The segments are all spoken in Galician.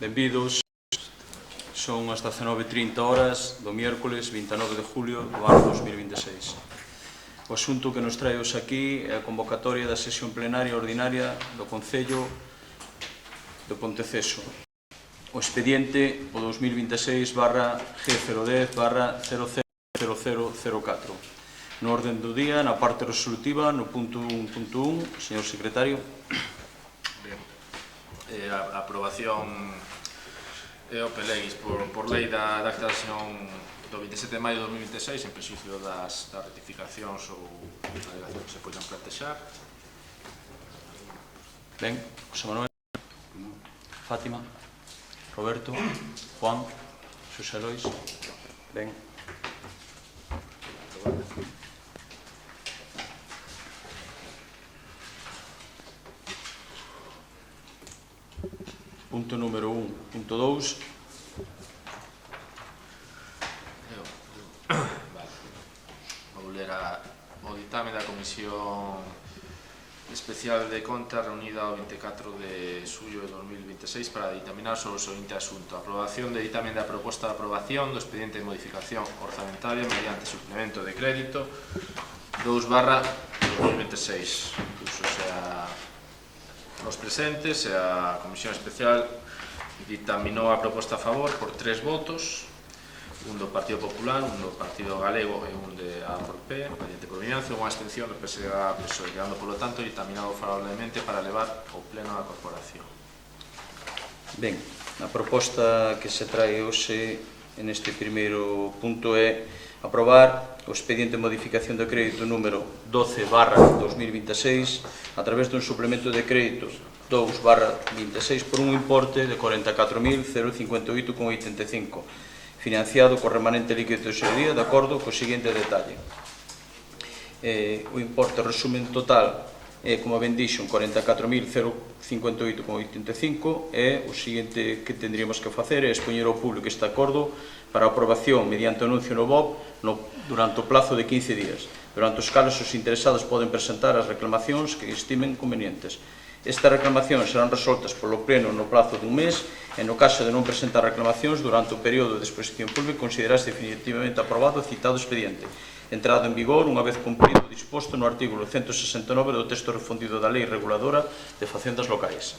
Benvidos, son as 19:30 horas do miércoles 29 de julio do ano 2026. O asunto que nos trae hoxe aquí é a convocatoria da sesión plenaria ordinaria do Concello de Ponteceso. O expediente o 2026/G010/000004. No orden do día, na parte resolutiva, no punto 1.1, señor secretario. A aprobación o peleis por lei da acta da sesión do 27 de maio de 2026 en prexuízo das rectificacións ou alegacións que se poden plantexar. Ben, José Manuel, Fátima, Roberto, Juan, Xosé Lois. Ben. Punto número 1. Punto 2. Vou ler o ditame da Comisión Especial de Contas reunida o 24 de xullo de 2026 para ditaminar sobre o seguinte asunto: aprobación de ditame da proposta de aprobación do expediente de modificación orzamentaria mediante suplemento de crédito 2/2026. Incluso os presentes e a Comisión Especial ditaminou a proposta a favor por 3 votos, un do Partido Popular, un do Partido Galego e un de APP, mediante providencia, unha abstención do PSDG a PSOE, quedando, polo tanto, ditaminado favorablemente para levar ao pleno da corporación. Ben, a proposta que se trae hoxe en este primeiro punto é aprobar o expediente de modificación de crédito número 12/2026 a través dun suplemento de crédito 2/26 por un importe de 44.058,85, financiado co remanente líquido de tesorería de acordo co seguinte detalle. O importe resumen total é, como ben dixo, 44.058,85 e o seguinte que tendríamos que facer é expoñer ao público este acordo para aprobación mediante anuncio no BOP durante o plazo de 15 días, durante os calos os interesados poden presentar as reclamacións que estimen convenientes. Estas reclamacións serán resoltas polo pleno no plazo dun mes e no caso de non presentar reclamacións durante o período de exposición pública considerarse definitivamente aprobado o citado expediente, entrado en vigor unha vez cumprido o disposto no artículo 169 do texto refundido da Lei Reguladora de Facendas Locais.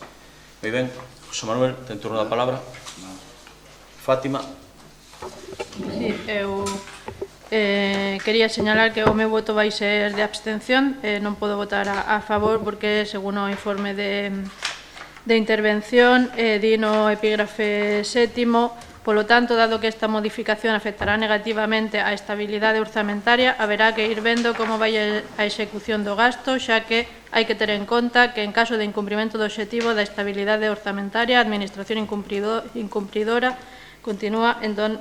Moi ben, José Manuel, ten turno da palabra. Fátima. Sí, eu quería señalar que o meu voto vai ser de abstención, non podo votar a favor porque, según o informe de intervención, di no epígrafe 7º, polo tanto, dado que esta modificación afectará negativamente á estabilidade orzamentaria, haberá que ir vendo como vai a execución do gasto, xa que hai que ter en conta que en caso de incumprimento do obxectivo da estabilidade orzamentaria, a administración incumpridora continúa, entón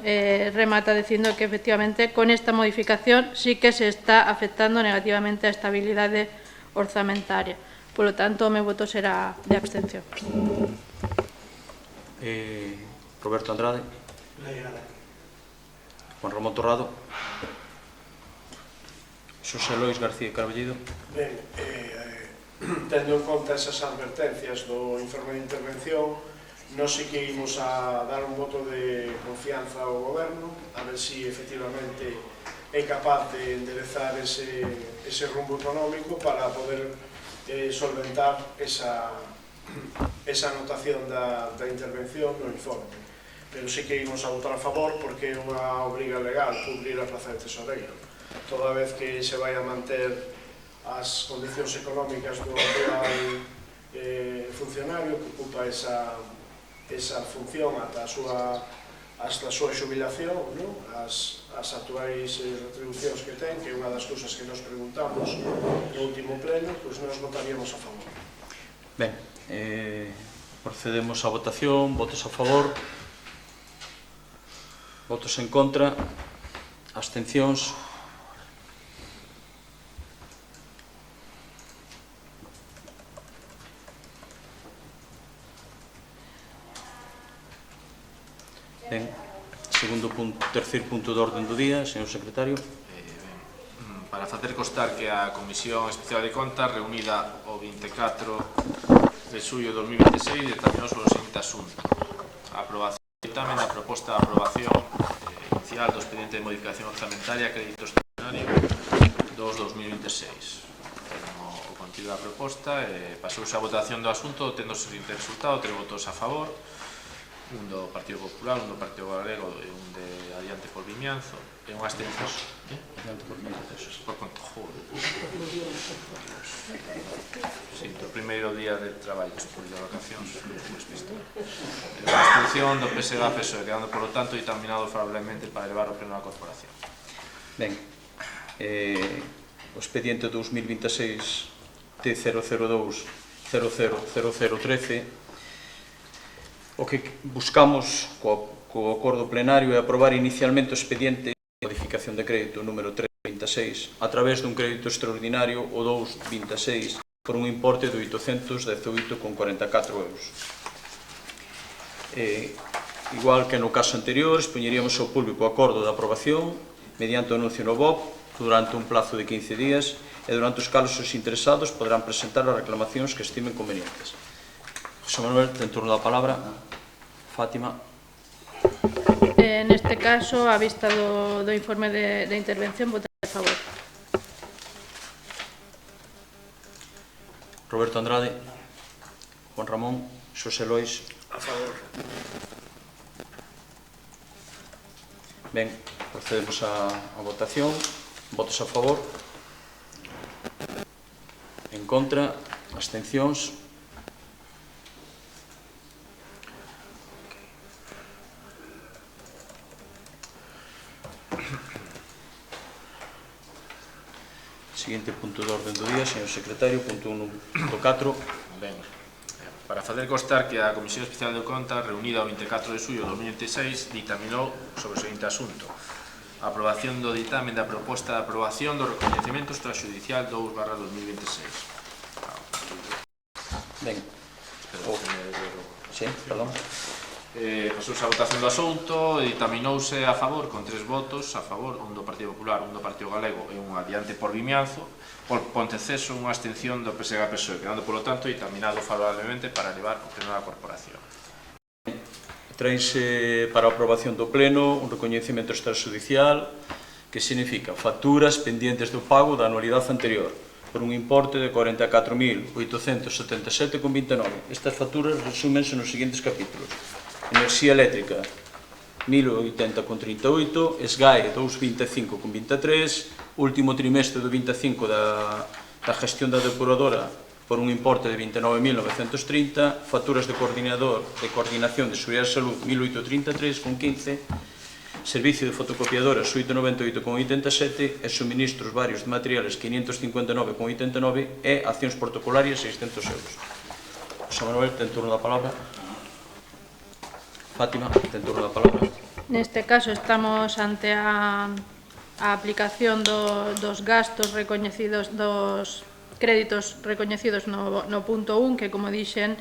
remata dicindo que efectivamente con esta modificación sí que se está afectando negativamente a estabilidade orzamentaria. Polo tanto, o meu voto será de abstención. Roberto Andrade. Juan Ramón Torrado. Xosé Lois García Carballido. Ben, tendo en conta esas advertencias do informe de intervención, nós sí que imos a dar un voto de confianza ao goberno, a ver si efectivamente é capaz de enderezar ese rumbo económico para poder solventar esa anotación da intervención no informe. Pero sí que imos a votar a favor porque é unha obriga legal cubrir a praza de tesoreiro. Toda vez que se vai a manter as condicións económicas do actual funcionario que ocupa esa función ata a súa xubilación, as actuais retribucións que ten, que é unha das cousas que nos preguntamos no último pleno, pois nós votaríamos a favor. Ben, procedemos á votación. Votos a favor, votos en contra, abstencións. Ben, terceiro punto do orden do día, señor secretario. Para facer constar que a Comisión Especial de Contas reunida o 24 de xullo de 2026 determinou sobre o seguinte asunto: aprobación do dictamen da proposta de aprobación inicial do expediente de modificación orzamentaria crédito extraordinario 2026. O contido da proposta, pasouse a votación do asunto, tendo seguinte resultado, 3 votos a favor, un do Partido Popular, un do Partido Galego e un de Adiante por Vimianzo, e unha abstención. Adiante por Vimianzo. Por conto, joder. Sinto, o primeiro día de traballo, por de vacacións, unha abstención do PSE a PSOE, quedando, polo tanto, dictaminado favorablemente para elevar o pleno da corporación. Ben, o expediente 2026 T002-000013, o que buscamos co acordo plenario é aprobar inicialmente o expediente de modificación de crédito número 326 a través dun crédito extraordinario o 226 por un importe de 818,44 euros. Igual que no caso anterior, expoñeríamos ao público o acordo de aprobación mediante o anuncio no BOP durante un plazo de 15 días e durante os calos os interesados poderán presentar as reclamacións que estimen convenientes. José Manuel, ten turno da palabra. Fátima. Neste caso, a vista do informe de intervención, votaré a favor. Roberto Andrade. Juan Ramón. Xosé Lois. A favor. Ben, procedemos a votación. Votos a favor. En contra. Abstencións. Seguinte punto de orden do día, señor secretario, punto 1.4. Ben, para facer constar que a Comisión Especial de Contas, reunida o 24 de xullo de 2026, dictaminou sobre o seguinte asunto: a aprobación do ditame da proposta de aprobación do recoñecemento extrajudicial 2/2026. Ben, sí, perdón. Pasouse a votación do asunto e ditaminouse a favor con 3 votos a favor, un do Partido Popular, un do Partido Galego e un Adiante por Vimianzo, por Ponteceso unha abstención do PSE-PSOE, quedando, polo tanto, ditaminado favorablemente para elevar o pleno da corporación. Traise para a aprobación do pleno un recoñecemento extrajudicial que significa facturas pendientes do pago da anualidade anterior por un importe de 44.877,29. Estas facturas resúmense nos seguintes capítulos: enerxía eléctrica 1080,38, SGAE 225,23, último trimestre do 25 da gestión da depuradora por un importe de 29.930, facturas de coordinación de seguridade de salud 1.833,15, servicio de fotocopiadoras 898,87 e suministros varios de materiales 559,89 e accións protocolarias 600 euros. José Manuel, ten turno da palabra. Fátima, ten turno da palabra. Neste caso estamos ante a aplicación dos gastos recoñecidos, dos créditos recoñecidos no punto 1, que, como dixen,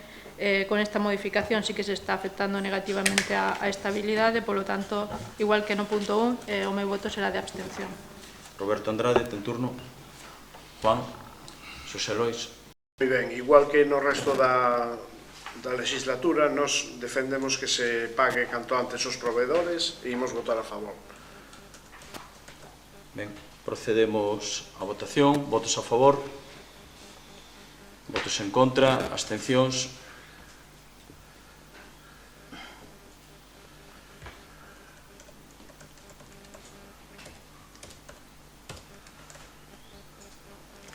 con esta modificación sí que se está afectando negativamente a estabilidade, polo tanto, igual que no punto 1, o meu voto será de abstención. Roberto Andrade, ten turno. Juan, Xosé Lois. Moi ben, igual que no resto da legislatura, nos defendemos que se pague canto antes os proveedores e imos votar a favor. Ben, procedemos a votación. Votos a favor. Votos en contra. Abstencións.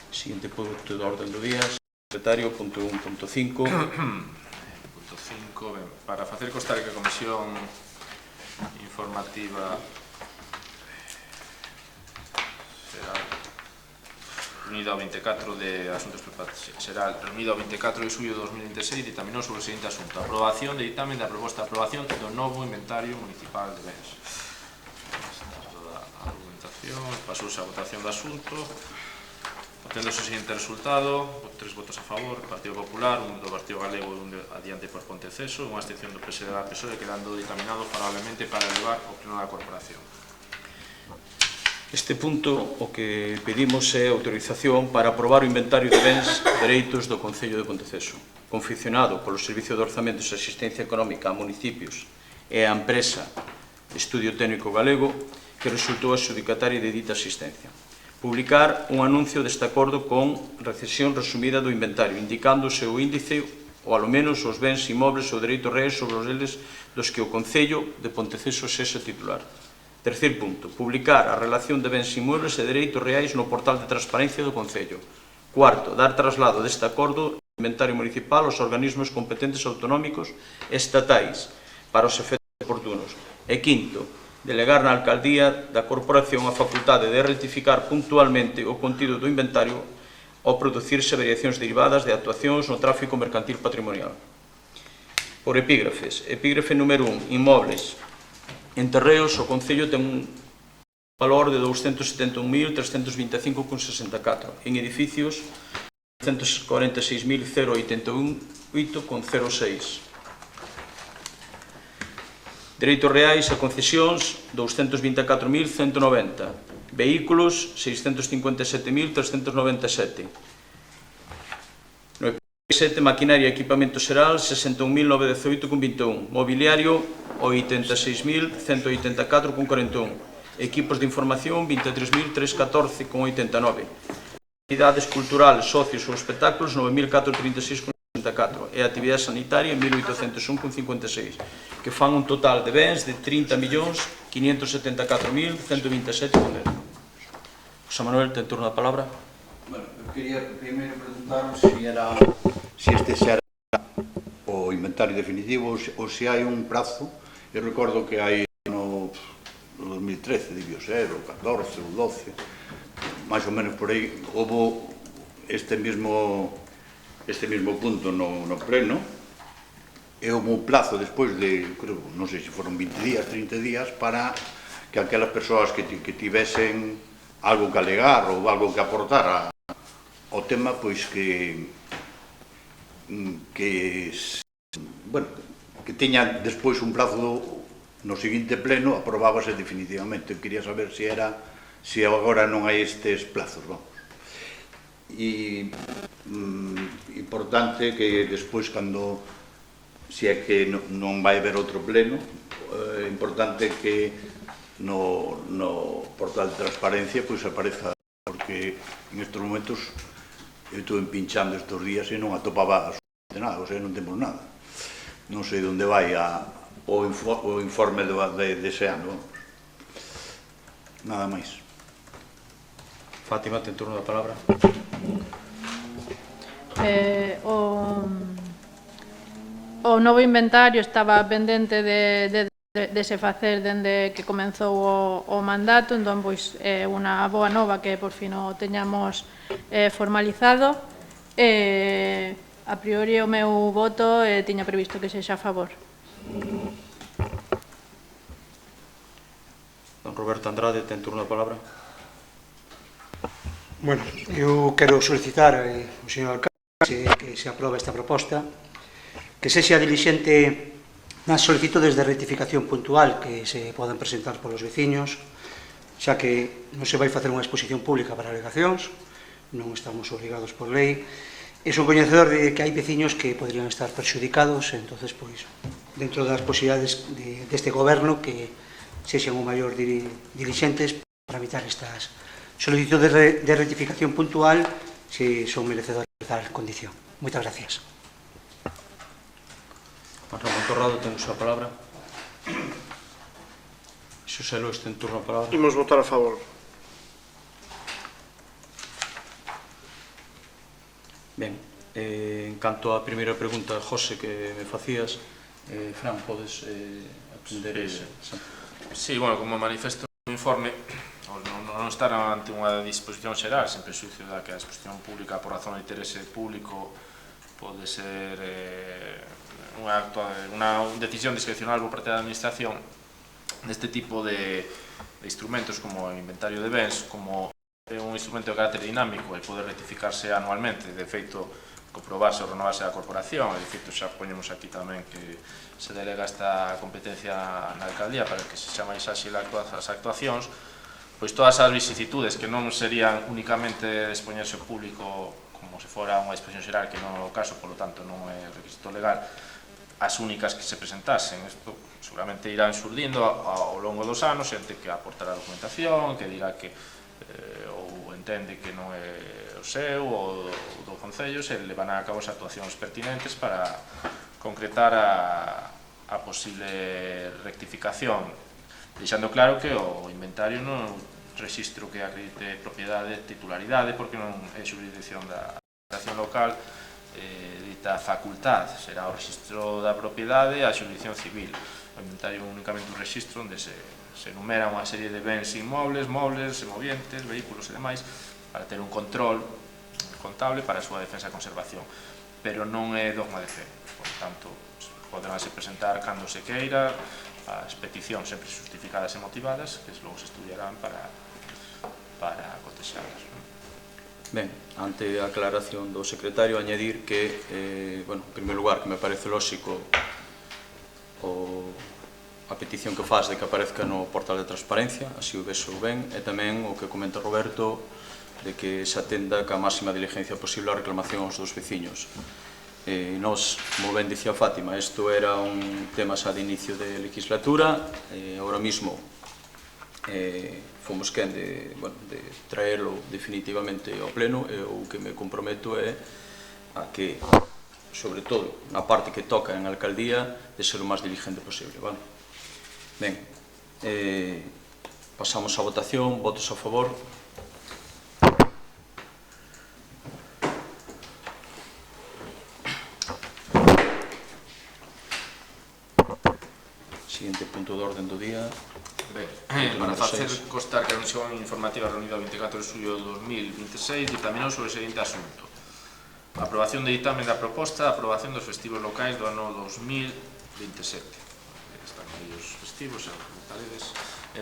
Seguinte punto de orden do día, secretario, punto 1.5. Punto 5, ben, para facer constar que a Comisión Informativa será reunida ao 24 de Asuntos será reunida ao 24 de xullo de 2026, ditaminou sobre o seguinte asunto: aprobación de ditamen da proposta de aprobación do novo inventario municipal de bens. Toda a argumentación, pasouse a votación do asunto. Tendo o seguinte resultado: 3 votos a favor, Partido Popular, un do Partido Galego e un de Adiante por Ponteceso, unha abstención do PSE, quedando ditaminado favorablemente para elevar o pleno da corporación. Este punto o que pedimos é autorización para aprobar o inventario de bens dereitos do Concello de Ponteceso. confeccionado polo Servicio de Orzamentos e Asistencia Económica a municipios e a empresa Estudio Técnico Galego, que resultou adxudicataria de dita asistencia. Publicar un anuncio deste acordo con recesión resumida do inventario, indicando o seu índice ou, alo menos, os bens inmobles ou dereitos reais sobre os eles dos que o Concello de Ponteceso sexa titular. Terceiro punto, publicar a relación de bens inmobles e dereitos reais no portal de transparencia do Concello. Cuarto, dar traslado deste acordo do inventario municipal aos organismos competentes autonómicos e estatais para os efectos oportunos. E quinto, delegar na alcaldía da corporación a facultade de rectificar puntualmente o contido do inventario ao producirse variacións derivadas de actuacións no tráfico mercantil patrimonial. Por epígrafes, epígrafe número 1, inmobles. En terreos, o Concello ten un valor de 271.325,64. En edificios, 246.088,06. Dereitos reais e concesións, 224.190. Vehículos, 657.397. No EP7, maquinaria e equipamento xeral, 61.918,21. Mobiliario, 86.184,41. Equipos de información, 23.314,89. Actividades culturales, socios ou espectáculos, 9.436,64. E a actividade sanitaria, 1.801,56. Que fan un total de bens de 30.574.127,10. José Manuel, ten turno a palabra. Bueno, eu quería primeiro preguntar se este será o inventario definitivo ou se hai un prazo. Eu recordo que hai no 2013, debió ser, o 14, o 12, máis ou menos por aí, houve este mismo punto no pleno, e houve un plazo despois de, creo, non sei se foron 20 días, 30 días, para que aquelas persoas que tivesen algo que alegar ou algo que aportar ao tema, pois que tiña despois un plazo no seguinte pleno, aprobábase definitivamente. Eu quería saber se agora non hai estes plazos, vamos. E importante que despois, cando se é que non vai haber outro pleno, é importante que no portal de transparencia pois apareza, porque en estes momentos eu estou pinchando estes días e non atopaba absolutamente nada, o sea, non temos nada. Non sei onde vai o informe dese ano, vamos. Nada máis. Fátima, ten turno da palabra. O novo inventario estaba pendente de se facer dende que comenzou o mandato, entón pois é unha boa nova que por fin o teñamos formalizado. A priori o meu voto tiña previsto que sexa a favor. Don Roberto Andrade, ten turno da palabra. Bueno, eu quero solicitar ao señor alcalde que se aprobe esta proposta, que sexa dilixente nas solicitudes de rectificación puntual que se poden presentar polos veciños, xa que non se vai facer unha exposición pública para alegacións, non estamos obrigados por lei, e son coñecedor de que hai veciños que podrían estar perxudicados, entonces, pois, dentro das posibilidades deste goberno, que sexan o maior dilixentes para evitar estas solicitudes de rectificación puntual, se son merecedores de tal condición. Moitas gracias. Juan Ramón Torrado, ten a palabra. Xosé Lois, ten turno a palabra. Imos votar a favor. Ben, en canto á primeira pregunta, José, que me facías, Fran, podes atender ese? Sí, bueno, como manifesto no informe, non estar ante unha disposición xeral, sen prexuicio da que a exposición pública por razón de interese público pode ser unha decisión discrecional por parte da administración deste tipo de instrumentos como o inventario de bens, como un instrumento de carácter dinámico e pode rectificarse anualmente, de feito comprobarse ou renovarse a corporación, e de feito xa poñemos aquí tamén que se delega esta competencia na alcaldía para que se xa máis áxil as actuacións, pois todas as vicisitudes que non serían únicamente de expoñerse ao público como se fora unha disposición xeral, que non é o caso, polo tanto non é requisito legal, as únicas que se presentasen. Isto seguramente irán surdindo ao longo dos anos, xente que aportará documentación, que diga que ou entende que non é o seu ou do Concello, se levan a cabo as actuacións pertinentes para concretar a posible rectificación, deixando claro que o inventario non registro que acredite propiedade, titularidade, porque non é xurisdicción da administración local, dita facultad, será o registro da propiedade e a xurisdicción civil. O inventario é únicamente un registro onde se enumera unha serie de bens inmobles, mobles, semovientes, vehículos e demais, para ter un control contable para a súa defensa e conservación, pero non é dogma de fe. Por tanto, poderánse presentar cando se queira as peticións sempre justificadas e motivadas, que logo se estudiarán para cotexadas. Ben, ante a aclaración do secretario, añadir que, bueno, en primeiro lugar, que me parece lóxico a petición que faz de que aparezca no portal de transparencia, así o vexo ben, e tamén o que comenta Roberto, de que se atenda ca máxima diligencia posible a reclamación aos dos veciños. Nos, como ben dicía Fátima, isto era un tema xa de inicio de legislatura, agora mismo fomos quen de traerlo definitivamente ao pleno, e o que me comprometo é a que, sobre todo na parte que toca en alcaldía, de ser o máis diligente posible. Ben, pasamos á votación. Votos a favor? Siguiente punto de orden do día. Ben, para facer constar que a Comisión Informativa reunida o 24 de xullo de 2026 ditaminou sobre o seguinte asunto: a aprobación de ditame da proposta, a aprobación dos festivos locais do ano 2027. Están aí os festivos,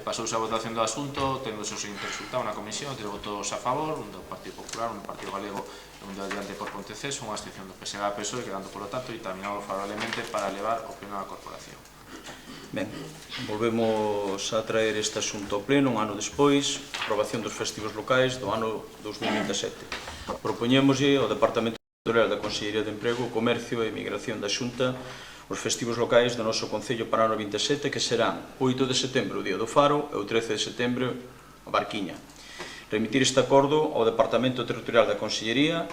pasouse a votación do asunto, tendo o seguinte resultado na comisión: 3 votos a favor, un do Partido Popular, un do Partido Galego e un do Adiante por Ponteceso, unha abstención do PSG e PSOE, quedando, polo tanto, ditaminado favorablemente para levar ao pleno da corporación. Ben, volvemos a traer este asunto ao pleno un ano despois, aprobación dos festivos locais do ano 2027. Propoñémoslle ao Departamento Territorial da Consellería de Emprego, Comercio e Migración da Xunta os festivos locais do noso Concello para o ano 27, que serán 8 de setembro o Día do Faro e o 13 de setembro a Barquiña. Remitir este acordo ao Departamento Territorial da Consellería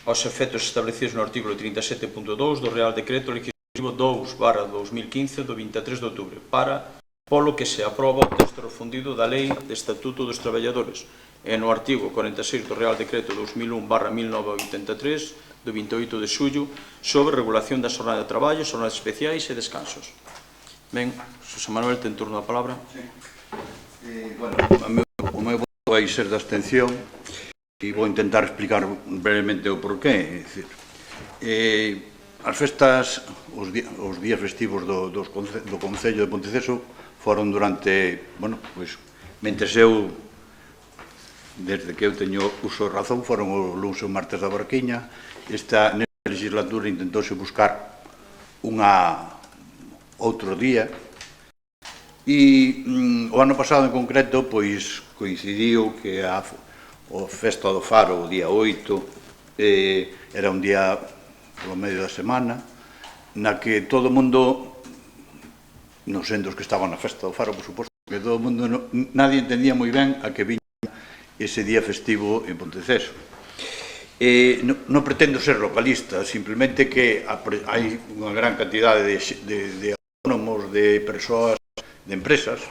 aos efectos establecidos no artículo 37.2 do Real Decreto Legislativo 2/2015 do 23 de outubro, polo que se aproba o texto refundido da Lei de Estatuto dos Traballadores e no artigo 46 do Real Decreto 2001/1983 do 28 de xullo sobre regulación da xornada de traballo, xornadas especiais e descansos. Ben, Xosé Manuel, ten turno a palabra. O meu voto vai ser de abstención e vou intentar explicar brevemente o porqué. As festas, os días festivos do Concello de Ponteceso foron durante, mentre desde que eu teño uso de razón, foron o luns e o martes da Barquiña. Nesta legislatura intentouse buscar outro día e o ano pasado en concreto coincidiu que a festa do Faro, o día 8, era un día polo medio da semana, na que todo o mundo, non sendo os que estaban na festa do Faro, por suposto, que todo o mundo, nadie entendía moi ben a que viña ese día festivo en Ponteceso. Non pretendo ser localista, simplemente que hai unha gran cantidade de autónomos, de persoas, de empresas.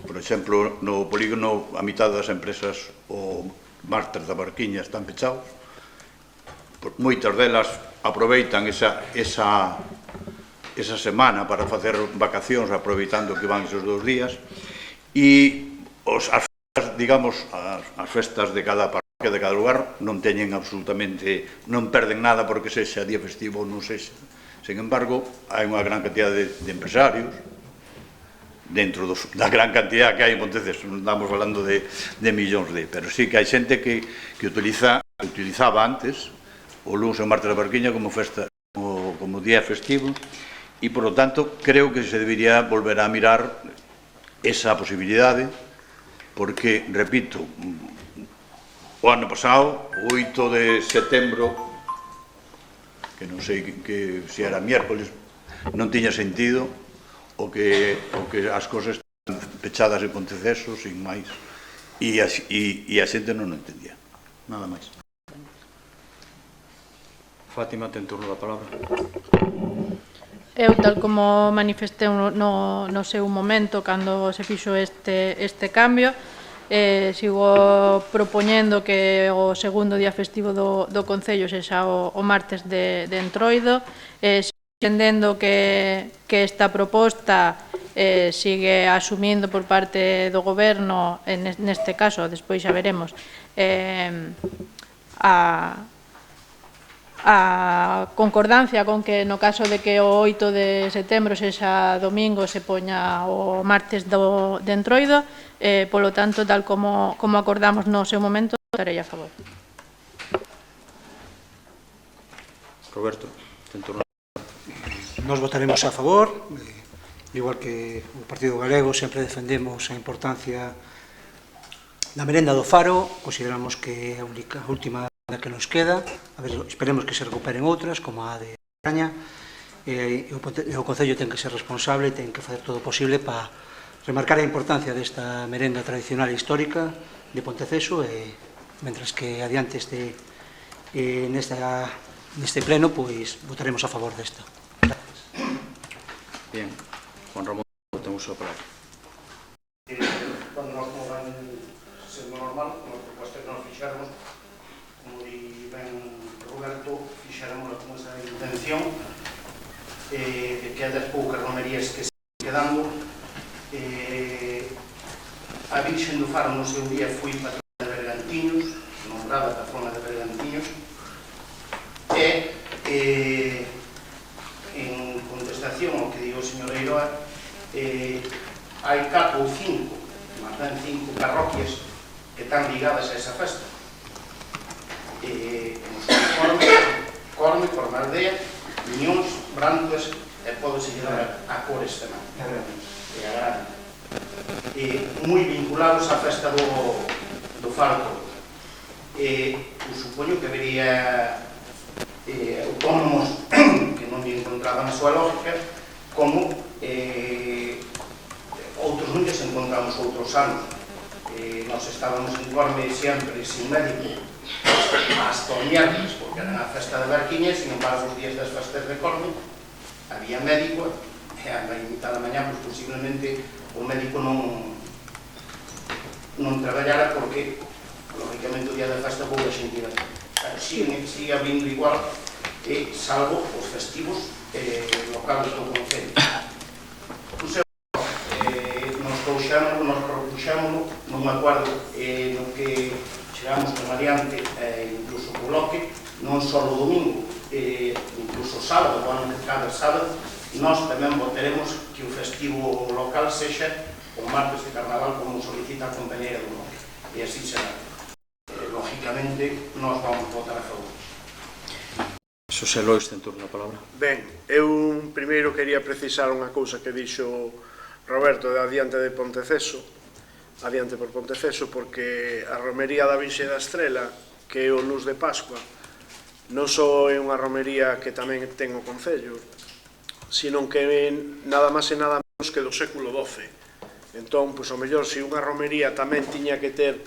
Por exemplo, no polígono, a mitad das empresas, o máster da Barquiña, están pechados. Moitas delas aproveitan esa semana para facer vacacións, aproveitando que van esos 2 días, e as festas de cada parroquia, de cada lugar, non teñen absolutamente, non perden nada porque sexa día festivo ou non sexa. Sen embargo, hai unha gran cantidad de empresarios dentro da gran cantidad que hai en Ponteceso, non estamos falando de millóns pero sí que hai xente que utilizaba antes o luns e o martes da Barquiña como festa, como día festivo, e, por lo tanto, creo que se debería volver a mirar esa posibilidade, porque, repito, o ano pasado, o 8 de setembro, que non sei que se era miércoles, non tiña sentido o que as cosas están pechadas en Ponteceso, sin máis, e a xente non o entendía. Nada máis. Fátima, ten turno da palabra. Eu, tal como manifestei no seu momento, cando se fixo este cambio, sigo propoñendo que o segundo día festivo do Concello sexa o martes de Entroido, entendendo que esta proposta sigue asumindo por parte do Goberno, neste caso, despois xa veremos, a concordancia con que no caso de que o 8 de setembro sexa domingo se poña o martes de Entroido, polo tanto, tal como acordamos no seu momento, votarei a favor. Roberto, ten turno. Nos votaremos a favor, igual que o Partido Galego sempre defendemos a importancia da merenda do Faro, consideramos que é a última que nos queda, a ver, esperemos que se recuperen outras, como a de Caña, e o Concello ten que ser responsable e ten que facer todo o posible para remarcar a importancia desta merenda tradicional e histórica de Ponteceso, e mentras que adiante neste pleno, pois votaremos a favor desta. Bien, Juan Ramón, ten uso da palabra. Cando nos van sendo normal, as propostas que nos fixáramos, como di ben Roberto, fixáramos con esa intención de que das poucas romerías que se quedando, a Virxen do Faro no seu día foi patrona de Bergantiños, nombrada patrona de Bergantiños, e en contestación ao que digo o señor Eiroa, hai 4 ou 5, máis ben 5 parroquias que están ligadas a esa festa. Corme, Cormaldea, Miñóns, Brandas, e pode seguir a Cores tamén, e a Grande. Moi vinculados á festa do Faro. Supoño que habería autónomos que non lle encontraban a súa lógica, como outros nunca se encontramos outros anos. Nos estábamos en Corme sempre sin médico hasta o miércoles, porque era na festa de Barquiña, sin embargo os días das festas de Corme había médico, e a mitad da mañá posiblemente o médico non traballara, porque lógicamente o día da festa pouca xente iba. Sigue abrindo igual, salvo os festivos locales do Concello. Nos propuxámonos nun acordo no que chegamos con adiante, incluso co bloque, non só o domingo, incluso o sábado, cada sábado, nós tamén votaremos que o festivo local sexa o martes de Carnaval, como solicita a compañera do bloque, e así será. Lógicamente, nós vamos votar a favor. Xosé Lois, ten turno a palabra. Ben, eu primeiro quería precisar unha cousa que dixo Roberto de adiante de Ponteceso, adiante por Ponteceso, porque a romería da Virxe da Estrela, que é o Luz de Pascua, non só é unha romería que tamén ten o Concello, sino que nada máis e nada menos que do século XII. Entón, pois, o mellor, se unha romería tamén tiña que ter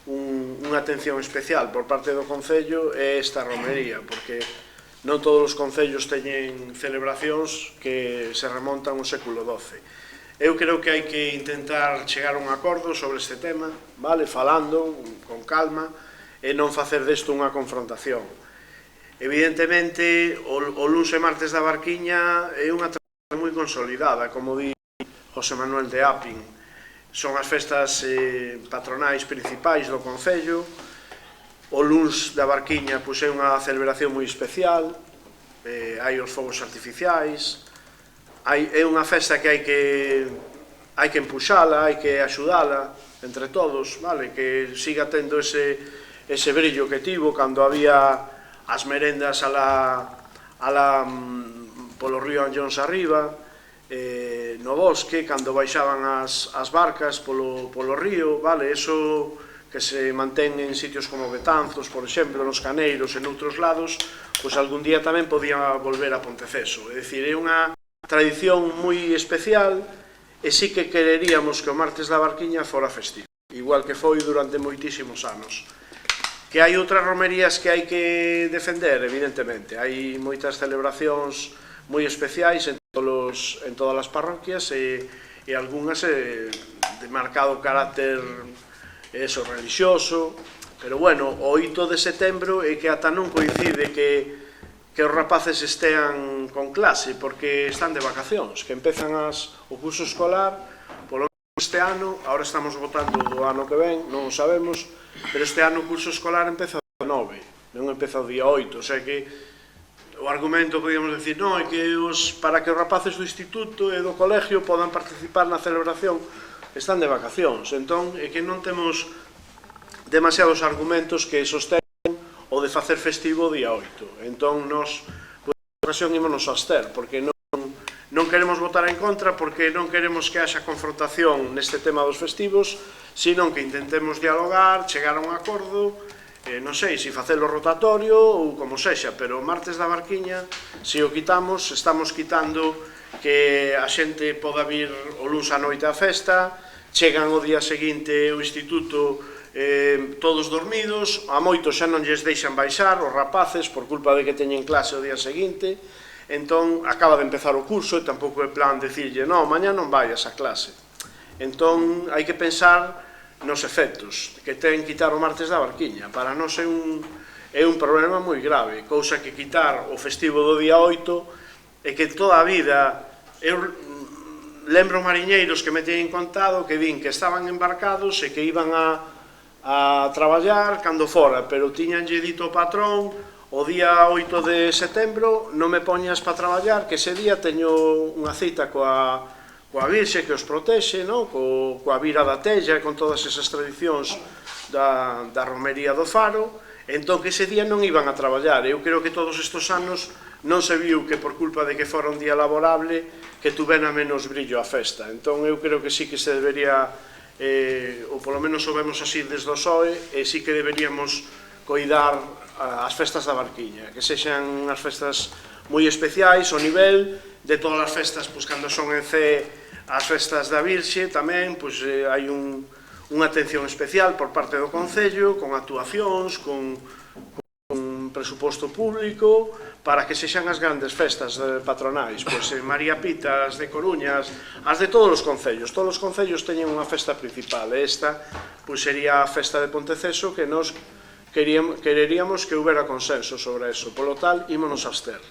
unha atención especial por parte do Concello, é esta romería, porque non todos os concellos teñen celebracións que se remontan ao século XII. Eu creo que hai que intentar chegar a un acordo sobre este tema, vale, falando con calma, e non facer desto unha confrontación. Evidentemente, o luns e martes da Barquiña é unha tradición moi consolidada, como di José Manuel de Apin. Son as festas patronais principais do Concello. O luns da Barquiña é unha celebración moi especial, hai os fogos artificiais, é unha festa que hai que empuxala, hai que axudala entre todos, vale? Que siga tendo ese brillo que tivo cando había as merendas polo río Anllóns arriba, no bosque, cando baixaban as barcas polo río, vale? Eso que se mantén en sitios como Betanzos, por exemplo, nos Caneiros e noutros lados, pois algún día tamén podía volver a Ponteceso. É dicir, é unha tradición moi especial e sí que quereríamos que o martes da Barquiña fora festivo, igual que foi durante moitísimos anos. Que hai outras romerías que hai que defender, evidentemente. Hai moitas celebracións moi especiais en todas as parroquias e algunhas de marcado carácter religioso, pero bueno, o 8 de setembro é que ata non coincide que os rapaces estean con clase, porque están de vacacións, que empezan o curso escolar, polo menos este ano, agora estamos votando do ano que ven, non o sabemos, pero este ano o curso escolar empeza o día 9, non empeza o día 8, o sea que o argumento, podíamos decir, non, é que para que os rapaces do instituto e do colegio podan participar na celebración, están de vacacións, entón é que non temos demasiados argumentos que sosteñen o de facer festivo o día 8, entón nos, por ocasión, ímonos a abster, porque non queremos votar en contra, porque non queremos que haxa confrontación neste tema dos festivos, sino que intentemos dialogar, chegar a un acordo, non sei se facelo rotatorio ou como sexa, pero o martes da Barquiña, se o quitamos, estamos quitando que a xente poda vir o luns á noite á festa, chegan o día seguinte ao instituto todos dormidos, a moitos xa non lles deixan baixar, os rapaces, por culpa de que teñen clase o día seguinte, entón acaba de empezar o curso e tampouco é plan decirlle, non, mañá non vayas a clase. Entón hai que pensar nos efectos que ten quitar o martes da Barquiña. Para nós é un problema moi grave, cousa que quitar o festivo do día 8 é que toda a vida, eu lembro mariñeiros que me teñen contado que din que estaban embarcados e que iban a traballar cando fora, pero tiñanlle dito o patrón o día 8 de setembro non me poñas para traballar, que ese día teño unha cita coa Virxe que os protexe, coa vira da Tella, con todas esas tradicións da romería do Faro, entón que ese día non iban a traballar. Eu creo que todos estes anos non se viu que por culpa de que fora un día laborable que tuvera menos brillo a festa. Entón eu creo que sí que se debería, ou polo menos o vemos así desde o PSOE, e sí que deberíamos coidar as festas da Barquiña, que sexan unhas festas moi especiais, ao nivel de todas as festas, cando son en C, as festas da Virxe tamén, hai unha atención especial por parte do Concello, con actuacións, con presuposto público, para que sexan as grandes festas patronais, María Pita, as de Coruña, as de todos os concellos. Todos os concellos teñen unha festa principal, e esta sería a festa de Ponteceso, que nos quereríamos que houbera consenso sobre eso. Polo tal, ímonos a abster.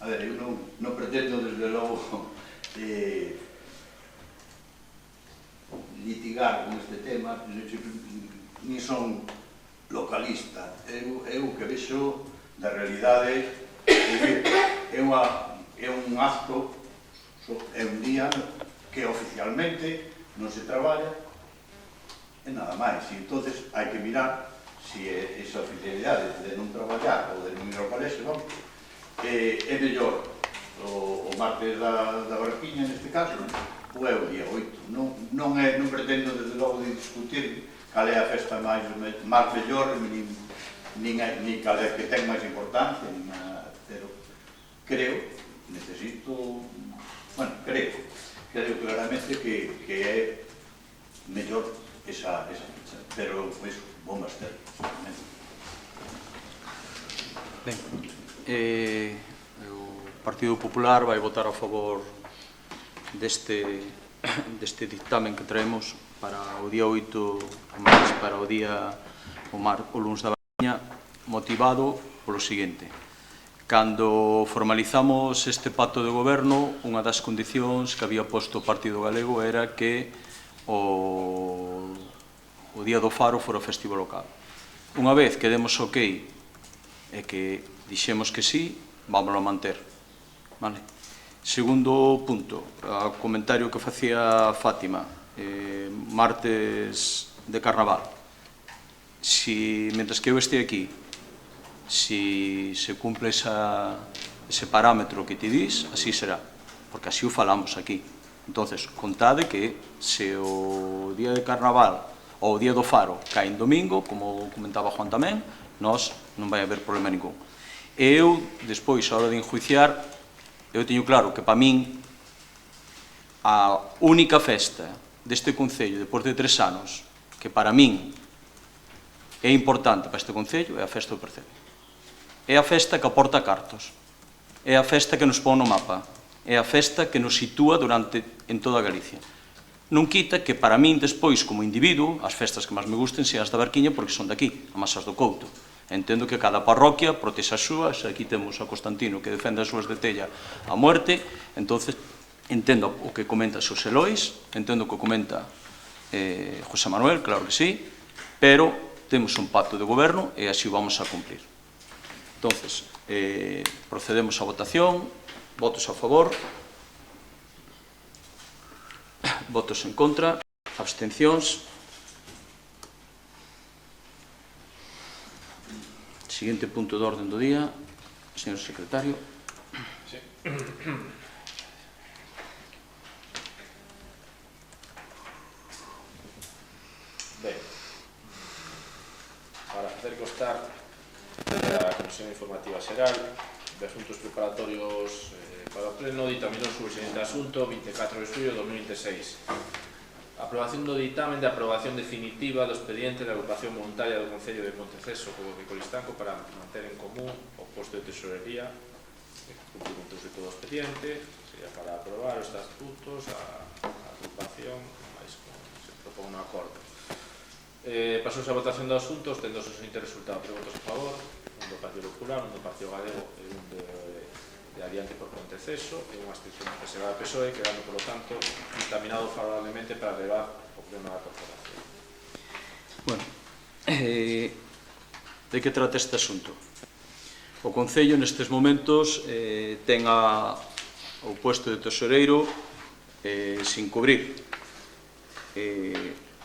A ver, eu non pretendo, desde logo, litigar con este tema, ni son localista. Eu que vexo da realidade, é un acto, é un día que oficialmente non se traballa, e nada máis. E entonces hai que mirar se esa oficialidade de non traballar ou de non ir ao colexio, é mellor o martes da Barquiña, neste caso, ou é o día 8. Non pretendo, desde logo, de discutir cal é a festa máis mellor, nin cal é que ten máis importancia, pero creo, creo claramente que é mellor esa fecha, pero vou máis ter, simplemente. Ben, o Partido Popular vai votar a favor deste dictamen que traemos para o día 8, para o luns da Barquiña, motivado polo seguinte. Cando formalizamos este pacto de goberno, unha das condicións que había posto o Partido Galego era que o Día do Faro fora festivo local. Unha vez que demos ok e que dixemos que sí, vámonos a manter. Segundo punto, o comentario que facía Fátima, martes de Carnaval. Mentres que eu este aquí, si se cumple ese parámetro que ti dis, así será, porque así o falamos aquí. Entonces, contade que se o día de Carnaval ou o día do Faro cae en domingo, como comentaba Juan tamén, nós non vai haber problema ningún. E eu, despois, a hora de enjuiciar, eu teño claro que para min a única festa deste Concello, depois de 3 anos, que para min é importante para este Concello, é a festa do Percebe. É a festa que aporta cartos, é a festa que nos pon no mapa, é a festa que nos sitúa en toda Galicia. Non quita que para min despois, como individuo, as festas que máis me gusten sean as da Barquiña porque son daqui, a Masas do Couto. Entendo que cada parroquia protexa as súas, aquí temos a Constantino que defende as súas de Tella a muerte, entonces entendo o que comenta Xosé Lois, entendo o que comenta José Manuel, claro que sí, pero temos un pacto de goberno e así o vamos a cumplir. Entonces, procedemos á votación. Votos a favor, votos en contra, abstencións. Siguiente punto de orden do día, señor secretario. Sí. Ben, para facer constar a Comisión Informativa Xeral de Asuntos Preparatorios para o Pleno ditaminou o seguinte asunto 24 de xullo de 2026. Aprobación do ditamen de aprobación definitiva do expediente da agrupación voluntaria do Concello de Ponteceso de Coristanco para manter en común o posto de tesorería cumprimentos de todo o expediente, sería para aprobar os estatutos, a agrupación, máis se propón un acordo. Pasouse a votación do asunto, tendo o seguinte resultado: votos a favor, un do Partido Popular, un do Partido Galego e un de Adiante por Ponteceso e unha abstención que se va a PSOE, quedando, por lo tanto, dictaminado favorablemente para elevar o pleno da corporación. Bueno, de que trata este asunto? O Concello nestes momentos ten o puesto de tesoreiro sin cubrir.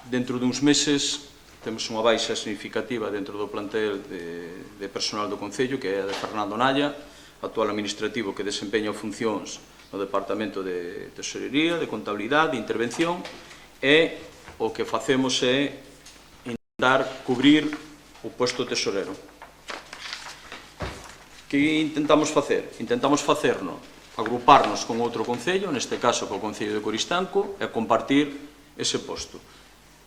Dentro duns meses temos unha baixa significativa dentro do plantel de personal do Concello, que é a de Fernando Nalla, actual administrativo que desempeña funcións no Departamento de Tesorería, de Contabilidade, de Intervención, e o que facemos é intentar cubrir o puesto tesorero. Que intentamos facer? Intentamos agruparnos con outro Concello, neste caso co Concello de Coristanco, e compartir ese posto.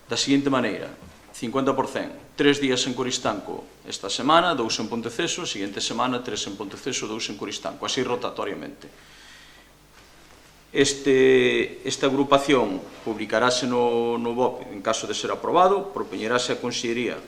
Da seguinte maneira: 50%, 3 días en Coristanco esta semana, 2 en Ponteceso, seguinte semana 3 en Ponteceso, 2 en Coristanco, así rotatoriamente. Esta agrupación publicarase no BOP en caso de ser aprobado, propoñerase a Consellería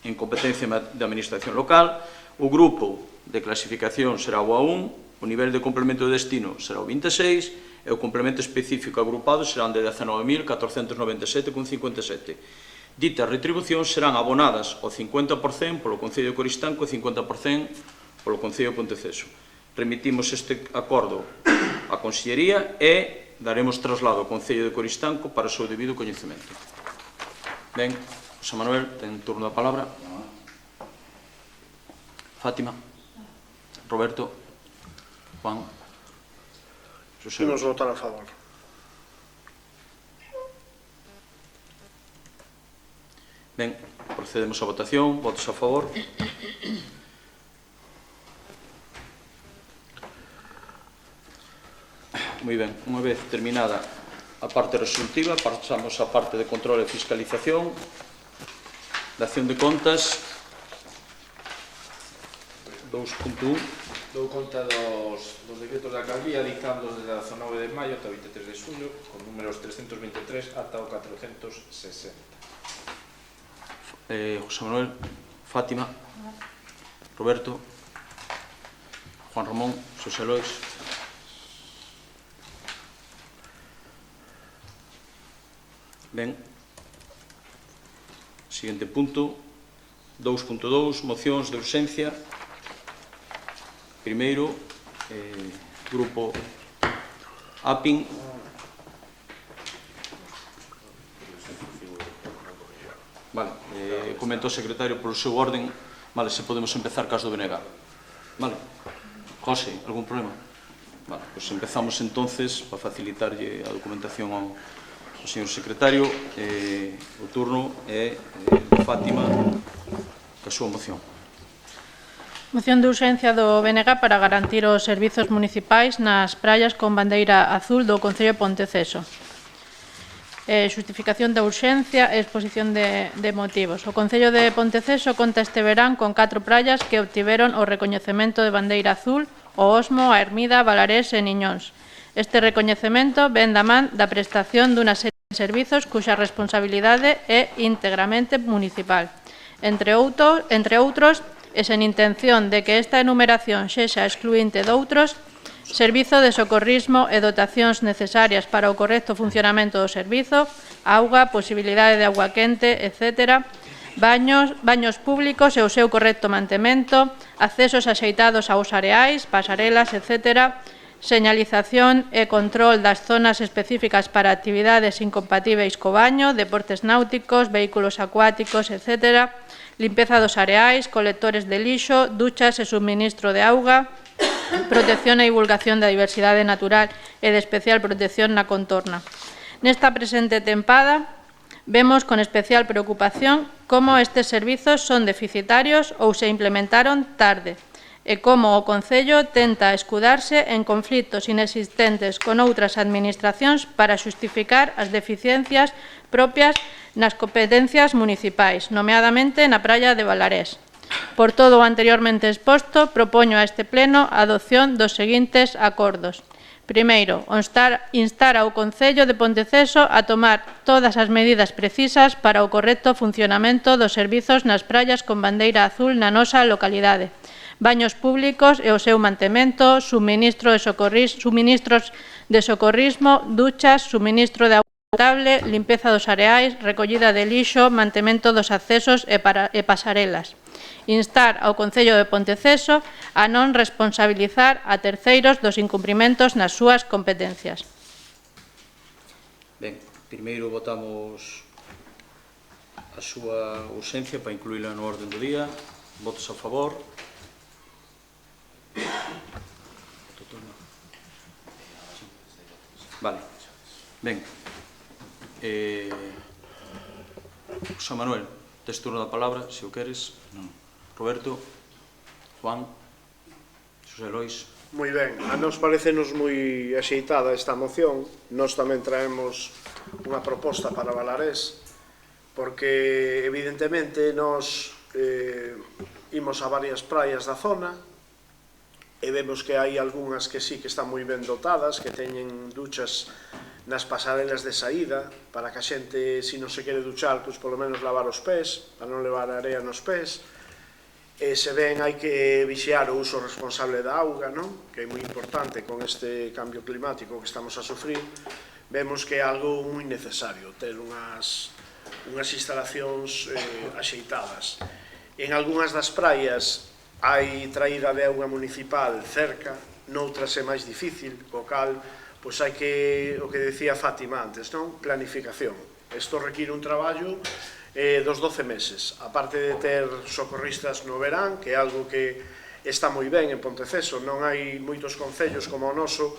en competencia de Administración Local, o grupo de clasificación será o A1, o nivel de complemento de destino será o 26 e o complemento específico agrupado serán de 19.497,57. Ditas retribucións serán abonadas ao 50% polo Concello de Coristanco e 50% polo Concello de Ponteceso. Remitimos este acordo á Consellería e daremos traslado ao Concello de Coristanco para o seu debido coñecemento. Ben, José Manuel, ten turno da palabra. Fátima, Roberto, Juan, José. Imos votar a favor. Ben, procedemos á votación. Votos a favor. Moi ben, unha vez terminada a parte resolutiva, pasamos á parte de control e fiscalización, da acción de contas. 2.1. Dou conta dos decretos da Alcaldía dictados desde a 19 de maio ata o 23 de xullo, con números 323 ata o 460. José Manuel, Fátima, Roberto, Juan Ramón, José Lois. Ben, siguiente punto, 2.2, mocións de urxencia. Primeiro, grupo APIN. Vale, comenta o secretario polo seu orden. Vale, se podemos empezar cas do BNG. Vale. José, algún problema? Vale, pois empezamos entonces, para facilitarlle a documentación ao señor secretario, o turno é de Fátima, ca súa moción. Moción de urxencia do BNG para garantir os servizos municipais nas praias con bandeira azul do Concello de Ponteceso. Xustificación da urxencia e exposición de motivos. O Concello de Ponteceso conta este verán con 4 praias que obtiveron o recoñecemento de bandeira azul: o Osmo, a Ermida, Balarés e Niñóns. Este recoñecemento ven da man da prestación dunha serie de servizos cuxa responsabilidade é íntegramente municipal. Entre outros, e sen intención de que esta enumeración sexa excluinte doutros, servizo de socorrismo e dotacións necesarias para o correcto funcionamento do servizo, auga, posibilidade de auga quente, etc., baños públicos e o seu correcto mantemento, accesos axeitados aos areais, pasarelas, etc., señalización e control das zonas específicas para actividades incompatíveis co baño, deportes náuticos, vehículos acuáticos, etc., limpeza dos areais, colectores de lixo, duchas e suministro de auga, protección e divulgación da diversidade natural e de especial protección na contorna. Nesta presente tempada, vemos con especial preocupación como estes servizos son deficitarios ou se implementaron tarde, e como o Concello tenta escudarse en conflitos inexistentes con outras administracións para xustificar as deficiencias propias nas competencias municipais, nomeadamente na praia de Balarés. Por todo o anteriormente exposto, propoño a este pleno a adopción dos seguintes acordos. Primeiro, instar ao Concello de Ponteceso a tomar todas as medidas precisas para o correcto funcionamento dos servizos nas praias con bandeira azul na nosa localidade. Baños públicos e o seu mantemento, suministros de socorrismo, duchas, suministro de auga potable, limpeza dos areais, recollida de lixo, mantemento dos accesos e pasarelas. Instar ao Concello de Ponteceso a non responsabilizar a terceiros dos incumprimentos nas súas competencias. Ben, primeiro votamos a súa urxencia para incluíla no orden do día. Votos a favor. Vale. Ben. José Manuel, tes turno da palabra, se o queres. Roberto, Juan, José Lois. Moi ben, a nos parecenos moi axeitada esta moción. Nós tamén traemos unha proposta para Balarés, porque evidentemente nós imos a varias praias da zona e vemos que hai algunhas que sí que están moi ben dotadas, que teñen duchas nas pasarelas de saída, para que a xente, se non se quere duchar, pois polo menos lavar os pés, para non levar area nos pés. E se ven, hai que vixiar o uso responsable da auga, non? Que é moi importante con este cambio climático que estamos a sufrir. Vemos que é algo moi necesario ter unhas instalacións axeitadas. En algunhas das praias hai traída de auga municipal cerca, noutras é máis difícil, co cal pois hai que, o que decía Fátima antes, non? Planificación. Isto require un traballo dos 12 meses, aparte de ter socorristas no verán, que é algo que está moi ben en Ponteceso. Non hai moitos concellos como o noso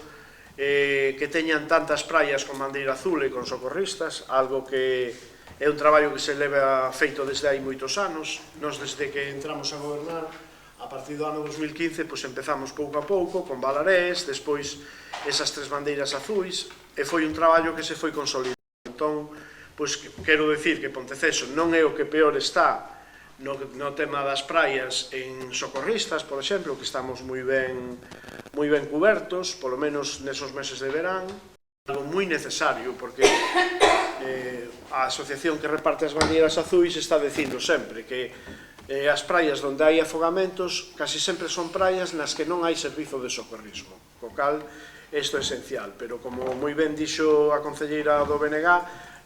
que teñan tantas praias con bandeira azul e con socorristas, algo que é un traballo que se leva feito desde hai moitos anos. Nos, desde que entramos a gobernar, a partir do ano 2015, pois empezamos pouco a pouco, con Balarés, despois esas 3 bandeiras azuis, e foi un traballo que se foi consolidando. Entón, pois quero decir que Ponteceso non é o que peor está no tema das praias en socorristas, por exemplo, que estamos moi ben cubertos, polo menos nesos meses de verán, algo moi necesario, porque a asociación que reparte as bandeiras azuis está dicindo sempre que as praias onde hai afogamentos casi sempre son praias nas que non hai servizo de socorrismo, co cal isto é esencial, pero como moi ben dixo a concelleira do BNG,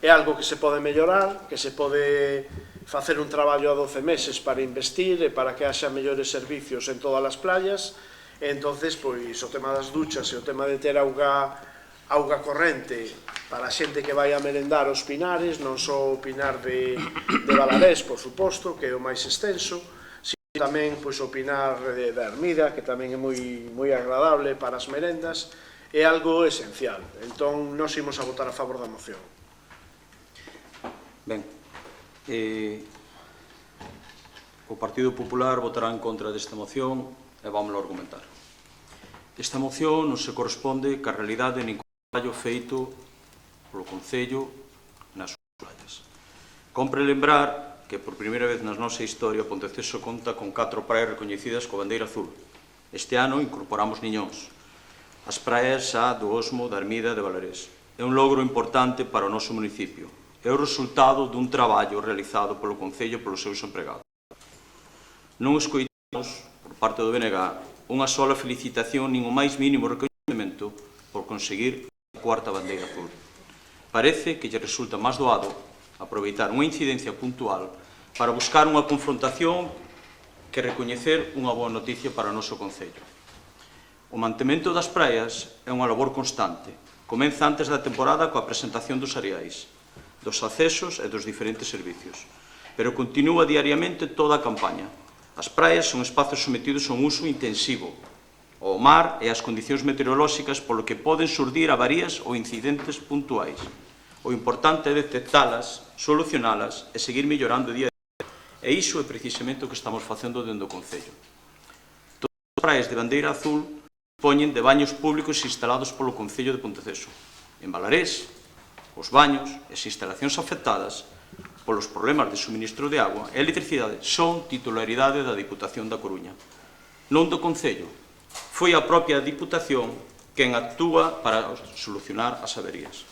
é algo que se pode mellorar, que se pode facer un traballo a 12 meses para investir e para que haxa mellores servicios en todas as playas. E entonces, pois, o tema das duchas e o tema de ter auga corrente para a xente que vai a merendar aos pinares, non só o pinar de Balarés, por suposto, que é o máis extenso, tamén pois, opinar da Ermida, que tamén é moi agradable para as merendas, é algo esencial. Entón, nós imos a votar a favor da moción. Ben, o Partido Popular votará en contra desta moción e vámoslo argumentar. Esta moción non se corresponde ca realidade nin co traballo feito polo Concello nas súas playas. Compre lembrar que por primeira vez na nosa historia Ponteceso conta con 4 praias recoñecidas coa bandeira azul. Este ano incorporamos Niñóns, as praias xa do Osmo, da Ermida e de Valarés. É un logro importante para o noso municipio. É o resultado dun traballo realizado polo Concello e polos seus empregados. Non escoitamos, por parte do BNG, unha sola felicitación nin o máis mínimo recoñecemento por conseguir a 4ª bandeira azul. Parece que lle resulta máis doado aproveitar unha incidencia puntual para buscar unha confrontación que recoñecer unha boa noticia para o noso Concello. O mantemento das praias é unha labor constante. Comeza antes da temporada coa presentación dos areais, dos accesos e dos diferentes servicios, pero continúa diariamente toda a campaña. As praias son espazos sometidos a un uso intensivo, ao mar e ás condicións meteorolóxicas polo que poden surdir avarías ou incidentes puntuais. O importante é detectalas, solucionalas e seguir mellorando día a día. E iso é precisamente o que estamos facendo dentro do Concello. Todas as praias de bandeira azul dispoñen de baños públicos instalados polo Concello de Ponteceso. En Valarés, os baños e as instalacións afectadas polos problemas de suministro de agua e electricidade son titularidade da Diputación da Coruña, non do Concello. Foi a propia Diputación quen actúa para solucionar as averías.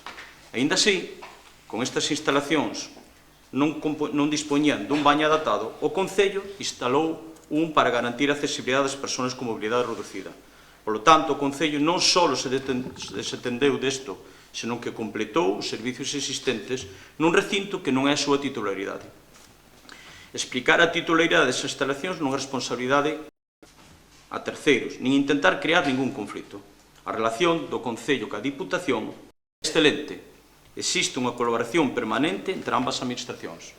Aínda así, con estas instalacións non dispoñían dun baño adaptado, o Concello instalou un para garantir a accesibilidade das persoas con mobilidade reducida. Por lo tanto, o Concello non só se desentendeu desto, senón que completou os servicios existentes nun recinto que non é a súa titularidade. Explicar a titularidade das instalacións non é responsabilidade a terceiros, nin intentar crear ningún conflito. A relación do Concello ca Diputación é excelente. Existe unha colaboración permanente entre ambas administracións.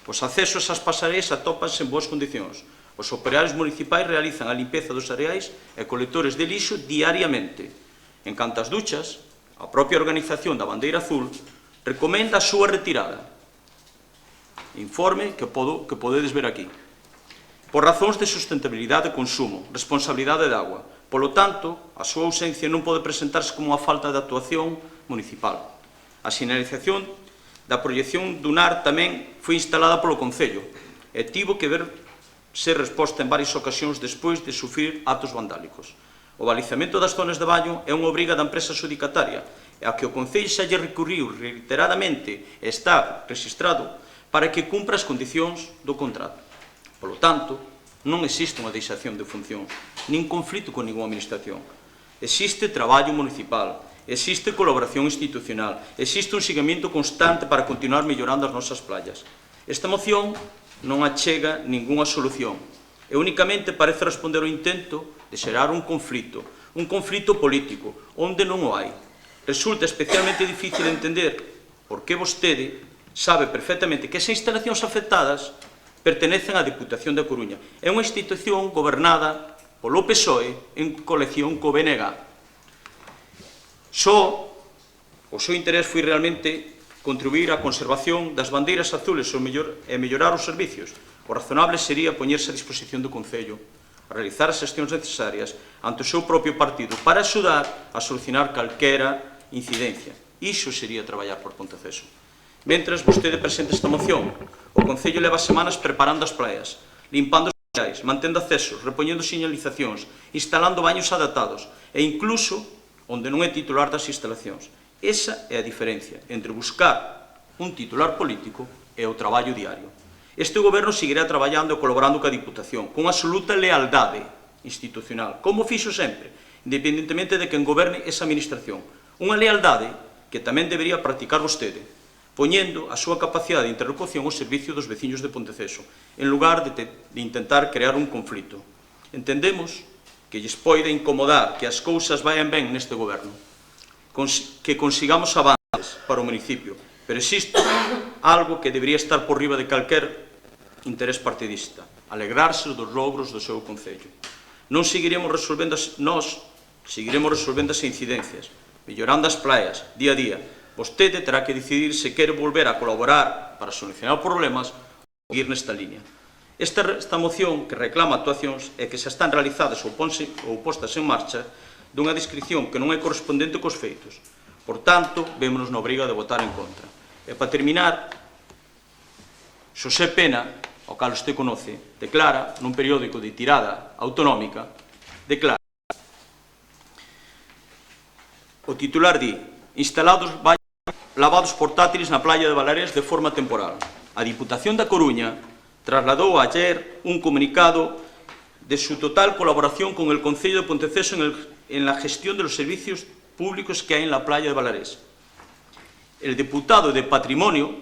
Os accesos ás pasareis atópanse en boas condicións. Os operarios municipais realizan a limpeza dos areais e colectores de lixo diariamente. En canto ás duchas, a propia organización da Bandeira Azul recomenda a súa retirada. Informe que podedes ver aquí. Por razóns de sustentabilidade de consumo, responsabilidade de agua. Polo tanto, a súa ausencia non pode presentarse como unha falta de actuación municipal. A sinalización da proyección dun ar tamén foi instalada polo Concello e tivo que ser resposta en varias ocasións despois de sufrir actos vandálicos. O balizamento das zonas de baño é unha obriga da empresa adxudicataria e a que o Concello xa lle recurriu reiteradamente e está registrado para que cumpra as condicións do contrato. Polo tanto, non existe unha deixación de función, nin conflito con ninguna administración. Existe traballo municipal, existe colaboración institucional, existe un seguimento constante para continuar mellorando as nosas playas. Esta moción non achega ningunha solución e únicamente parece responder ao intento de xerar un conflito político, onde non o hai. Resulta especialmente difícil entender por que vostede sabe perfectamente que as instalacións afectadas pertenecen á Diputación da Coruña. É unha institución gobernada polo PSOE en colección co BNG. O seu interés foi realmente contribuir á conservación das bandeiras azules e mellorar os servicios. O razonable sería poñerse a disposición do Concello a realizar as xestións necesarias ante o seu propio partido para axudar a solucionar calquera incidencia. Iso sería traballar por Ponteceso. Mentres vostede presenta esta moción, o Concello leva semanas preparando as praias, limpando os areais, mantendo accesos, repoñendo señalizacións, instalando baños adaptados e incluso onde non é titular das instalacións. Esa é a diferencia entre buscar un titular político e o traballo diario. Este goberno seguirá traballando e colaborando coa Diputación, con absoluta lealdade institucional, como fixo sempre, independentemente de quen goberne esa administración. Unha lealdade que tamén debería practicar vostede, poñendo a súa capacidade de interlocución ao servicio dos veciños de Ponteceso, en lugar de intentar crear un conflito. Entendemos que lles poida incomodar que as cousas vayan ben neste goberno, que consigamos avances para o municipio, pero existe algo que debería estar por riba de calquer interés partidista. alegrarse dos logros do seu concello. Nós seguiremos resolvendo as incidencias, mellorando as praias, día a día. Vostede terá que decidir se quere volver a colaborar para solucionar problemas ou seguir nesta línea. Esta moción que reclama actuacións e que xa están realizadas ou postas en marcha dunha descripción que non é correspondente cos feitos. Por tanto, vémonos na obriga de votar en contra. E para terminar, Xosé Pena, ao cal usted conoce, declara nun periódico de tirada autonómica, declara, o titular di, instalados lavados portátiles na playa de Valarés de forma temporal. A Diputación da Coruña trasladou ayer un comunicado de su total colaboración con el Concello de Ponteceso en la gestión de los servicios públicos que hay en la playa de Valarés. El diputado de Patrimonio,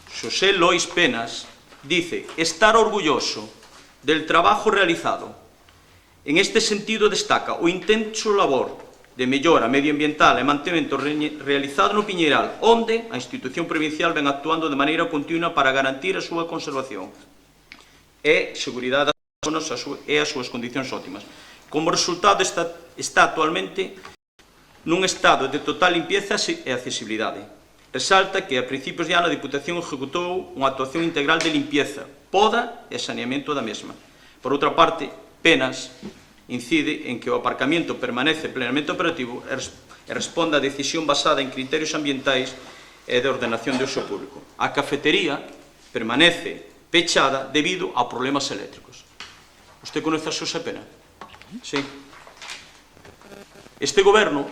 Xosé Lois Penas, dice estar orgulloso del trabajo realizado. En este sentido destaca o intenso labor de mellora medioambiental e mantemento realizado no Piñeiral, onde a institución provincial ven actuando de maneira continua para garantir a súa conservación e seguridade das zonas e as súas condicións óptimas. Como resultado, está actualmente nun estado de total limpieza e accesibilidade. Resalta que a principios de ano a Diputación ejecutou unha actuación integral de limpieza, poda e saneamento da mesma. Por outra parte, Penas incide en que o aparcamiento permanece plenamente operativo e responde a decisión basada en criterios ambientais e de ordenación de uso público. A cafetería permanece pechada debido a problemas eléctricos. Usted conoce a Xosé Pena? Sí. Este goberno,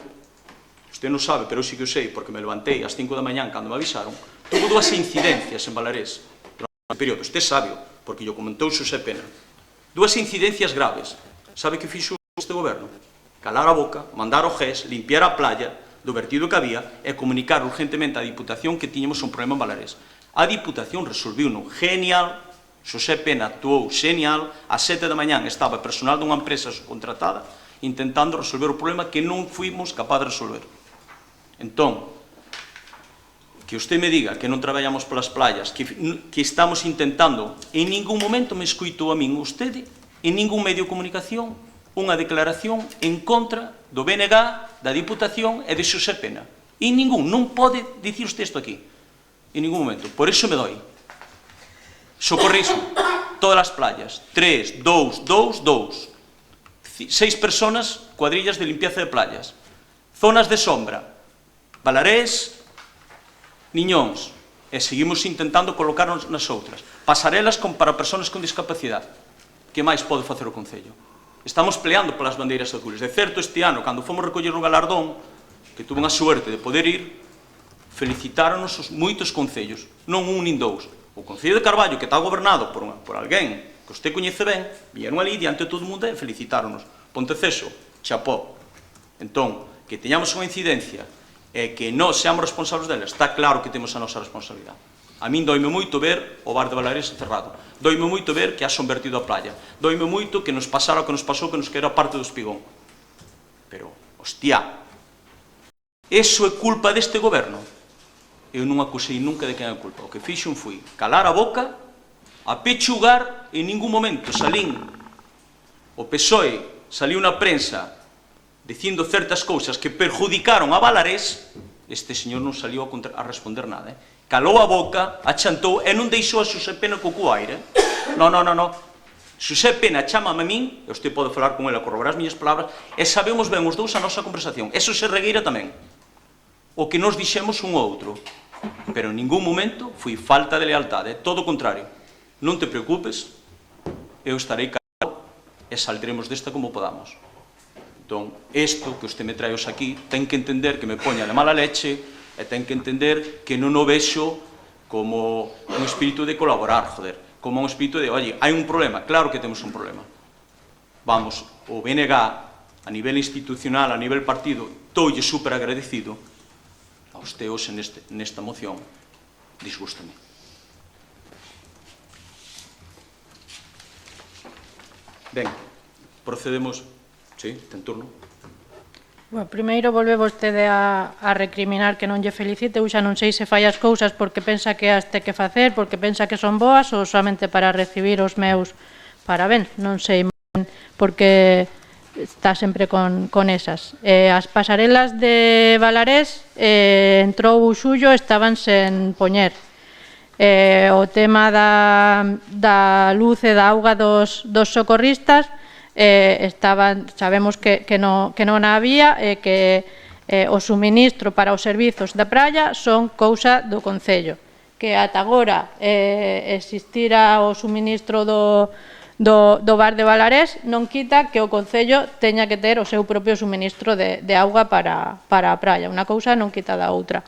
usted non sabe, pero eu sí que o sei, porque me levantei ás 5 da mañán cando me avisaron, tuvo 2 incidencias en Valarés durante o período. Usted sabe, porque yo comentou Xosé Pena. 2 incidencias graves. Sabe que fixo este goberno? Calar a boca, mandar o GES, limpiar a playa do vertido que había e comunicar urgentemente á Diputación que tiñamos un problema en Valarés. A Diputación resolviu-no genial, Xosé Pena actuou genial, ás 7 da mañán estaba personal dunha empresa subcontratada intentando resolver o problema que non fuimos capaz de resolver. Entón, que usted me diga que non traballamos polas playas, que estamos intentando, en ningún momento me escuitou a min usted, en ningún medio de comunicación, unha declaración en contra do BNG, da Diputación e de Xosé Pena. En ningún, non pode dicir usted isto aquí. En ningún momento. Por iso me doi. Socorrismo, todas as playas, 3, 2, 2, 2. 6 personas, cuadrillas de limpieza de playas. Zonas de sombra, Valarés, Niñóns, e seguimos intentando colocarnos nas outras. Pasarelas para persoas con discapacidade. Que máis pode facer o Concello? Estamos peleando polas bandeiras azules. De certo, este ano, cando fomos recoller o galardón, que tuve unha suerte de poder ir, felicitáronos moitos concellos, non un nin dous. O Concello de Carballo, que está gobernado por alguén que usted coñece ben, vieron ali diante de todo o mundo e felicitáronos. Ponteceso, chapó. Entón, que teñamos unha incidencia e que non seamos responsables dela, está claro que temos a nosa responsabilidade. A min doime moito ver o bar de Valarés cerrado. Doime moito ver que ha sonvertido a playa. Doime moito que nos pasara o que nos pasou, que nos quera parte do espigón. Pero, hostia, eso é culpa deste goberno? Eu non acusei nunca de quen é culpa. O que fixo foi calar a boca, a pechugar, en ningún momento salín. O PSOE saliu na prensa dicindo certas cousas que perjudicaron a Valarés. Este señor non saliu a responder nada. Calou a boca, achantou e non deixou a Xosé Pena co cu aire. Non. Xosé Pena chámame a min, e usted pode falar con ela, corroborar as miñas palabras, e sabemos ben os dous a nosa conversación. Eso se regueira tamén. O que nos dixemos un ou outro. Pero en ningún momento foi falta de lealtade, todo o contrario. Non te preocupes, eu estarei calado e saldremos desta como podamos. Entón, isto que usted me trae hoxe aquí, ten que entender que me poña de mala leche e ten que entender que non o vexo como un espírito de colaborar, joder, como un espírito de, oye, hai un problema, claro que temos un problema. Vamos, o BNG, a nivel institucional, a nivel partido, toulle super agradecido, a usted hoxe nesta moción, disgústame. Ben, procedemos. Sí, ten turno. Bueno, primeiro volve vostede a recriminar que non lle felicite. Eu xa non sei se fai as cousas porque pensa que as ten que facer, porque pensa que son boas ou somente para recibir os meus parabéns, non sei porque está sempre con esas. As pasarelas de Valarés entrou o xullo, estaban sen poñer. O tema da luz e da auga dos socorristas sabemos que non había e que o suministro para os servizos da praia son cousa do Concello, que ata agora existira o suministro do bar de Valarés non quita que o Concello teña que ter o seu propio suministro de auga para a praia. Unha cousa non quita da outra.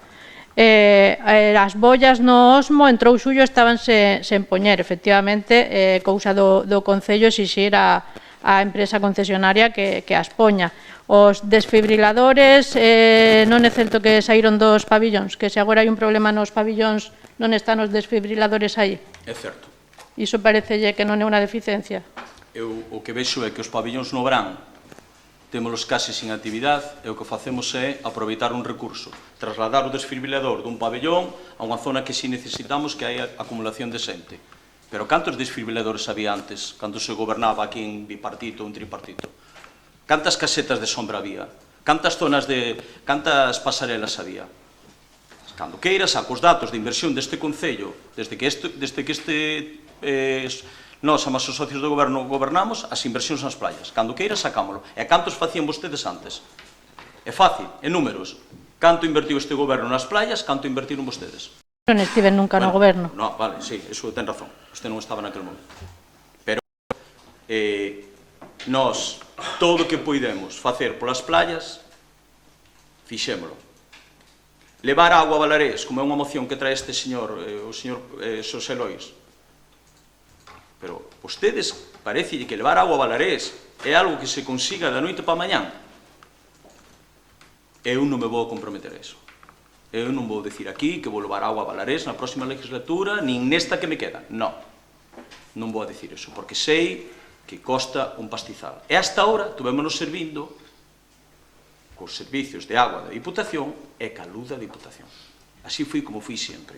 As bollas no Osmo entrou xullo, estaban sen poñer, efectivamente, cousa do Concello exixir a empresa concesionaria que as poña. Os desfibriladores, non é certo que saíron dos pabillóns, que se agora hai un problema nos pabillóns non están os desfibriladores aí. É certo. Iso parecelle que non é unha deficiencia? Eu o que vexo é que os pabillóns no verán témolos case sin actividade e o que facemos é aproveitar un recurso, trasladar o desfibrilador dun pabillón a unha zona que si necesitamos que hai acumulación de xente. Pero cantos desfibriladores había antes, cando se gobernaba aquí en bipartito ou en tripartito? Cantas casetas de sombra había? Cantas pasarelas había? Cando queira, saco os datos de inversión deste Concello, desde que nós, amas os socios do goberno, gobernamos as inversións nas playas. Cando queira, sacámolo. E cantos facían vostedes antes? É fácil, en números. Canto invertiu este goberno nas playas, canto invertiron vostedes? Non estiven nunca no goberno. No, vale, sí, eso ten razón. Usted non estaba naquele momento. Pero nós, todo o que poidemos facer polas playas, fixémolo. Levar agua a Valarés, como é unha moción que trae este señor, o señor Xosé Lois. Pero vostedes parece que levar agua a Valarés é algo que se consiga da noite para mañán. Eu non me vou comprometer a eso. Eu non vou decir aquí que vou levar agua a Valarés na próxima legislatura, nin nesta que me queda. Non. Non vou a decir eso, porque sei que costa un pastizal. E hasta ahora tuvémonos servindo cos servicios de agua da Diputación e ca luz da Diputación. Así fui como fui sempre.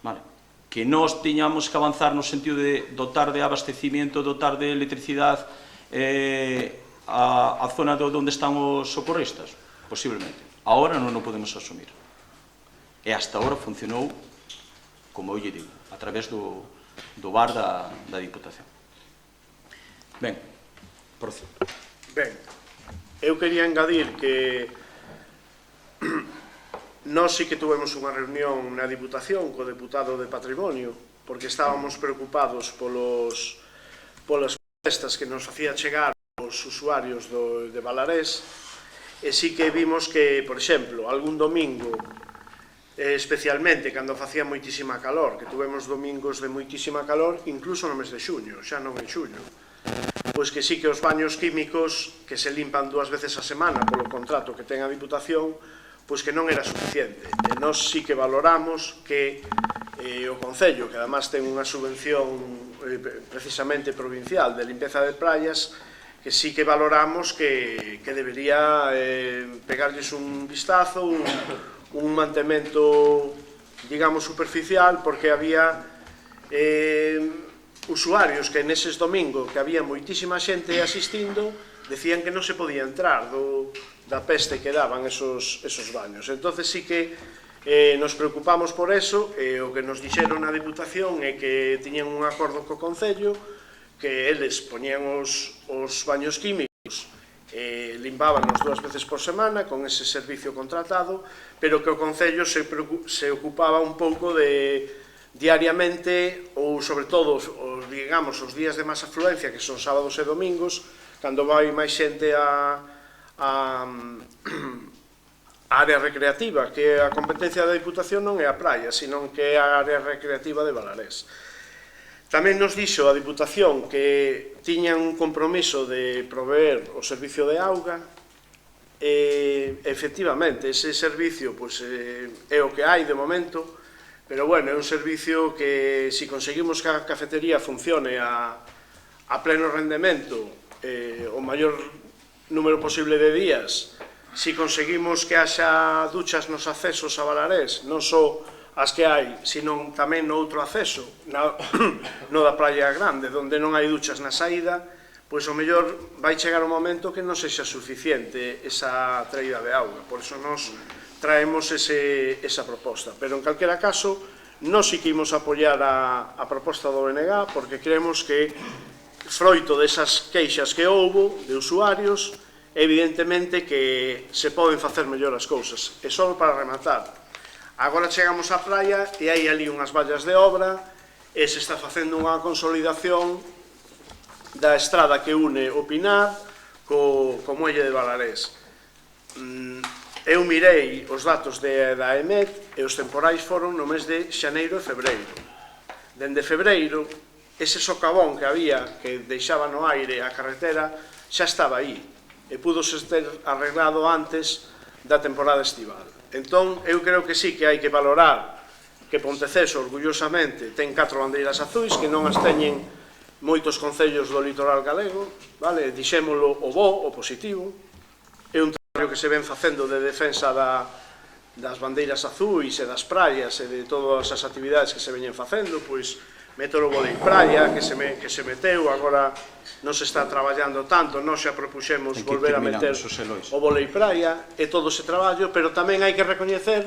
Vale? Que nós tiñamos que avanzar no sentido de dotar de abastecimiento, dotar de electricidade a zona onde están os socorristas? Posiblemente. Ahora non o podemos asumir. E hasta ahora funcionou, como eu lle digo, a través do bar da Diputación. Ben, procedo. Ben, eu quería engadir que nós sí que tuvemos unha reunión na Diputación co deputado de Patrimonio, porque estábamos preocupados polas protestas que nos facía chegar os usuarios de Valarés, e sí que vimos que, por exemplo, algún domingo, especialmente cando facía moitísima calor, que tuvemos domingos de moitísima calor, incluso no mes de xuño, xa non en xuño, pois que sí que os baños químicos que se limpan 2 veces a semana polo contrato que ten a Diputación, pois que non era suficiente. E nós sí que valoramos que o Concello, que además ten unha subvención precisamente provincial de limpeza de praias, que sí que valoramos que debería pegarlles un vistazo, un mantemento, digamos, superficial, porque había usuarios que neses domingos, que había moitísima xente asistindo, decían que non se podía entrar da peste que daban esos baños. Entonces sí que nos preocupamos por eso, e o que nos dixeron na Diputación é que tiñan un acordo co Concello, que eles poñían os baños químicos, limpaban 2 veces por semana con ese servicio contratado, pero que o Concello se ocupaba un pouco de diariamente, ou sobre todo digamos os días de máis afluencia, que son sábados e domingos, cando vai máis xente a área recreativa, que a competencia da Diputación non é a praia, sino que é a área recreativa de Valarés. Tamén nos dixo a Diputación que tiñan un compromiso de proveer o servicio de auga, e efectivamente ese servicio é o que hai de momento, pero bueno, é un servicio que se conseguimos que a cafetería funcione a pleno rendemento o maior número posible de días, se conseguimos que haxa duchas nos accesos a Valarés, non só as que hai, sino tamén no outro acceso, no da Praia Grande, onde non hai duchas na saída, pois o mellor vai chegar o momento que non sexa suficiente esa traída de auga. Por iso nos traemos esa proposta. Pero en calquera caso, nós sí que imos apoiar a proposta do BNG, porque creemos que, froito desas queixas que houbo de usuarios, evidentemente que se poden facer mellor as cousas. E só para rematar, agora chegamos á praia e hai ali unhas vallas de obra e se está facendo unha consolidación da estrada que une o Pinar co muelle de Balarés. Eu mirei os datos da EMET e os temporais foron no mes de xaneiro e febreiro. Dende febreiro, ese socavón que había, que deixaba no aire a carretera, xa estaba aí e púdose ter arreglado antes da temporada estival. Entón, eu creo que sí que hai que valorar que Ponteceso, orgullosamente, ten 4 bandeiras azuis que non as teñen moitos concellos do litoral galego, vale? Dixémolo o bo, o positivo. É un traballo que se ven facendo de defensa das bandeiras azuis e das praias e de todas as actividades que se veñen facendo, pois meter o volei praia, que se meteu, agora non se está traballando tanto, nós xa propuxemos volver a meter o volei praia e todo ese traballo, pero tamén hai que recoñecer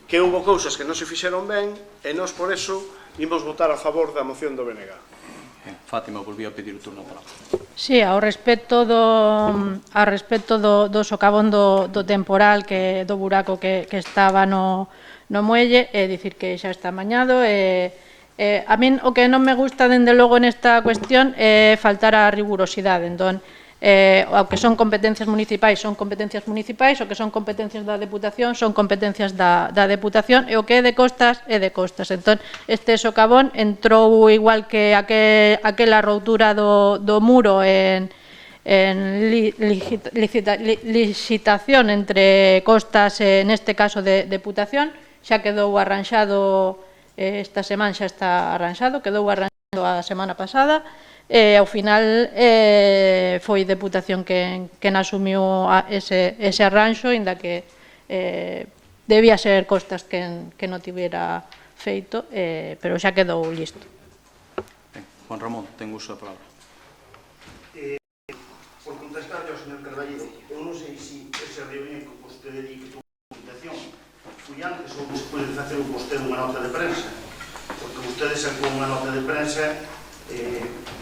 que houve cousas que non se fixeron ben e nós por eso imos votar a favor da moción do BNG. Fátima, volví a pedir o turno para. Sí, ao respecto do socavón do temporal, do buraco que estaba no muelle, é dicir que xa está amañado. A min o que non me gusta, dende logo, nesta cuestión é faltar a rigurosidade. Entón, o que son competencias municipais, o que son competencias da Deputación, son competencias da Deputación, e o que é de costas, é de costas. Entón, este socavón entrou igual que aquela routura do muro en licitación entre costas, neste caso de Deputación, xa quedou arranxado, esta semana xa está arranxado, quedou arranxado a semana pasada, e ao final foi Deputación quen asumiu ese arranxo, inda que debía ser costas quen non tivera feito, pero xa quedou listo. Juan Ramón, ten uso da palabra. Por contestarle ao señor Carballido, eu non sei se esa reunión que vostede di que tuvo comunicación foi antes ou despois de facer vostede unha nota de prensa, porque vostede sacou unha nota de prensa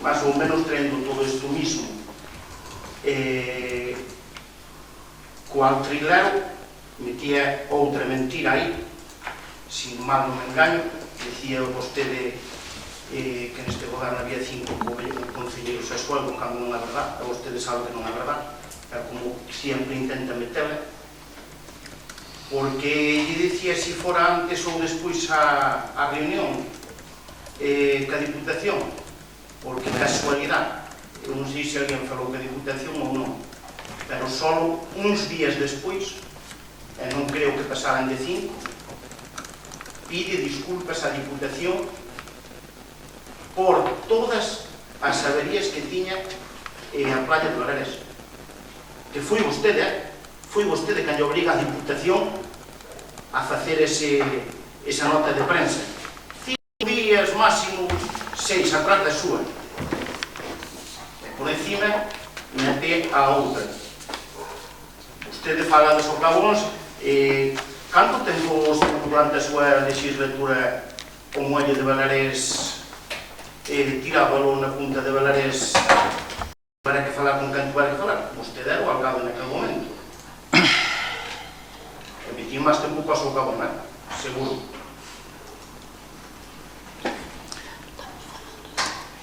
máis ou menos traendo todo isto mismo. Coa trilero metía outra mentira aí, sin mal non me engaño, decía vostede que neste goberno había 5 concelleiros a escuela, cando non é verdad, e vostede sabe que non é verdad, pero como sempre intenta meterla, porque lle dicía se fora antes ou despois a reunión ca Diputación, porque casualidade, eu non sei se alguén falou ca Diputación ou non, pero só uns días despois, e non creo que pasaran de 5, pide disculpas á Diputación por todas as averías que tiña a playa de Balarés. Que foi vostede que lle obriga a Diputación a facer esa nota de prensa. 5 días, máximo 6 atrás da súa. E por encima mete a outra. Vostede fala dos socavóns. Canto tempo durante a súa legislatura o muelle de Balarés tirábalo na punta de Balarés para que falar con quen tuviera que falar? Vostede era o alcalde naquele momento. E metín máis tempo para o socavón, seguro.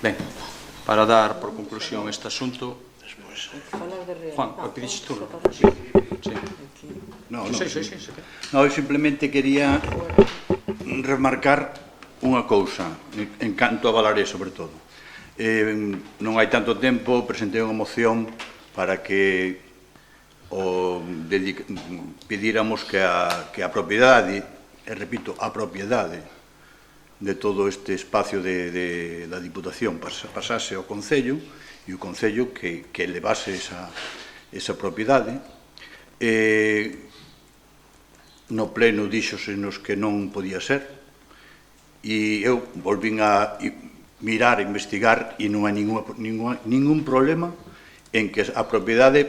Ben, para dar por conclusión este asunto, Juan, pediste turno? Sí. No, eu simplemente quería remarcar unha cousa en canto a Balarés, sobre todo. Non hai tanto tempo presentei unha moción para que pedíramos que a propiedade, e repito, a propiedade de todo este espacio da Diputación pasase ao Concello, e o Concello que levase esa propiedade. No pleno díxosenos que non podía ser, E eu volvín a mirar, a investigar, e non hai ningún problema en que a propiedade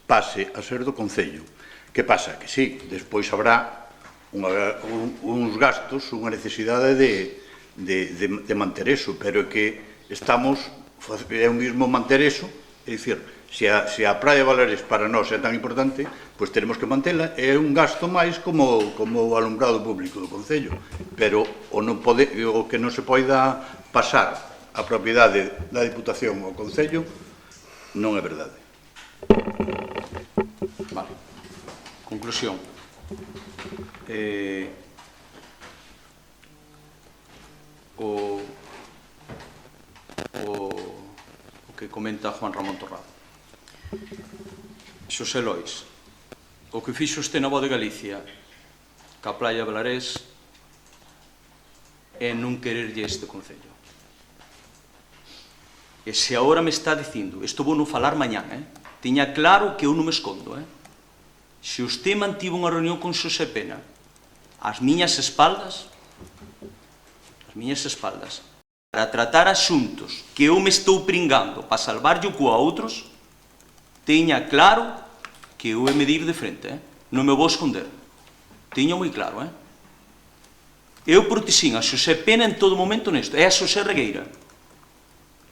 pase a ser do Concello. Que pasa? Que sí, despois habrá uns gastos, unha necesidade de manter eso, pero é que estamos, é o mismo manter eso, é dicir, se a Praia de Valares para nós é tan importante, pois teremos que mantela, é un gasto máis como o alumbrado público do Concello, pero o que non se poida pasar a propiedade da Diputación ao Concello non é verdade. Vale. Conclusión. O que comenta Juan Ramón Torrado. Xosé Lois, o que fixo este na Voz de Galicia ca Praia de Valares é non quererlle este Concello. E se agora me está dicindo, isto vou non falar mañán, tiña claro que eu non me escondo, se usted mantivo unha reunión con Xosé Pena ás miñas espaldas, para tratar asuntos que eu me estou pringando para salvarlle o cu a outros, tiña claro que eu he medir de frente, non me vou esconder. Tiña moi claro, Eu protexín a Xosé Pena en todo momento nesto, é a Xosé Regueira.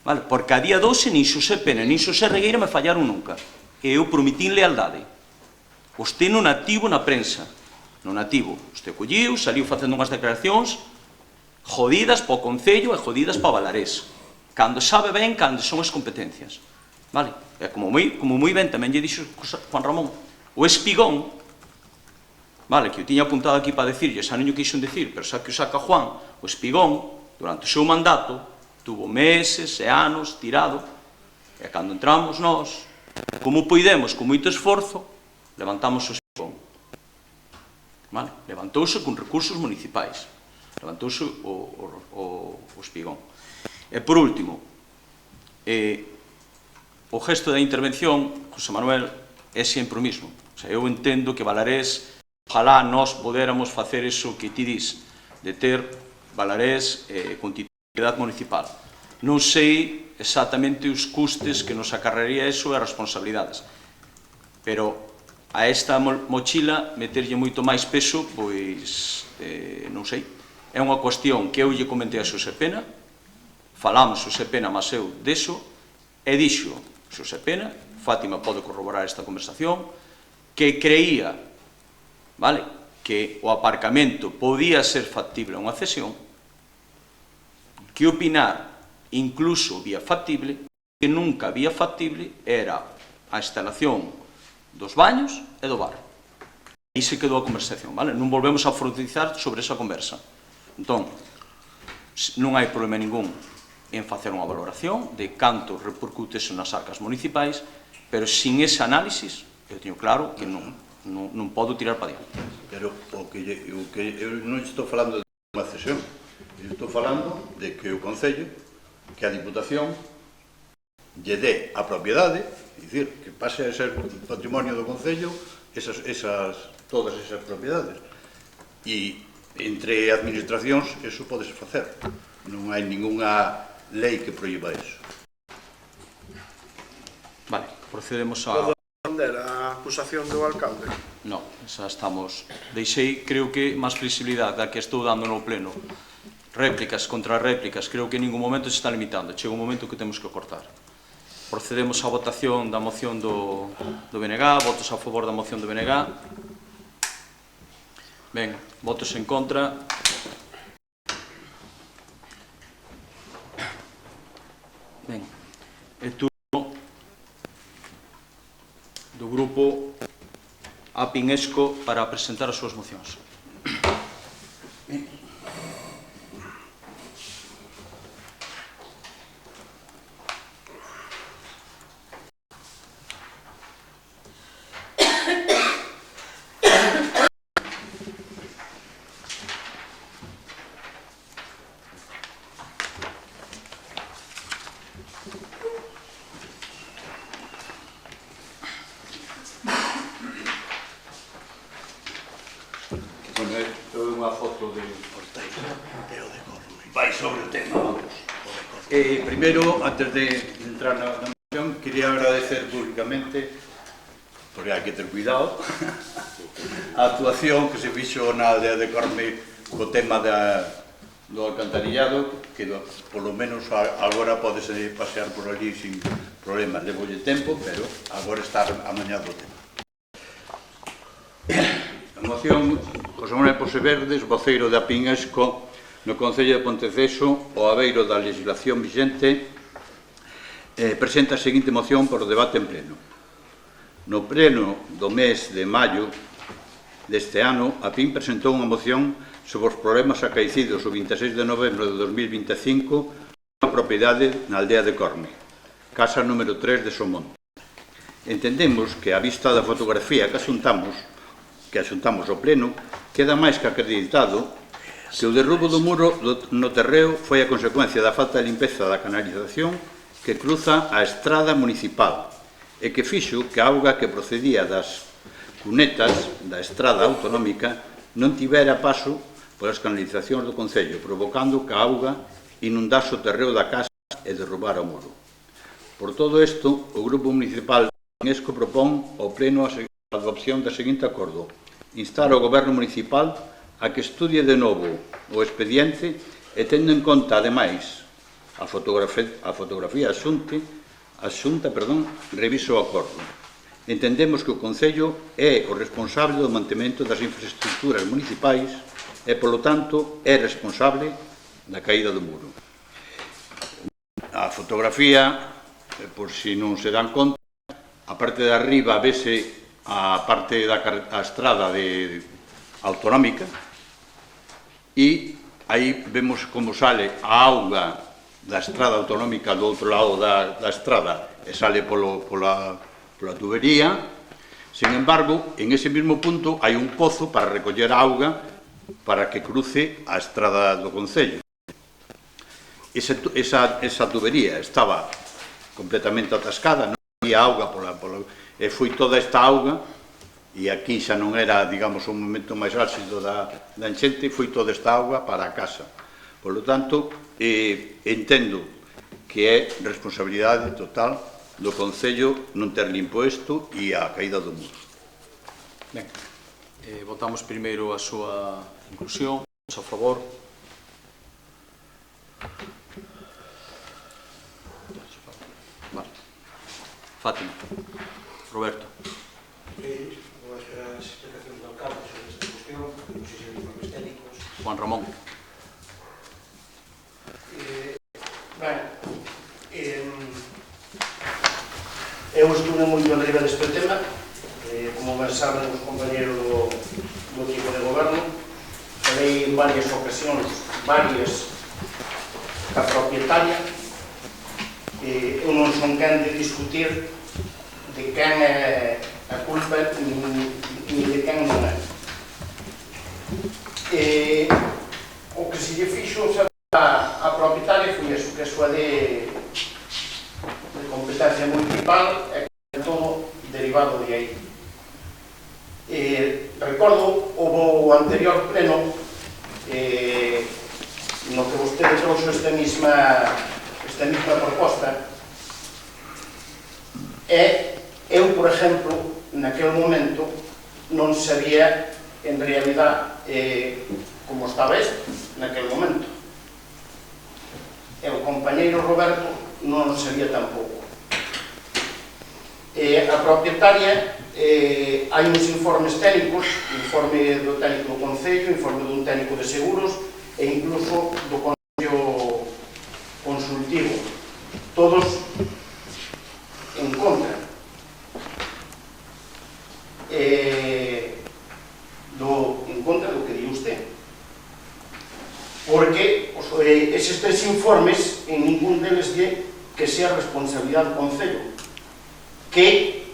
Vale? Porque a día 12 nin Xosé Pena nin Xosé Regueira me fallaron nunca. E eu prometín lealdade. Vostede non nativo na prensa, non nativo. Vostede colliu, saliu facendo unhas declaracións jodidas para o Concello e jodidas para Valares. Cando sabe ben cando son as competencias. Vale? É como moi ben tamén lle dixo Juan Ramón. O Espigón, vale, que eu tiña apuntado aquí para decirlle, xa non o quixen decir, pero xa que o saca Juan, o Espigón, durante o seu mandato, tuvo meses e anos tirado, e cando entramos nós, como poidemos, con moito esforzo, levantamos o Espigón. Vale? Levantouse con recursos municipais. Levantouse o Espigón. E por último, o gesto da intervención, José Manuel, é sempre o mismo. O sea, eu entendo que Valares, ojalá nós podéramos facer eso que ti dis, de ter Valares con titularidade municipal. Non sei exactamente os custes que nos acarrearía eso e as responsabilidades, pero a esta mochila meterlle moito máis peso, pois non sei. É unha cuestión que eu lle comentei a Xosé Pena, falamos Xosé Pena mas eu deso, e dixo Xosé Pena, Fátima pode corroborar esta conversación, que creía, vale, que o aparcamento podía ser factible a unha cesión, que opinar incluso vía factible, que nunca vía factible era a instalación dos baños e do bar. Aí se quedou a conversación, vale? Non volvemos a profundizar sobre esa conversa. Entón, non hai problema ningún en facer unha valoración de canto repercute eso nas arcas municipais, pero sin ese análisis, eu teño claro que non podo tirar para diante. Pero o que eu non estou falando de unha cesión, eu estou falando de que o Concello, que a Diputación lle dé a propiedade, é dicir, que pase a ser patrimonio do Concello todas esas propiedades. E entre administracións eso podese facer. Non hai ninguna lei que prohíba eso. Vale, procedemos a... Podo responder a acusación do alcalde? No, xa estamos... Deixei, creo que, máis flexibilidade da que estou dando no pleno. Réplicas contra réplicas, creo que en ningún momento se está limitando. Chega un momento que temos que cortar. Procedemos á votación da moción do BNG, votos a favor da moción do BNG. Ben, votos en contra. Ben, é turno do grupo A Pinesco para presentar as súas mocións. Bueno, é unha foto de Ortega. vai sobre o tema, vamos. Primeiro, antes de entrar na moción, quería agradecer públicamente, porque hai que ter cuidado, a actuación que se fixo na aldea de Corme co tema do alcantarillado, que polo menos agora podese pasear por allí sin problemas. Levolle tempo, pero agora está amañado o tema. A moción, José Manuel Poseverdes, voceiro da Pinhesco, no Concello de Ponteceso, ao abeiro da legislación vixente, presenta a seguinte moción por debate en pleno. No pleno do mes de maio deste ano, a PIN presentou unha moción sobre os problemas acaecidos o 26 de novembro de 2025 na propiedade na aldea de Corme, casa número 3 de Somonte. Entendemos que, a vista da fotografía que asuntamos ao pleno, queda máis que acreditado que o derrubo do muro no terreo foi a consecuencia da falta de limpeza da canalización que cruza a estrada municipal e que fixo que a auga que procedía das cunetas da estrada autonómica non tivera paso polas canalizacións do Concello, provocando que a auga inundase o terreo da casa e derrubara o muro. Por todo isto, o Grupo Municipal Pinhesco propón ao Pleno a adopción da seguinte acordo: instar ao Goberno Municipal a que estudie de novo o expediente e tendo en conta, ademais, a fotografía asunta, revise o acordo. Entendemos que o Concello é o responsable do mantemento das infraestructuras municipais e, polo tanto, é responsable da caída do muro. A fotografía, por si non se dan conta, a parte de arriba vese a parte da estrada autonómica e aí vemos como sale a auga da estrada autonómica do outro lado da estrada e sale pola tubería. Sin embargo, en ese mismo punto hai un pozo para recoller a auga para que cruce a estrada do Concello. Esa tubería estaba completamente atascada, non había auga e foi toda esta auga, e aquí xa non era, digamos, un momento máis ácido da enchente, foi toda esta auga para a casa. Por lo tanto, entendo que é responsabilidade total do Concello non ter limpo isto e a caída do muro. Ben, votamos primeiro a súa inclusión, a favor. Vale. Fátima. Roberto. Vou esperar as explicacións do alcalde sobre esta cuestión, non sei se hai informes técnicos. Juan Ramón. Eu estuve moito arriba deste tema, como ben saben os compañeros do equipo de goberno. Falei en varias ocasións, ca propietaria. Eu non son quen de discutir de quen é a culpa ni de quen non é. O que se lle fixo a propietaria foi eso, que a súa de competencia municipal é todo derivado de aí. Recordo o anterior pleno no que vostede trouxo esta mesma proposta. Eu, por exemplo, naquele momento non sabía en realidade como estaba isto naquele momento. E o compañeiro Roberto non sabía tampouco. A propietaria, hai uns informes técnicos, informe do técnico do Concello, informe dun técnico de seguros e incluso do Concello Consultivo, todos en contra do que di usted, porque eses tres informes en ningún deles di que sea responsabilidade do Concello, que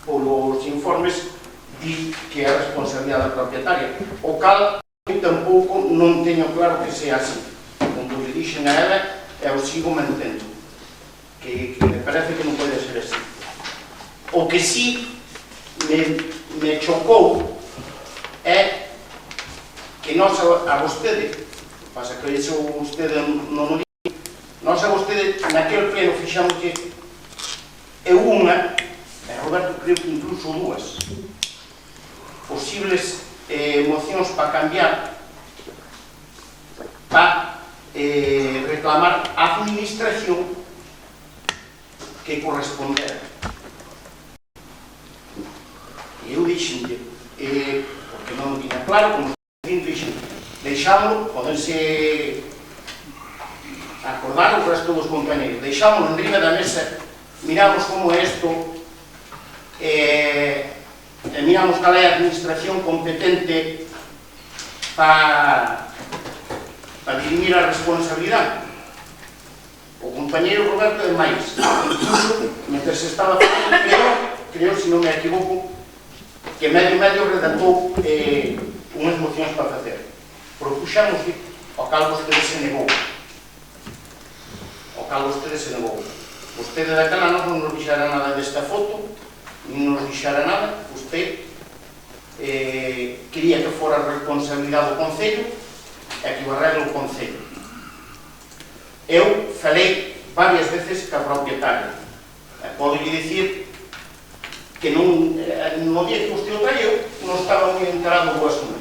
polos informes di que é responsabilidade da propietaria, o cal eu tampouco non teño claro que sea así. Como lle dixen a ela, eu sigo mantendo que me parece que non pode ser así. O que sí me chocou é que nós a vostede pasa que iso vostede non o di. Nós a vostede, naquele pleno, fixamos que é unha, e Roberto creo que incluso dúas, posibles mocións para cambiar, para reclamar a administración que correspondera. E eu dixenlle, porque non o tiña claro, como dixen, deixámoslo, podense acordar o resto dos compañeros, deixámoslo en riba da mesa, miramos como é isto, miramos cal é a administración competente para dirimir a responsabilidade. O compañeiro Roberto é máis, incluso, mentre se estaba falando, creo, se non me equivoco, que medio redactou unhas mocións para facer. Propuxamos ao cal vostede se negou. Vostede daquela non nos dixera nada desta foto, non nos dixera nada. Vostede quería que fora responsabilidade do Concello e que o arreglo o Concello. Eu falei varias veces ca propietaria. Podo dicir que no día que vostede o traeu non estaba moi enterado do asunto.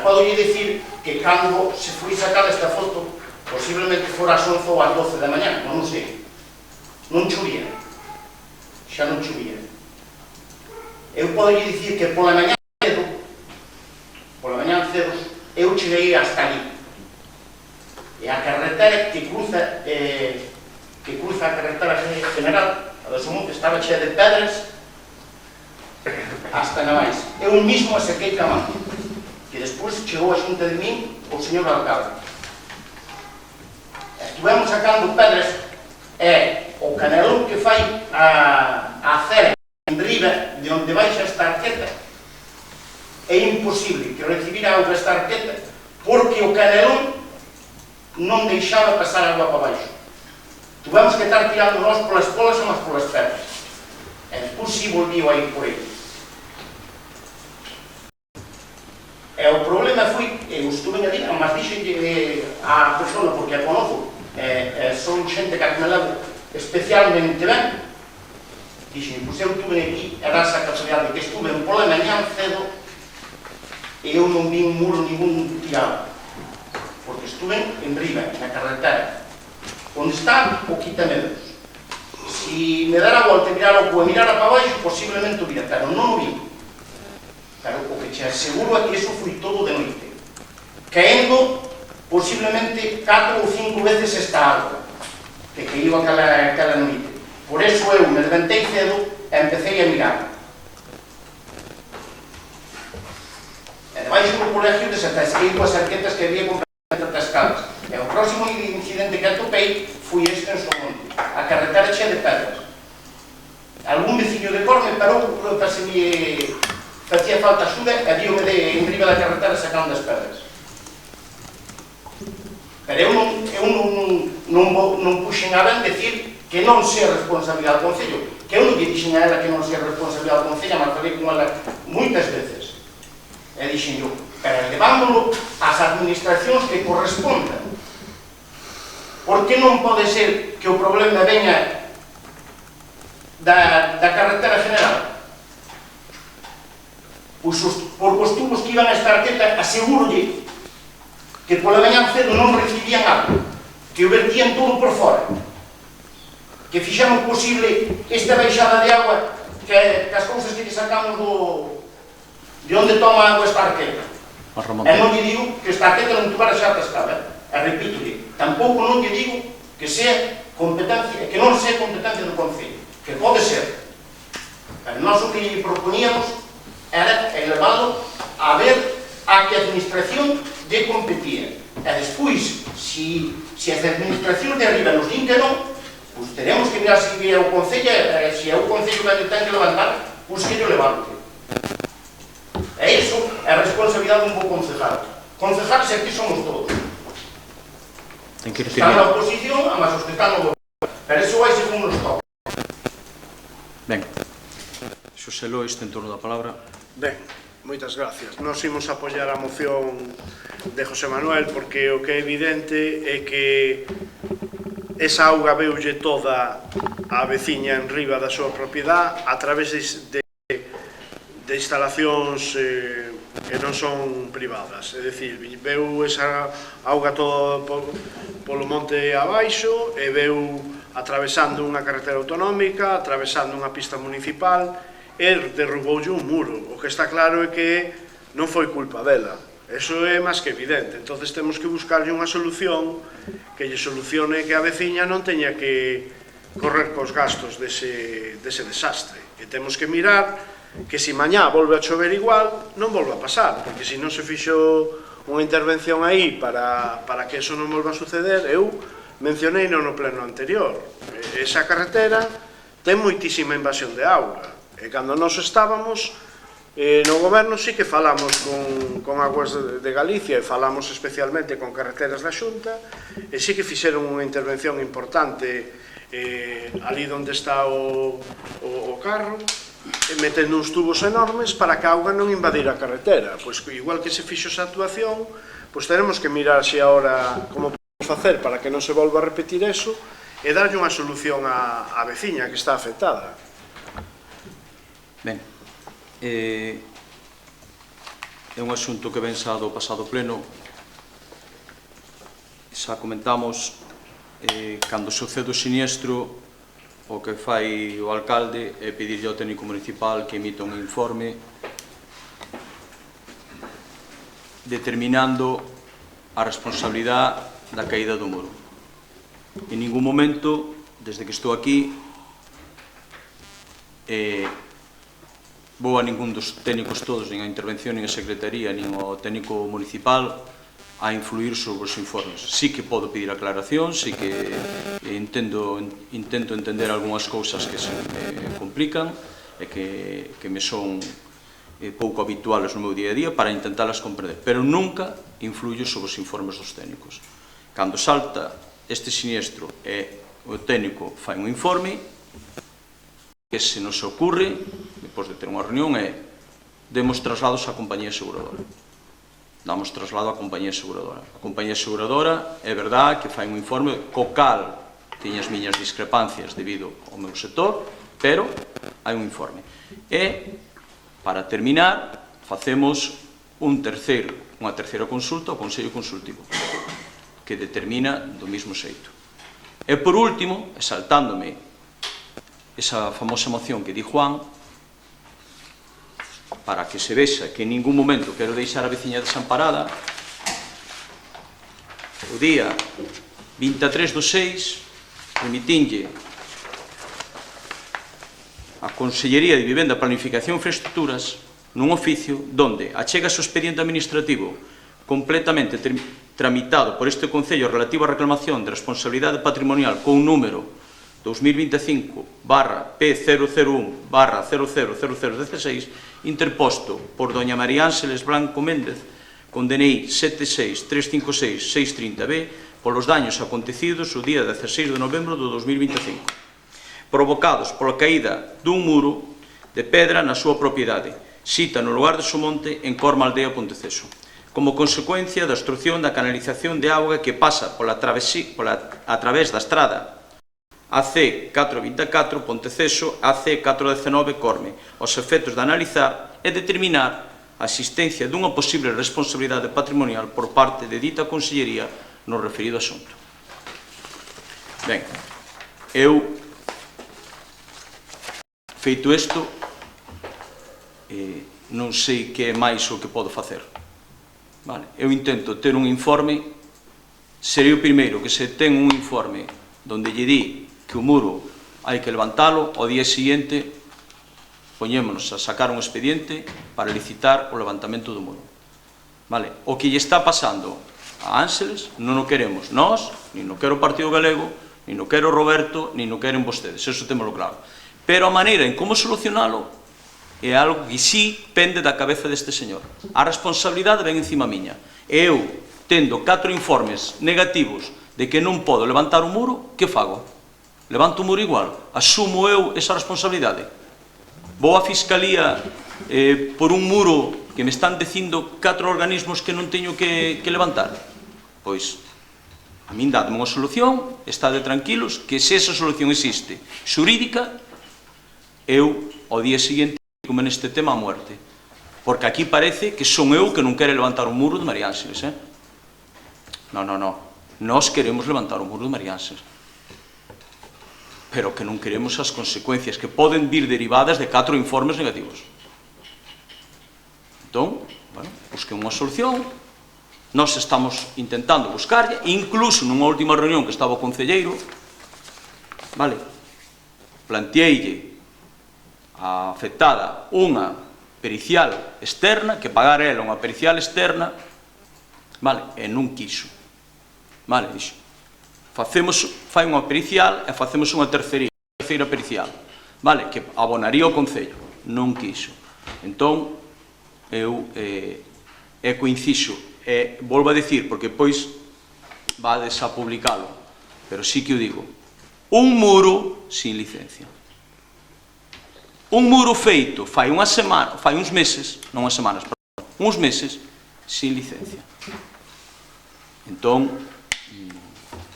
Podo dicir que cando se foi sacada esta foto, posiblemente fora as 11 ou as 12 da mañá, non sei. Non chovía. Xa non chovía. Eu podo dicir que pola mañá cedo, eu cheguei hasta ali. E a carretera que cruza a carretera general, a do Somonte, estaba chea de pedras hasta navais. Eu mismo a saquei ca man, que despois chegou a xunta de min o señor alcalde. Estivemos sacando pedras e o canelón que fai a acera en riba de onde baixa esta arqueta é imposible que recibira auga esta arqueta porque o canelón non deixaba pasar agua para baixo. Tuvemos que estar tirando nós polas polas e mas polas pedras. E despois si volvío a ir por aí. E o problema foi, eu estuve na vida, mas dixenlle a persona, porque a conozo, son xente que me levo especialmente ben, dixenlle, pois eu estuve aquí, era esa casualidade que estuve pola mañá cedo e eu non vi un muro ningún tirado, porque estuve en riba, na carretera, onde está o quitamedos. Si me dara a volta e mirar o que mirara para baixo, posiblemente o vira, pero non o vi. Pero o que te aseguro é que iso foi todo de noite, caendo posiblemente 4 ou 5 veces esta agua que caiu aquela noite. Por eso eu me levantei cedo e empecé a mirar. E debaixo do colegio desatasquei coas arquetas que había completamente atascadas. E o próximo incidente que atopei foi este en Somonte, a carretera chea de pedras. Algún veciño de cor me parou para se me facía falta axuda e víome en riba da carretera sacando as pedras. Pero eu non puxen a ben decir que non sea responsabilidade do Concello, que eu non lle dixen a ela que non sea responsabilidade do Concello, mas falei con ela moitas veces. E dixen eu, pero levámoslo ás administracións que correspondan. Por que non pode ser que o problema veña da carretera general? Pois por os tubos que iban a esta arqueta, asegúrolle que pola mañá cedo non recibían agua, que o vertían todo por fora, que fixamos posible esta baixada de agua, que as cousas que sacamos de onde toma agua esta arqueta. E non lle digo que esta arqueta non tuvera xa atascada, e repítolle, tampouco non lle digo que sea competencia, que non sea competencia do Concello, que pode ser. Pero nós o que lle proponíamos era elevado a ver a que a administración de competía. E despois, se as administracións de arriba nos din que non, pois teremos que mirar se é o Concello, se é o Concello que ten que levantar, pois que yo levante. E iso é a responsabilidade dun bo concejal. Concejales aquí somos todos. Están na oposición, a máis os que están no goberno. Pero iso vai segundo nos toca. Ben, Xosé Lois, ten turno da palabra. Ben, Moitas gracias. Nos imos apoiar a moción de José Manuel porque o que é evidente é que esa auga veulle toda a veciña en riba da súa propiedade a través de instalacións que non son privadas. É dicir, veu esa auga toda polo monte abaixo e veu atravesando unha carretera autonómica, atravesando unha pista municipal e derruboulle un muro. O que está claro é que non foi culpa dela. Eso é máis que evidente. Entonces temos que buscarlle unha solución que lle solucione que a veciña non teña que correr cos gastos dese desastre. E temos que mirar que se mañá volve a chover igual, non volva a pasar, porque se non se fixo unha intervención aí para que eso non volva a suceder, eu mencionei no pleno anterior. Esa carretera ten moitísima invasión de auga. E cando nós estábamos no goberno sí que falamos con Aguas de Galicia e falamos especialmente con Carreteras da Xunta e sí que fixeron unha intervención importante ali onde está o carro metendo uns tubos enormes para que a auga non invadira a carretera. Pois igual que se fixo esa actuación, pois teremos que mirar se agora como podemos facer para que non se volva a repetir eso e darlle unha solución á veciña que está afectada. Ben, é un asunto que ven xa do pasado pleno. Xa comentamos, cando sucede o siniestro, o que fai o alcalde é pedirlle ao técnico municipal que emita un informe determinando a responsabilidade da caída do muro. En ningún momento, desde que estou aquí, vou a ningún dos técnicos todos, nin a intervención, nin a secretaría, nin ao técnico municipal a influir sobre os informes. Sí que podo pedir aclaración, sí que intento entender algunhas cousas que se me complican e que me son pouco habituales no meu día a día para intentalas comprender, pero nunca influyo sobre os informes dos técnicos. Cando salta este siniestro e o técnico fai un informe, que se nos ocurre, depois de ter unha reunión, é demos traslados á compañía aseguradora. Damos traslado á compañía aseguradora. A compañía aseguradora é verdade que fai un informe co cal tiña as miñas discrepancias debido ao meu sector, pero hai un informe. E, para terminar, facemos unha terceira consulta ao Consello Consultivo, que determina do mesmo xeito. E, por último, saltándome esa famosa moción que di Juan, para que se vexa que en ningún momento quero deixar a veciña desamparada, o día 23/6 remitinlle a Consellería de Vivenda, Planificación e Infraestructuras nun oficio donde achégase o expediente administrativo completamente tramitado por este Concello relativo á reclamación de responsabilidade patrimonial con número 2025/P001/000016 interposto por doña María Ángeles Blanco Méndez con DNI 76356-630B polos daños acontecidos o día 16 de novembro do 2025, provocados pola caída dun muro de pedra na súa propiedade, sita no lugar de Somonte, en Corma Aldea, Ponteceso, como consecuencia da obstrucción da canalización de auga que pasa a través da estrada AC424 Ponteceso, AC419 Corme, aos efectos de analizar e determinar a existencia dunha posible responsabilidade patrimonial por parte de dita Consellería no referido asunto. Ben, eu, feito isto, non sei que é máis o que podo facer. Eu intento ter un informe, serei o primeiro que se ten un informe donde lle di que o muro hai que levantalo, ao día seguinte poñémonos a sacar un expediente para licitar o levantamento do muro. O que lle está pasando a Ángeles non o queremos nós, nin o quero o Partido Galego, nin o quero o Roberto, nin o queren vostedes, eso témolo claro. Pero a maneira en como solucionalo é algo que sí pende da cabeza deste señor. A responsabilidade ven encima miña. E eu, tendo 4 informes negativos de que non podo levantar o muro, que fago? Levanto o muro igual? Asumo eu esa responsabilidade? Vou á Fiscalía por un muro que me están dicindo 4 organismos que non teño que levantar. Pois, a min dadme unha solución, estade tranquilos, que se esa solución existe xurídica, eu, ao día seguinte, como neste tema a muerte. Porque aquí parece que son eu que non quere levantar o muro de María Ángeles, Non. Nós queremos levantar o muro de María Ángeles. Pero que non queremos as consecuencias que poden vir derivadas de 4 informes negativos. Entón, bueno, busquem unha solución. Nós estamos intentando buscarlle, incluso nunha última reunión que estaba o concelleiro, vale, planteille a afectada unha pericial externa, que pagara ela unha pericial externa, vale, e non quiso. Vale, dixo, fai unha pericial e facemos unha terceira pericial, vale, que abonaría o Concello. Non quiso. Entón, eu coinciso, e volvo a dicir, porque pois vades a publicalo, pero sí que o digo, un muro sin licencia. Un muro feito fai unha semana, fai uns meses, non unhas semanas, perdón, uns meses, sin licencia. Entón,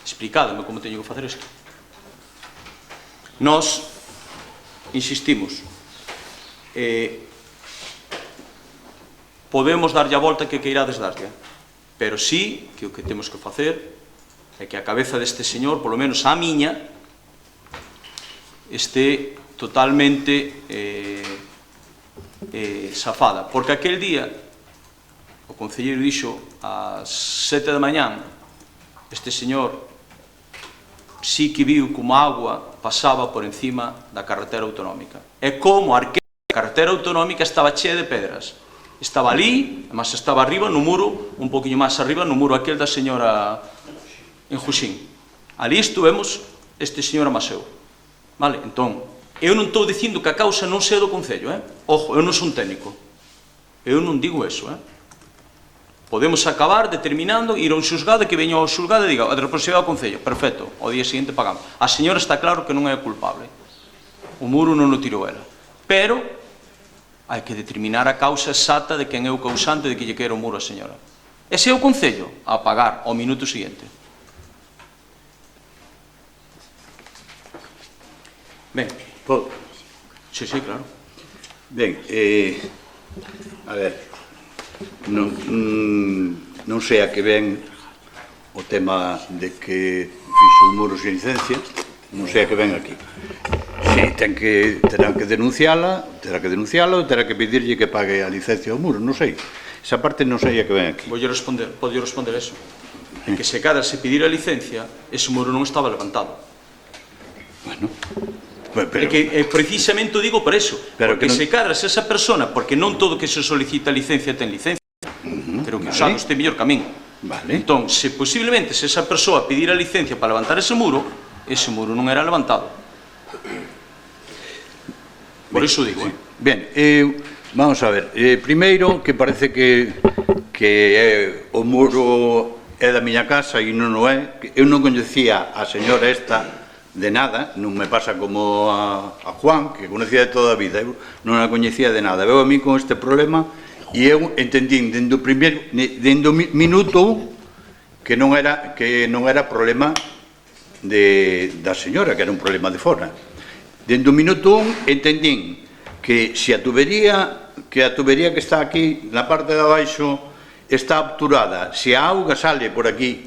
explicádame como teño que facer isto. Nós insistimos, podemos darlle a volta que queirades darlle, pero sí que o que temos que facer é que a cabeza deste señor, polo menos a miña, este totalmente safada, porque aquel día o concelleiro dixo ás 7 da mañán, este señor sí que viu como a agua pasaba por encima da carretera autonómica, e como a carretera autonómica estaba chea de pedras. Estaba ali, mas estaba arriba no muro, un poquinho máis arriba, no muro aquel da señora en Juxín. Ali estuvemos este señor Amaseu. Vale, entón, eu non estou dicindo que a causa non sea do Concello, Ojo, eu non son técnico. Eu non digo eso, Podemos acabar determinando, ir a un xulgado e que veña ao xulgado e diga, a responsabilidade do Concello, perfecto, ao día seguinte pagamos. A señora está claro que non é culpable. O muro non o tirou ela. Pero hai que determinar a causa exacta de quen é o causante de que lle quere o muro a señora. Ese é o Concello a pagar ao minuto seguinte. Ben, Podo? sí, claro. Ben, a ver, non sei a que ven o tema de que fixo un muro sin licencia, non sei a que ven aquí. Si, terán que denunciala, ou terá que pedirlle que pague a licencia ao muro, non sei. Esa parte non sei a que ven aquí. Podlle responder eso. Que se cada se pedir a licencia, ese muro non estaba levantado. Bueno, pero precisamente o digo por eso, porque se cadras esa persona, porque non todo que se solicita licencia ten licencia, pero que usado este mellor camín. Entón, se posiblemente se esa persoa pedir a licencia para levantar ese muro non era levantado. Por iso digo. Ben, vamos a ver, primeiro que parece que o muro é da miña casa e non o é. Eu non coñecía a señora esta de nada, non me pasa como a Juan, que conocía de toda a vida, eu non a coñecía de nada. Veo a mí con este problema e eu entendín dende o minuto que non era problema da señora, que era un problema de fora. Dende o minuto 1 entendín que se a tubería que está aquí na parte de abaixo está obturada, se a auga sale por aquí,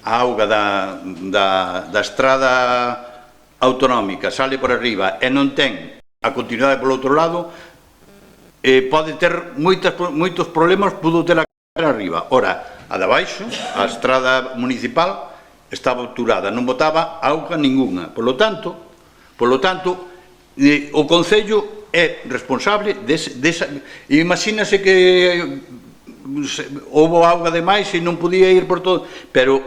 a auga da estrada autonómica sale por arriba e non ten a continuidade polo outro lado, pode ter moitos problemas, pudo ter a carretera arriba. Ora, a de abaixo, a estrada municipal estaba obturada, non botaba auga ninguna. Por lo tanto, o Concello é responsable desa. Imagínase que houve auga demais e non podía ir por todo, pero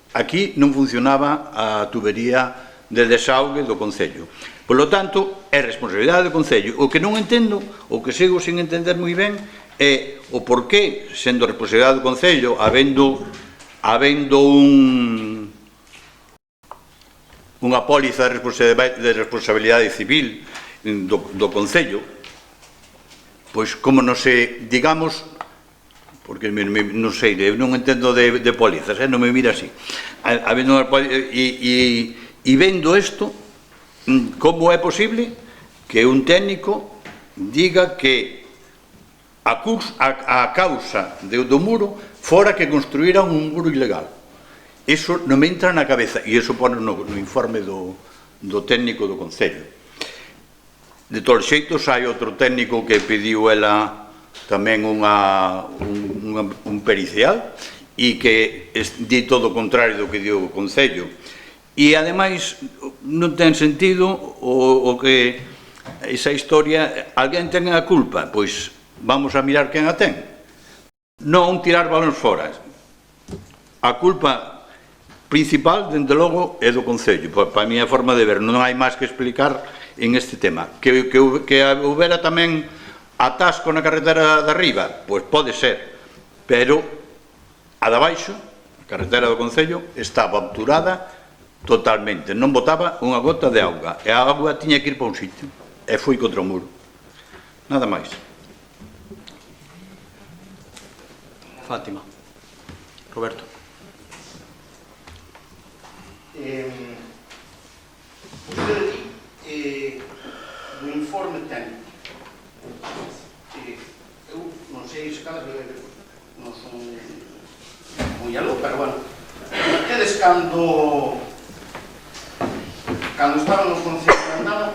aquí non funcionaba a tubería de desaugue do Concello. Por lo tanto, é responsabilidade do Concello. O que non entendo, o que sigo sin entender moi ben, é o porqué, sendo responsabilidade do Concello, habendo unha póliza de responsabilidade civil do Concello, pois como non se, digamos, porque non sei, non entendo de pólizas, non me mira así, e vendo isto, como é posible que un técnico diga que a causa do muro fora que construíran un muro ilegal. Iso non me entra na cabeza, e iso pone no informe do técnico do Concello. De todos os xeitos, hai outro técnico que pediu ela tamén un pericial e que di todo o contrario do que dio o Concello. E, ademais, non ten sentido o que esa historia, alguén ten a culpa, pois vamos a mirar quen a ten. Non tirar balóns fora. A culpa principal, dende logo, é do Concello. Para a miña forma de ver, non hai máis que explicar en este tema. Que houbera tamén atasco na carretera de arriba, pois pode ser, pero a de abaixo, a carretera do Concello, estaba obturada totalmente, non botaba unha gota de auga, e a auga tiña que ir para un sitio, e foi contra o muro. Nada máis. Fátima. Roberto. Vostede di do informe técnico. Eu non sei se cada non son moi aló, pero bueno, ustedes cando estaban no Concello de Andama,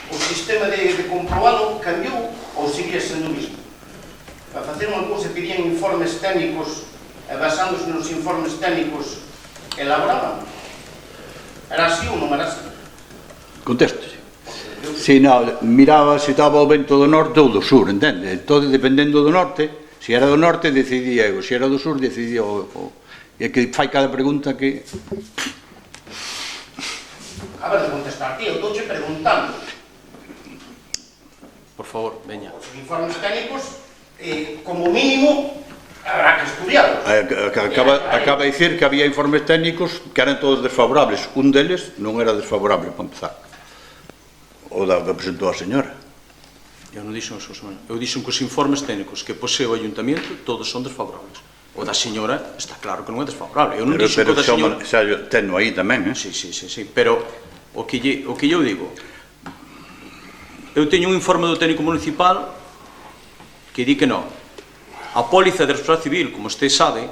o sistema de comprobado cambiou ou seguía sendo o mismo? Para facer unha cousa pedían informes técnicos e basándose nos informes técnicos elaboraban. Era así ou non era así? Contéstese. Si, non, miraba se estaba o vento do norte ou do sur, entende? Todo dependendo do norte, se era do norte decidía eu, se era do sur decidía o... E que fai cada pregunta que... Acabas de contestar ti, eu estou preguntando. Por favor, veña. Os informes técnicos, como mínimo, habrá que estudiarlos. Acaba de dicir que había informes técnicos que eran todos desfavorables. Un deles non era desfavorable, para empezar. O da que presentou a señora. Eu non dixo eso, señora. Eu dixo que os informes técnicos que posee o Ayuntamento todos son desfavorables. O da señora está claro que non é desfavorable. Eu non dixo que o da señora... Pero tenno aí tamén, Sí, pero o que eu digo, eu teño un informe do técnico municipal que di que non. A póliza de responsabilidade civil, como usted sabe,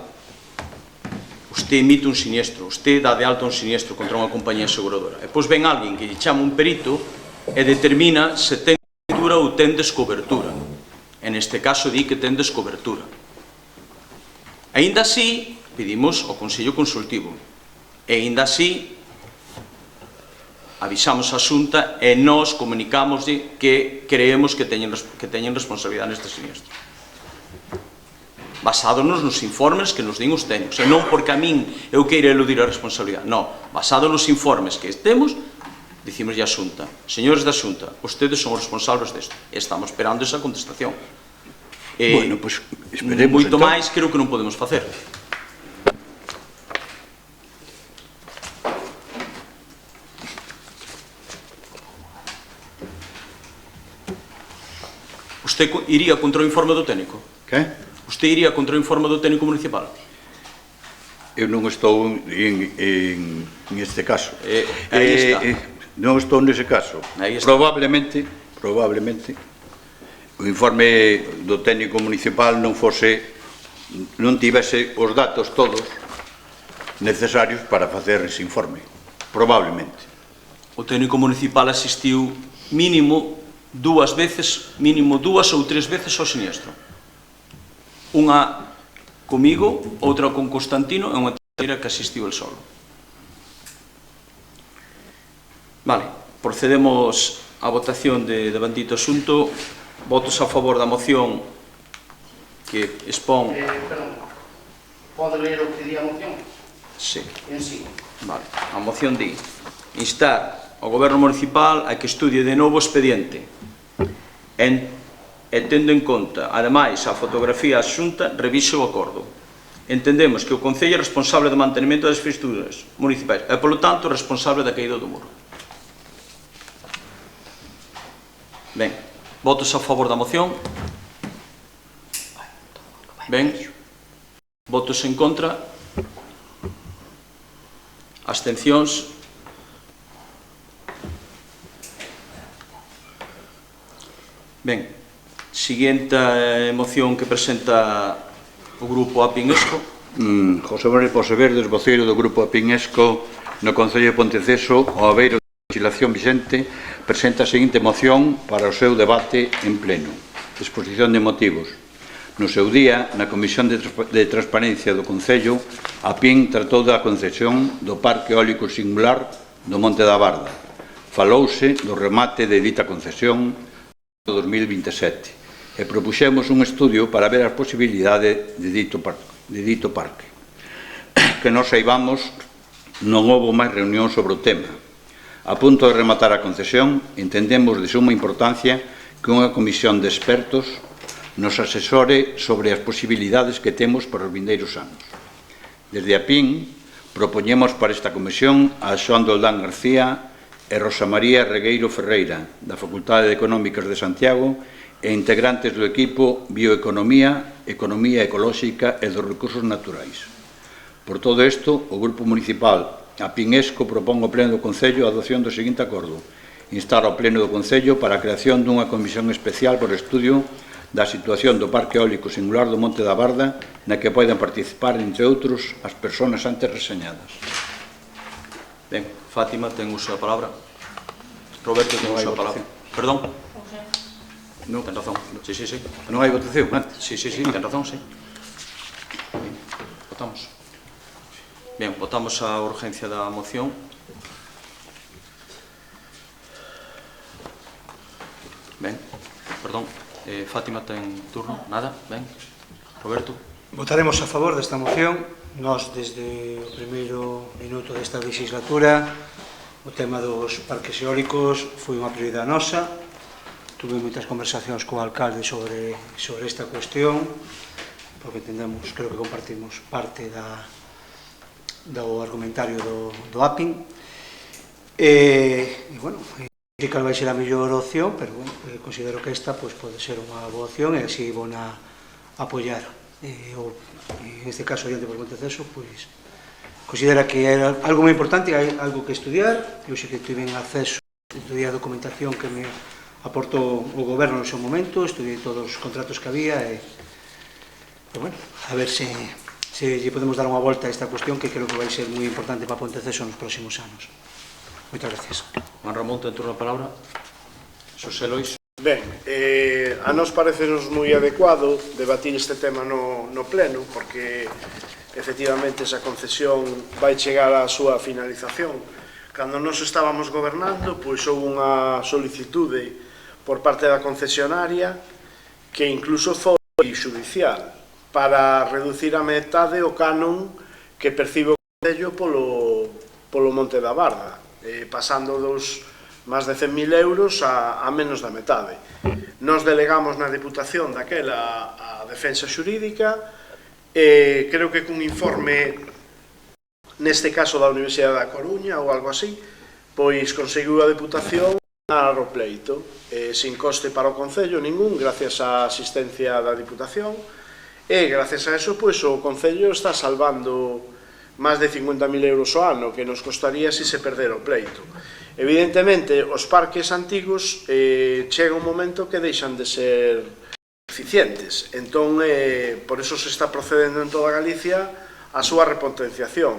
usted emite un siniestro, usted dá de alta un siniestro contra unha compañía aseguradora. E pois ven alguén que lle chama un perito e determina se ten cobertura ou ten descobertura. En este caso di que ten descobertura. Aínda así, pedimos ao Consello Consultivo. E aínda así, avisamos a Xunta e nós comunicámoslle que creemos que teñen responsabilidade neste siniestro. Basádonos nos informes que nos din os técnicos. E non porque a min eu queira eludir a responsabilidade. Non, basado nos informes que temos, dicimoslle a Xunta, señores da Xunta, ustedes son os responsables desto. E estamos esperando esa contestación. Bueno, pois esperemos. Moito máis creo que non podemos facer. Usted iría contra o informe do técnico? Que? Usted iría contra o informe do técnico municipal? Eu non estou en este caso. Aí está. Non estou nese caso. Probablemente, o informe do técnico municipal non tivese os datos todos necesarios para facer ese informe. Probablemente. O técnico municipal asistiu mínimo dúas ou tres veces ao siniestro. Unha comigo, outra con Constantino e unha terceira que asistiu el solo. Vale, procedemos á votación de bendito asunto. Votos a favor da moción que expón... Perdón, pode ler o que di a moción? Sí. En sí. Vale, a moción di instar ao Goberno Municipal a que estudie de novo o expediente e tendo en conta, ademais, a fotografía adxunta, revise o acordo. Entendemos que o Concello é responsable do mantenimento das infraestruturas municipais e, polo tanto, responsable da caída do muro. Ben, Votos a favor da moción? Ben. Votos en contra? Abstencións? Ben, seguinte moción que presenta o grupo Apinesco. José Manuel Poseverdes, voceiro do grupo Apinesco no Concello de Ponteceso, ao aveiro da legislación vixente, presenta a seguinte moción para o seu debate en pleno. Exposición de motivos. No seu día, na Comisión de Transparencia do Concello, a PIN tratou da concesión do Parque Eólico Singular do Monte da Barda. Falouse do remate de dita concesión no 2027 e propuxemos un estudio para ver as posibilidades de dito parque. Que nos saibamos, non houbo máis reunión sobre o tema. A punto de rematar a concesión, entendemos de suma importancia que unha comisión de expertos nos asesore sobre as posibilidades que temos para os vindeiros anos. Desde a PIN, propoñemos para esta comisión a Xoán Doldán García e Rosa María Regueiro Ferreira, da Facultade de Económicas de Santiago, e integrantes do equipo Bioeconomía, Economía Ecolóxica e dos Recursos Naturais. Por todo isto, o Grupo Municipal a Pinesco propón ao Pleno do Concello a adopción do seguinte acordo: instar ao Pleno do Concello para a creación dunha comisión especial por estudio da situación do Parque Eólico Singular do Monte da Barda, na que poden participar, entre outros, as persoas antes reseñadas. Ben, Fátima, ten uso a palabra. Roberto, ten uso a palabra. Perdón? Non, ten razón. Sí. Non hai votación antes? Sí, ten razón, sí. Votamos. Ben, votamos a urgencia da moción. Ben, perdón. Fátima ten turno? Nada? Ben. Roberto? Votaremos a favor desta moción. Nós, desde o primeiro minuto desta legislatura, o tema dos parques eólicos foi unha prioridade nosa. Tuve moitas conversacións co alcalde sobre esta cuestión, porque entendemos, creo que compartimos parte do argumentario do APIN. E, bueno, cal vai ser a mellor opción, pero bueno, considero que esta pode ser unha boa opción e así vou a apoiar. En este caso, Oriente por Ponteceso, considera que é algo moi importante, hai algo que estudiar. Eu sei que tive acceso a estudiar a documentación que me aportou o goberno no seu momento, estudiei todos os contratos que había e bueno, a ver se lle podemos dar unha volta a esta cuestión, que creo que vai ser moi importante para Ponteceso nos próximos anos. Moitas gracias. Juan Ramón, ten turno a palabra. Xosé Lois. Ben, a nos parecenos moi adecuado debatir este tema no pleno, porque efectivamente esa concesión vai chegar á súa finalización. Cando nos estábamos gobernando, pois houve unha solicitude por parte da concesionaria que incluso foi xudicial para reducir a metade o canon que percibe o Concello polo Monte da Barda, pasando dos máis de 100.000 euros a menos da metade. Nos delegamos na Deputación daquela a defensa xurídica e creo que cun informe, neste caso da Universidade da Coruña ou algo así, pois conseguiu a Deputación ganar o pleito, sin coste para o Concello ningún, gracias á asistencia da Deputación, e gracias a eso pois o Concello está salvando máis de 50.000 euros ao ano, que nos costaría se se perdera o pleito. Evidentemente, os parques antigos chega un momento que deixan de ser eficientes. Entón, por eso se está procedendo en toda Galicia a súa repotenciación.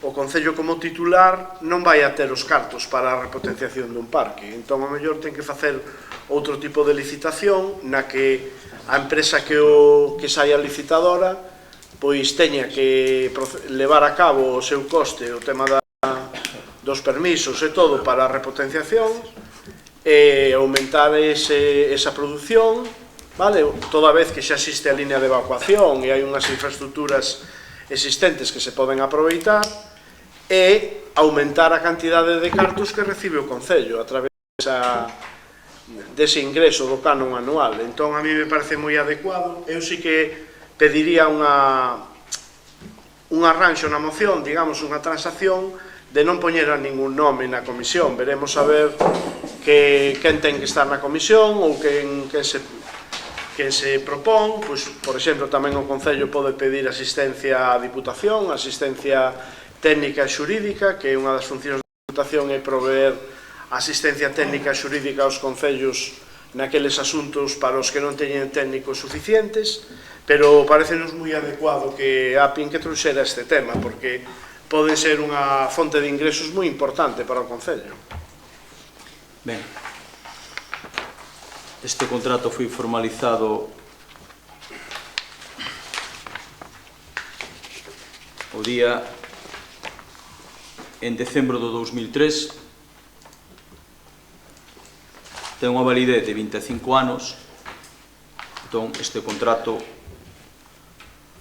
O Concello como titular non vai a ter os cartos para a repotenciación dun parque. Entón, ao mellor ten que facer outro tipo de licitación na que a empresa que saia licitadora pois teña que levar a cabo o seu coste, o tema dos permisos e todo para a repotenciación e aumentar esa produción, vale? Toda vez que xa existe a línea de evacuación e hai unhas infraestructuras existentes que se poden aproveitar e aumentar a cantidade de cartos que recibe o Concello a través dese ingreso do canon anual. Entón, a mí me parece moi adecuado. Eu sí que pediría un arranxo na moción, digamos, unha transacción de non poñer a ningún nome na comisión. Veremos a ver quen ten que estar na comisión ou quen se propón. Pois, por exemplo, tamén o Concello pode pedir asistencia á Diputación, asistencia técnica e xurídica, que é unha das funcións da Diputación é proveer asistencia técnica e xurídica aos concellos naqueles asuntos para os que non teñen técnicos suficientes, pero parecenos moi adecuado que APIN que trouxera este tema, porque pode ser unha fonte de ingresos moi importante para o Concello. Ben, este contrato foi formalizado o día en decembro do 2003, ten unha validez de 25 anos, entón este contrato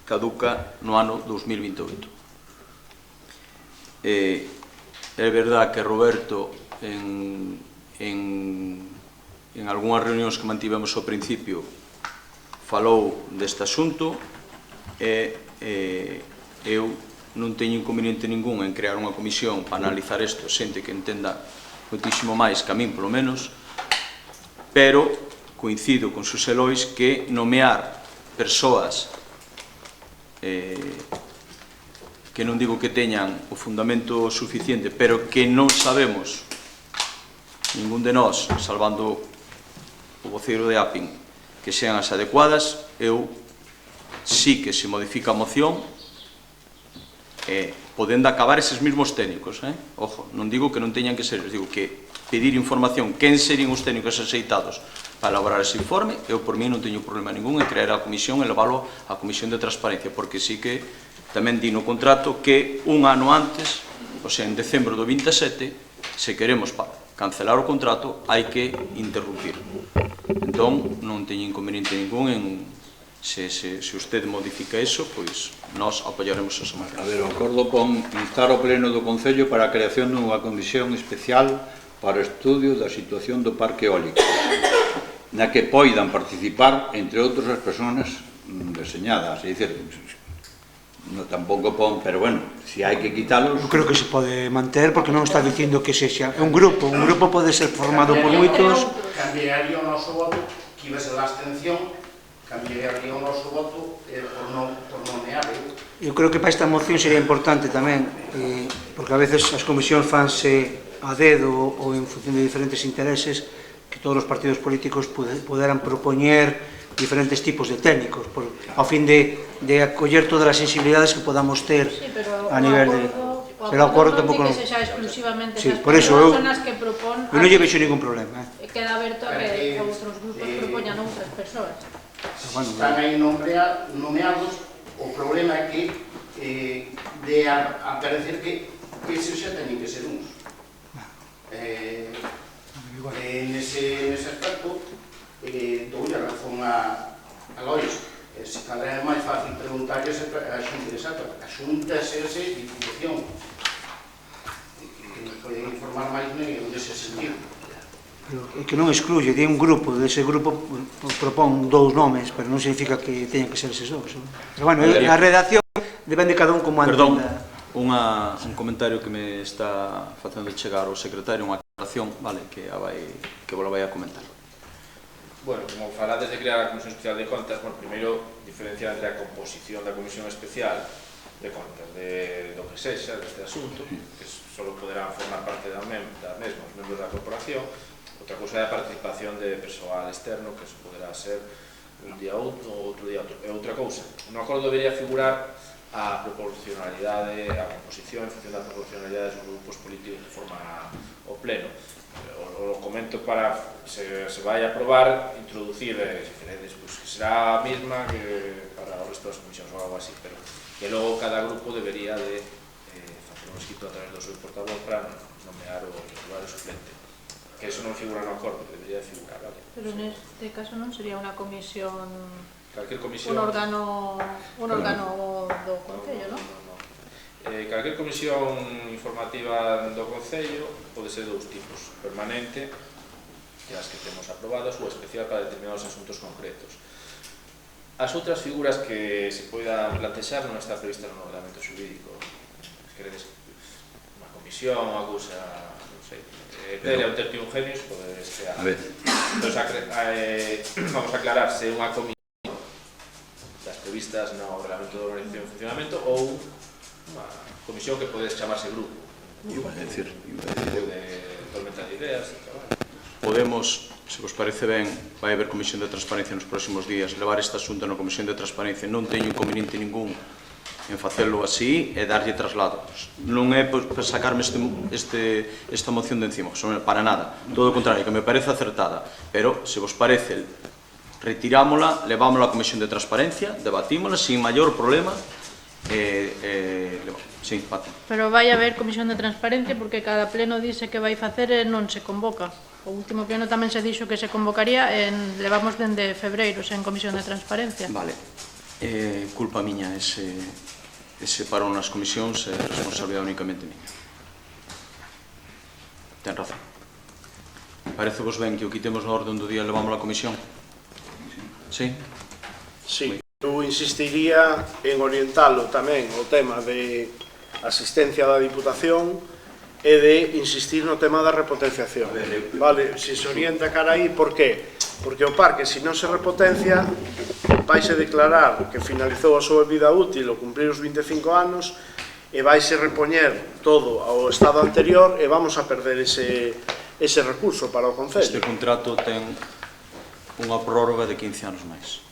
caduca no ano 2028. É verdad que Roberto en algunhas reunións que mantivemos ao principio falou deste asunto e eu non teño inconveniente ningún en crear unha comisión para analizar isto, xente que entenda moitísimo máis que a min, polo menos, pero coincido con Xosé Lois que nomear persoas que non digo que teñan o fundamento suficiente, pero que non sabemos, ningún de nós, salvando o voceiro de APIN, que sean as adecuadas, eu sí que se modifica a moción podendo acabar eses mesmos técnicos. Ojo, non digo que non teñan que ser, digo que pedir información quen serían os técnicos aceitados para elaborar ese informe, eu por mí non teño problema ningún en crear a comisión e leválo á Comisión de Transparencia, porque sí que tamén di no contrato que un ano antes, o sea, en decembro do 27, se queremos cancelar o contrato, hai que interrumpir. Entón, non teño inconveniente ningún en se usted modifica eso, pois nós apoiaremos esa moción. A ver, o acordo pon instar ao Pleno do Concello para a creación dunha comisión especial para o estudio da situación do parque eólico, na que poidan participar, entre outros, as persoas deseñadas. É dicir, non tampouco pon, pero bueno, se hai que quitalos... Eu creo que se pode manter, porque non está dicindo que sexa un grupo pode ser formado por moitos... Cambiaría o noso voto, que iba a ser a abstención, cambiaría o noso voto por nomear. Eu creo que para esta moción sería importante tamén, porque a veces as comisións fanse a dedo ou en función de diferentes intereses, que todos os partidos políticos poderan propoñer diferentes tipos de técnicos, ao fin de acoller todas as sensibilidades que podamos ter a nivel de... Pero o acordo tampouco non... Que sexa exclusivamente esas persoas que propón... Eu non lle vexo ningún problema. Queda aberto a que outros grupos propoñan outras persoas. Están aí nomeados, o problema é que de a parecer que eses xa teñen que ser uns. Nese aspecto doulle a razón a Lois. Se cada é máis fácil preguntarlle a xunta exacta. A xunta é ese Diputación, que nos pode informar máis nese sentido. Que non excluye, di un grupo, dese grupo propón dous nomes, pero non significa que teñan que ser eses dous. Pero bueno, a redacción depende de cada un como Perdón, entenda. un comentario que me está facendo chegar o secretario, unha aclaración, vale, que vos lo vai a comentar. Bueno, como falades de crear a Comisión Especial de Contas, bueno, primeiro diferenciar entre a composición da Comisión Especial de Contas do que sexa deste asunto, que só poderán formar parte da mesma os membros da corporación. Outra cousa é a participación de persoal externo, que se poderá ser un día outro día outro. E outra cousa, no acordo debería figurar a proporcionalidade, a composición en función da proporcionalidade dos grupos políticos que forman o pleno. O comento para, se vai a aprobar, introducir, se queredes, que será a mesma que para o resto das comisións ou algo así, pero que logo cada grupo debería de facer un escrito a través do seu portavoz para nomear o titular e suplente. Que eso non figura no acordo, debería de figurar, vale? Pero neste caso non sería unha comisión... Calquer comisión... Un órgano do Concello, non? Calquer comisión informativa do Concello pode ser dous tipos, permanente, que as que temos aprobadas, ou especial para determinados asuntos concretos. As outras figuras que se poidan plantexar non está prevista no ordenamento xurídico. Se queredes unha comisión, unha cousa, non sei, Delia un tercio genios, podes crear. A ver, Entón, vamos a aclarar se é unha comisión das previstas no Reglamento de Organización e Funcionamento ou unha comisión que podes chamarse grupo. iba a decir De tormenta de ideas, de traballo. Podemos, se vos parece ben, vai haber comisión de transparencia nos próximos días, levar este asunto na comisión de transparencia, non teño inconveniente ningún en facelo así e darlle traslado. Non é para sacarme esta moción de encima, para nada, todo o contrario, que me parece acertada, pero se vos parece, retirámola, levámola á comisión de transparencia, debatímola sin maior problema. Sí, Pati. Pero vai haber comisión de transparencia porque cada pleno dice que vai facer e non se convoca. O último pleno tamén se dixo que se convocaría levamos dende febreiro sen comisión de transparencia. Vale. Culpa miña ese paro nas comisións é responsabilidade únicamente miña. Ten razón. Parece vos ben que o quitemos na orden do día e levamos a comisión? Sí? Sí, eu insistiría en orientalo tamén o tema de asistencia da Diputación e de insistir no tema da repotenciación. Vale, se se orienta cara aí, por qué? Porque o parque, se non se repotencia, vaise declarar que finalizou a súa vida útil ou cumprir os 25 anos e vaise repoñer todo ao estado anterior e vamos a perder ese recurso para o Concello. Este contrato ten unha prórroga de 15 anos máis.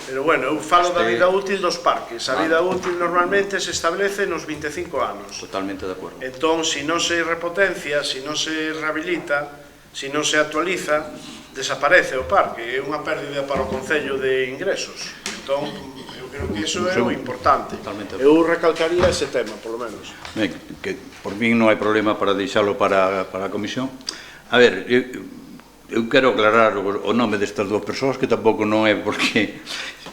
Pero bueno, eu falo da vida útil dos parques. A vida útil normalmente se establece nos 25 anos. Totalmente de acordo. Entón, se non se repotencia, se non se rehabilita, se non se actualiza, desaparece o parque. É unha pérdida para o Concello de ingresos. Entón, eu creo que iso é o importante. Eu recalcaría ese tema, polo menos. ben, que por min non hai problema para deixalo para a comisión. A ver, eu quero aclarar o nome destas dúas persoas, que tampouco non é porque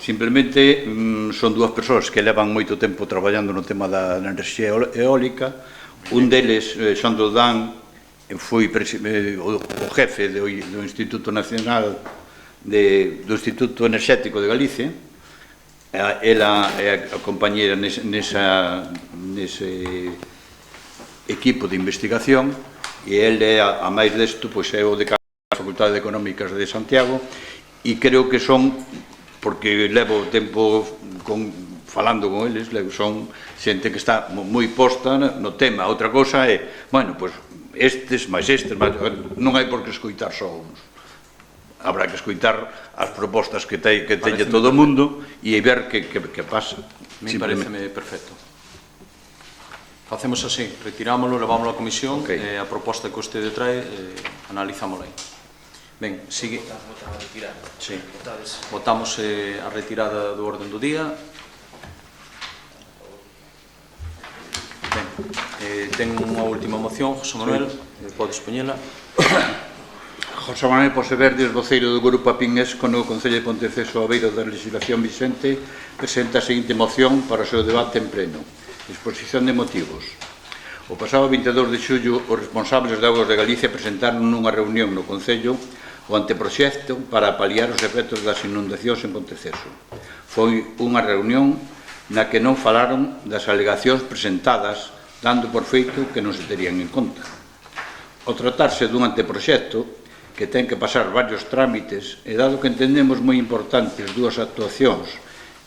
simplemente son dúas persoas que levan moito tempo traballando no tema da enerxía eólica. Un deles, Xan Dodán, foi o jefe do Instituto Nacional do Instituto Enerxético de Galicia. Ela é a compañera nese equipo de investigación e ele, a máis desto, é o decano das Facultades Económicas de Santiago e creo que son, porque levo tempo falando con eles, son xente que está moi posta no tema. Outra cosa é, bueno, pois estes, non hai por que escoitar só uns. Habrá que escoitar as propostas que teña todo o mundo e ver que pasa. Me parece perfecto. Facemos así, retirámoslo, levámoslo á comisión, a proposta que vostede trae, analizámosla aí. Ben, sigue. Votamos a retirada do orden do día. Ben, ten unha última moción, José Manuel, podes poñela. José Manuel Poseverdes, voceiro do Grupo Apinguesco no Concello de Ponteceso, a beiro da legislación vixente, presenta a seguinte moción para o seu debate en pleno. Exposición de motivos. O pasado 22 de xullo, os responsables de Augas de Galicia presentaron nunha reunión no Concello o anteproxecto para paliar os efectos das inundacións en Ponteceso. Foi unha reunión na que non falaron das alegacións presentadas, dando por feito que non se terían en conta. Ao tratarse dun anteproxecto que ten que pasar varios trámites e dado que entendemos moi importantes dúas actuacións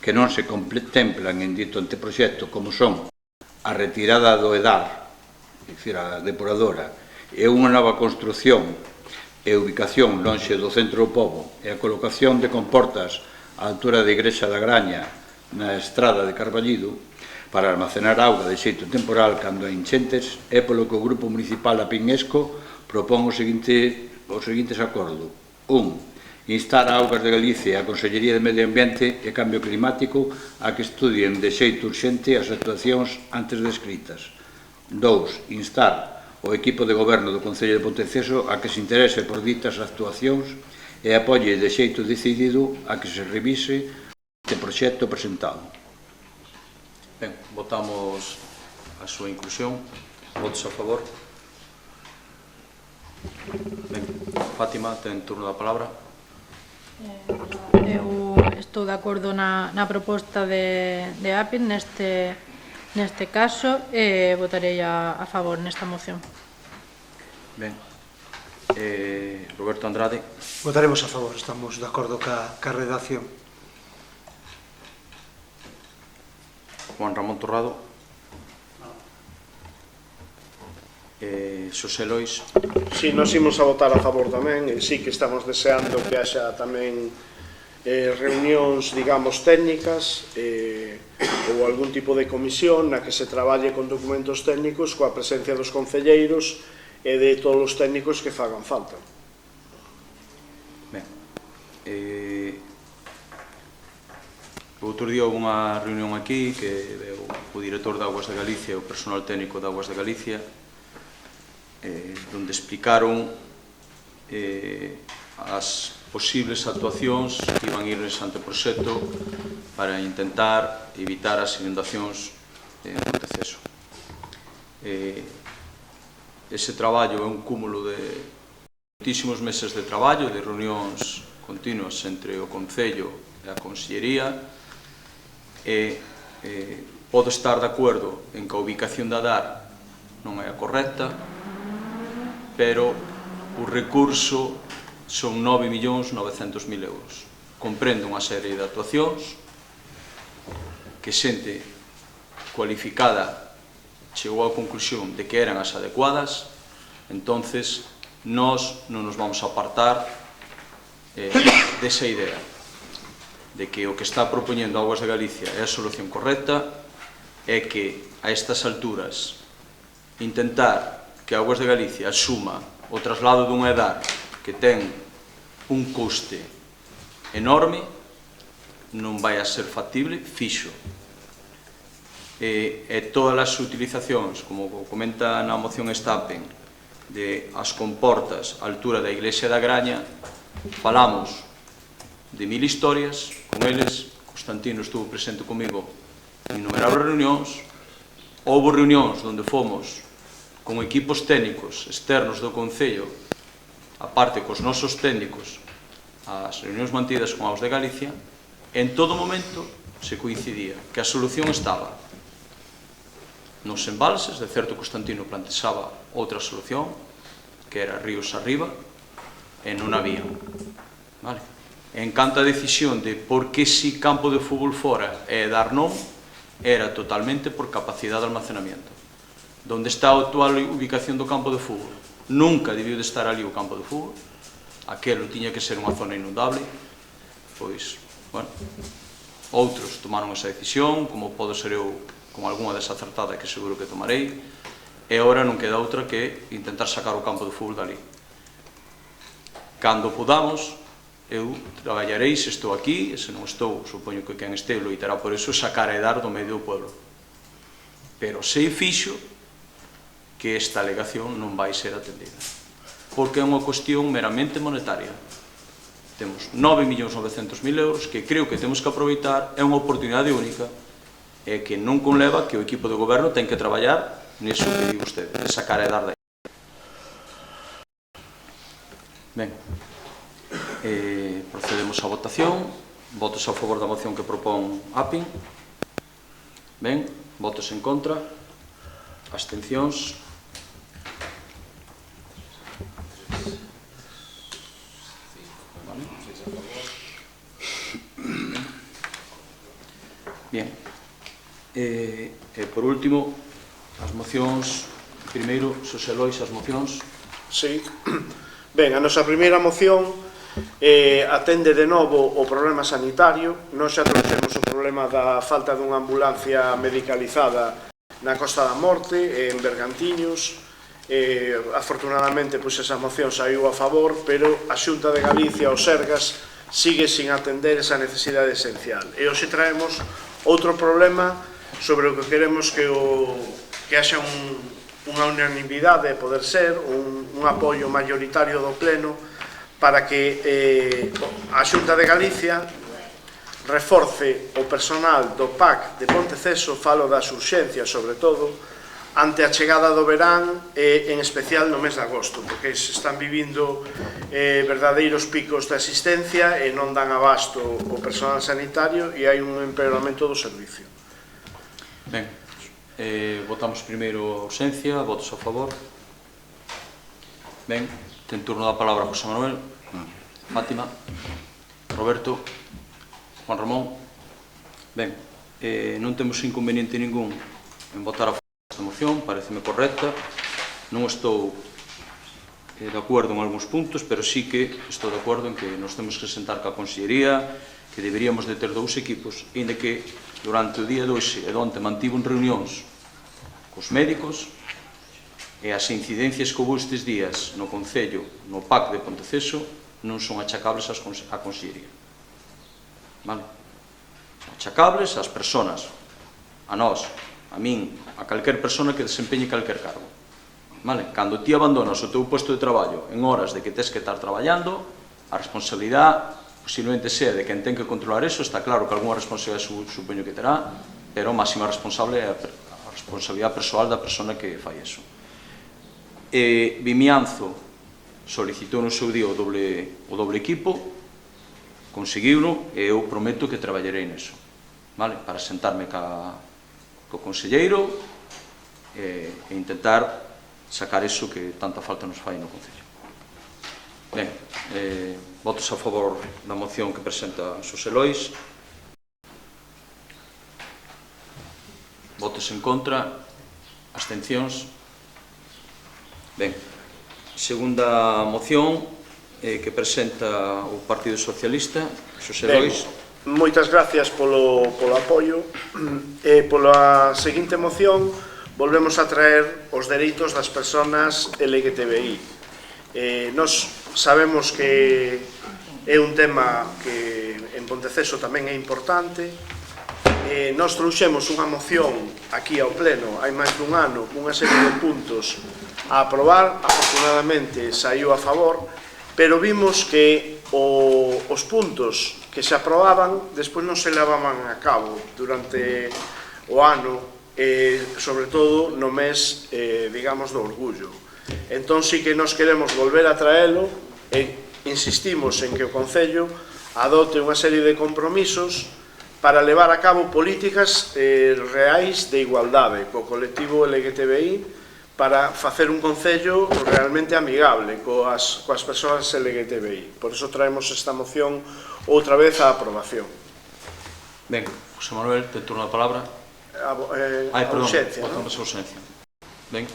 que non se contemplan en dito anteproxecto, como son a retirada do EDAR, é dicir, a depuradora, e unha nova construción e ubicación lonxe do centro do pobo e a colocación de comportas á altura da Igrexa da Graña na estrada de Carballido para almacenar auga de xeito temporal cando hai enchentes, é polo que o Grupo Municipal Apinguesco propón os seguintes acordos. 1. Instar a Augas de Galicia e a Consellería de Medio Ambiente e Cambio Climático a que estudien de xeito urxente as actuacións antes descritas. 2. Instar o equipo de goberno do Concello de Ponteceso a que se interese por ditas actuacións e apoie de xeito decidido a que se revise este proxecto presentado. Ben, votamos a súa inclusión. Votos a favor? Ben, Fátima, ten turno da palabra. Eu estou de acordo na proposta de APIN neste caso e votarei a favor nesta moción. Ben. Roberto Andrade. Votaremos a favor, estamos de acordo ca redacción. Juan Ramón Torrado. Xosé Lois. Si, nos imos a votar a favor tamén, e sí que estamos deseando que haxa tamén reunións, digamos, técnicas ou algún tipo de comisión na que se traballe con documentos técnicos coa presencia dos concelleiros e de todos os técnicos que fagan falta. Ben. O outro día houve unha reunión aquí que veu o director de Augas de Galicia e o personal técnico de Augas de Galicia, onde explicaron as posibles actuacións que iban ir nese anteproxecto para intentar evitar as inundacións en Ponteceso. Ese traballo é un cúmulo de moitísimos meses de traballo, de reunións continuas entre o Concello e a Consellería, e podo estar de acordo en que a ubicación da DAR non é a correcta, pero o recurso son 9.900.000 euros. Comprende unha serie de actuacións que xente cualificada chegou á conclusión de que eran as adecuadas, entonces nós non nos vamos a apartar desa idea de que o que está propoñendo Augas de Galicia é a solución correcta, é que a estas alturas intentar que Augas de Galicia asuma o traslado dun EDAR que ten un custe enorme non vai a ser factible fixo. E todas as utilizacións, como comenta na moción Stapen, de as comportas á altura da Iglesia da Graña, falamos de 1000 historias con eles. Constantino estuvo presente comigo en innumerables reunións. Houve reunións onde fomos con equipos técnicos externos do Concello, aparte cos nosos técnicos, as reunións mantidas con Augas de Galicia, en todo momento se coincidía que a solución estaba nos embalses. De certo, Constantino plantexaba outra solución, que era ríos arriba, e non había. Vale? En canto a decisión de por que si campo de fútbol fora e dar non, era totalmente por capacidade de almacenamiento. Donde está a actual ubicación do campo de fútbol, nunca debiu de estar ali o campo de fútbol, aquelo tiña que ser unha zona inundable. Pois, bueno, outros tomaron esa decisión, como podo ser eu con algunha desacertada que seguro que tomarei, e agora non queda outra que intentar sacar o campo de fútbol dali. Cando podamos, eu traballarei, se estou aquí, e se non estou, supoño que quen este loitará por eso, sacar a EDAR do medio do pueblo. Pero sei fixo que esta alegación non vai ser atendida, porque é unha cuestión meramente monetaria. Temos 9.900.000 euros que creo que temos que aproveitar, é unha oportunidade única, e que non conleva que o equipo de goberno ten que traballar niso que di vostede, de sacar a EDAR daí. Ben, procedemos á votación. Votos a favor da moción que propón APIN. Ben, votos en contra, abstencións. Bien. E por último, as mocións. Primeiro, Xosé Lois, as mocións. Sí. Ben, a nosa primeira moción atende de novo o problema sanitario. Nós xa trouxemos o problema da falta dunha ambulancia medicalizada na Costa da Morte, en Bergantiños. Afortunadamente, pois esa moción saiu a favor, pero a Xunta de Galicia, o Sergas, sigue sin atender esa necesidade esencial. E hoxe traemos outro problema sobre o que queremos que haxa unha unanimidade, poder ser, un apoio maioritario do Pleno para que a Xunta de Galicia reforce o personal do PAC de Ponteceso, falo das urxencias, sobre todo, ante a chegada do verán e en especial no mes de agosto, porque se están vivindo verdadeiros picos de asistencia e non dan abasto o personal sanitario e hai un empeoramento do servicio. Ben, votamos primeiro a ausencia, votos a favor. Ben, ten turno da palabra José Manuel, Fátima, Roberto, Juan Ramón. Ben, non temos inconveniente ningún en votar a favor desta moción, pareceme correcta. Non estou de acordo en algúns puntos, pero sí que estou de acordo en que nos temos que sentar ca Consellería, que deberíamos de ter 2 equipos, inda que durante o día de hoxe e de onte mantivo reunións cos médicos, e as incidencias que houve estes días no Concello, no PAC de Ponteceso, non son achacables á Consellería. Vale? Achacables ás persoas, a nós, a min, a calquer persona que desempeñe calquer cargo. Vale? Cando ti abandonas o teu posto de traballo en horas de que tes que estar traballando, a responsabilidade posiblemente sea de quen ten que controlar eso, está claro que algunha responsabilidade supoño que terá, pero a máxima responsable é a responsabilidade persoal da persona que fai eso. Vimianzo solicitou no seu día o doble equipo, conseguiuno, e eu prometo que traballarei neso, vale? Para sentarme co conselleiro e intentar sacar eso que tanta falta nos fai no Concello. Ben, votos a favor da moción que presenta Xosé Lois. Votos en contra, abstencións. Ben, segunda moción que presenta o Partido Socialista, Xosé Lois. Moitas gracias polo apoio. Pola seguinte moción volvemos a traer os dereitos das persoas LGTBI. Nos sabemos que é un tema que en Ponteceso tamén é importante. Nos trouxemos unha moción aquí ao Pleno hai máis dun ano cunha serie de puntos a aprobar, afortunadamente saiu a favor, pero vimos que os puntos que se aprobaban despois non se levaban a cabo durante o ano, sobre todo no mes, digamos, do orgullo. Entón sí que nos queremos volver a traelo e insistimos en que o Concello adote unha serie de compromisos para levar a cabo políticas reais de igualdade co colectivo LGTBI, para facer un Concello realmente amigable coas persoas LGTBI. Por iso traemos esta moción outra vez a aprobación. Ben, José Manuel, te turno a palabra. Perdón, ausencia, votamos a ausencia. Ben.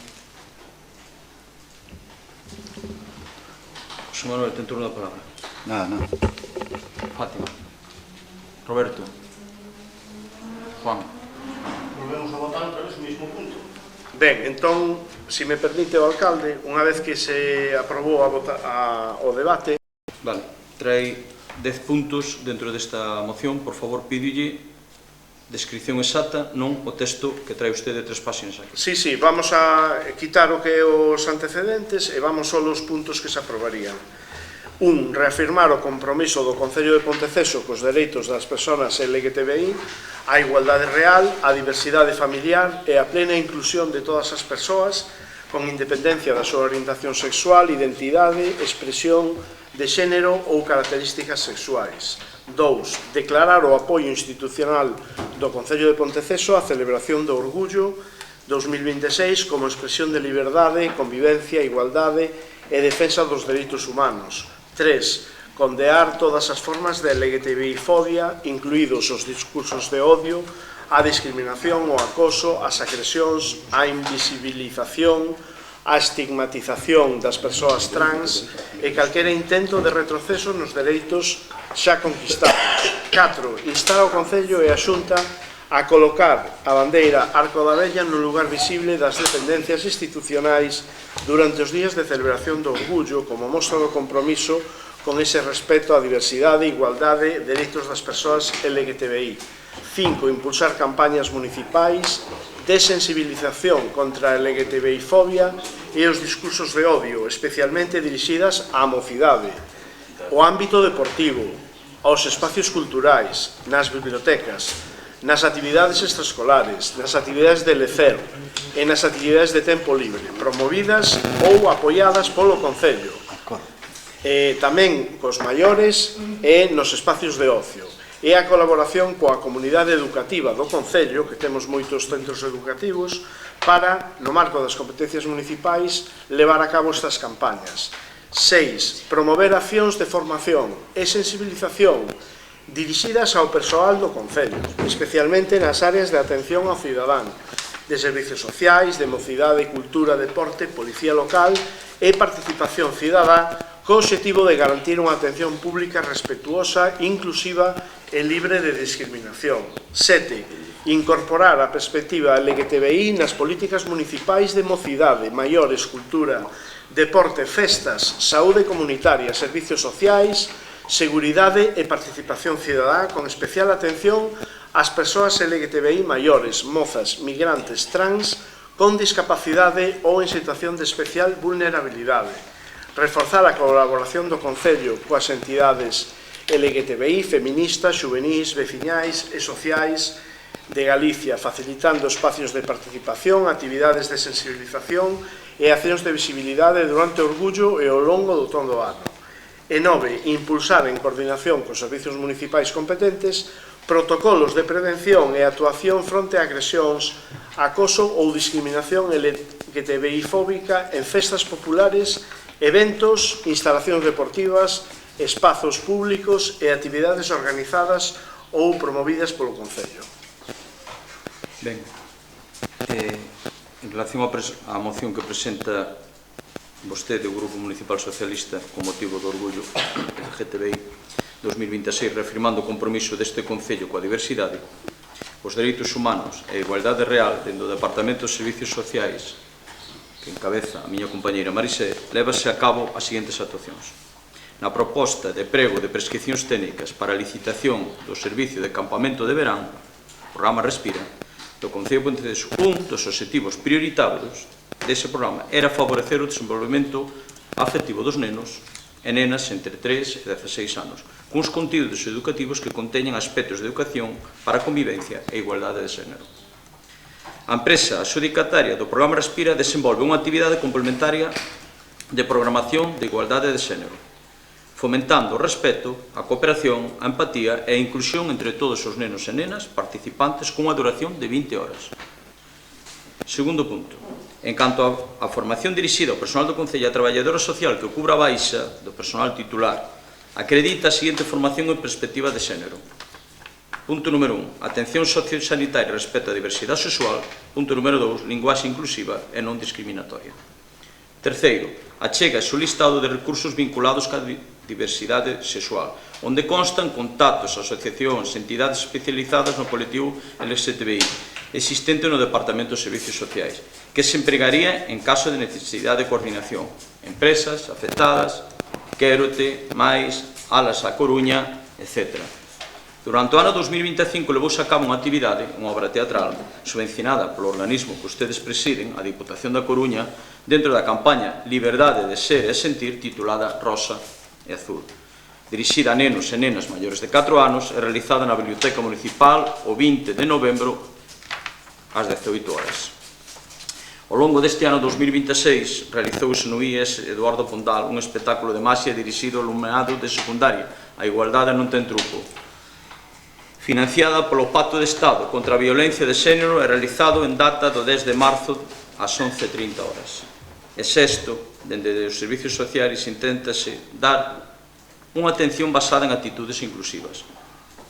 José Manuel, te turno a palabra. Nada. Fátima. Roberto. Juan. Volvemos a votar outra vez o mismo punto. Ben, entón, se me permite o alcalde, unha vez que se aprobou o debate... Vale, trae 10 puntos dentro desta moción. Por favor, pídolle descripción exacta, non o texto que trae usted de 3 páxinas aquí. Sí, vamos a quitar o que é os antecedentes e vamos só aos puntos que se aprobarían. Reafirmar o compromiso do Concello de Ponteceso cos dereitos das persoas LGTBI, a igualdade real, a diversidade familiar e a plena inclusión de todas as persoas con independencia da súa orientación sexual, identidade, expresión de xénero ou características sexuais. 2. Declarar o apoio institucional do Concello de Ponteceso á celebración do Orgullo 2026 como expresión de liberdade, convivencia, igualdade e defensa dos dereitos humanos. 3. Condear todas as formas de LGTBI-fobia, incluídos os discursos de odio, a discriminación, o acoso, as agresións, a invisibilización, a estigmatización das persoas trans e calquera intento de retroceso nos dereitos xa conquistados. 4. Instar ao Concello e a Xunta a colocar a bandeira Arco da Vella no lugar visible das dependencias institucionais durante os días de celebración do Orgullo como mostra do compromiso con ese respeto á diversidade, igualdade e dereitos das persoas LGTBI. 5. Impulsar campañas municipais de sensibilización contra a LGTBI-fobia e os discursos de odio, especialmente dirixidas á mocidade, ao ámbito deportivo, aos espacios culturais, nas bibliotecas, nas actividades extraescolares, nas actividades de lecer e nas actividades de tempo libre, promovidas ou apoiadas polo Concello. Tamén cos maiores e nos espacios de ocio. e a colaboración coa comunidade educativa do Concello, que temos moitos centros educativos, para, no marco das competencias municipais, levar a cabo estas campañas. 6. Promover accións de formación e sensibilización dirixidas ao persoal do Concello, especialmente nas áreas de atención ao cidadán, de servicios sociais, de mocidade, cultura, deporte, policía local e participación cidadá, co obxectivo de garantir unha atención pública respetuosa, inclusiva e libre de discriminación. 7. Incorporar a perspectiva LGTBI nas políticas municipais de mocidade, maiores, cultura, deporte, festas, saúde comunitaria, servicios sociais, seguridade e participación cidadá, con especial atención ás persoas LGTBI maiores, mozas, migrantes, trans, con discapacidade ou en situación de especial vulnerabilidade. Reforzar a colaboración do Concello coas entidades LGTBI, feministas, xuvenís, veciñais e sociais de Galicia, facilitando espacios de participación, actividades de sensibilización e accións de visibilidade durante o orgullo e ao longo do todo o ano. E 9. Impulsar en coordinación cos servicios municipais competentes protocolos de prevención e actuación fronte a agresións, acoso ou discriminación LGTBI fóbica en festas populares, eventos, instalacións deportivas, espazos públicos e actividades organizadas ou promovidas polo Concello. Ben, en relación á moción que presenta vostede, o Grupo Municipal Socialista, con motivo do orgullo LGTBI 2026, reafirmando o compromiso deste Concello coa diversidade, os dereitos humanos e a igualdade real dentro do Departamento de Servicios Sociais, que encabeza a miña compañeira Marisé, lévase a cabo as seguintes actuacións. Na proposta de prego de prescripcións técnicas para a licitación do servicio de campamento de verán, o programa Respira, do Concello de Ponteceso, un dos obxectivos prioritarios dese programa era favorecer o desenvolvemento afectivo dos nenos e nenas entre 3 e 16 anos, cuns contidos educativos que conteñen aspectos de educación para a convivencia e igualdade de xénero. A empresa adxudicataria do programa Respira desenvolve unha actividade complementaria de programación de igualdade de xénero, fomentando o respeto, a cooperación, a empatía e a inclusión entre todos os nenos e nenas participantes cunha duración de 20 horas. Segundo punto. En canto á formación dirixida ao personal do Concello e a traballadora social que cubra a baixa do personal titular, acredita a seguinte formación en perspectiva de xénero. Punto número 1. Atención sociosanitaria respecto á diversidade sexual. Punto número 2. Linguaxe inclusiva e non discriminatoria. Terceiro. Achégase o listado de recursos vinculados ca diversidade sexual, onde constan contactos, asociacións, entidades especializadas no colectivo LGTBI, existente no Departamento de Servicios Sociais, que se empregaría en caso de necesidade de coordinación. Empresas afectadas, Quérote, Mais, Alas a Coruña, etc. Durante o ano 2025 levouse a cabo unha actividade, unha obra teatral, subvencionada polo organismo que ustedes presiden, a Diputación da Coruña, dentro da campaña Liberdade de Ser e Sentir, titulada Rosa e Azul, dirixida a nenos e nenas maiores de 4 anos e realizada na Biblioteca Municipal o 20 de novembro ás 18 horas. Ao longo deste ano 2026 realizouse no IES Eduardo Pondal un espectáculo de maxia dirixido ao alumnado de secundaria, A Igualdade non ten truco, financiada polo Pacto de Estado contra a Violencia de Xénero e realizado en data do 10 de marzo ás 11:30 horas. E sexto, dende os servicios sociais inténtase dar unha atención basada en actitudes inclusivas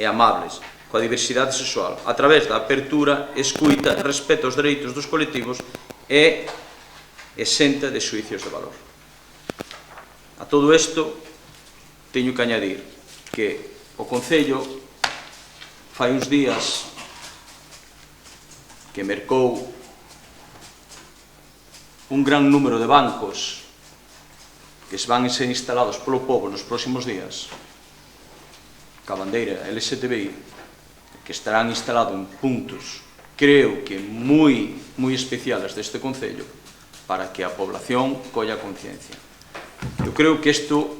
e amables coa diversidade sexual, a través da apertura, escuita, respeto aos dereitos dos colectivos e exenta de xuicios de valor. A todo isto, teño que añadir que o Concello fai uns días que mercou un gran número de bancos que se van a ser instalados polo pobo nos próximos días, ca bandeira LGTBI, que estarán instalados en puntos, creo que moi especiales deste Concello, para que a población colla conciencia. Eu creo que isto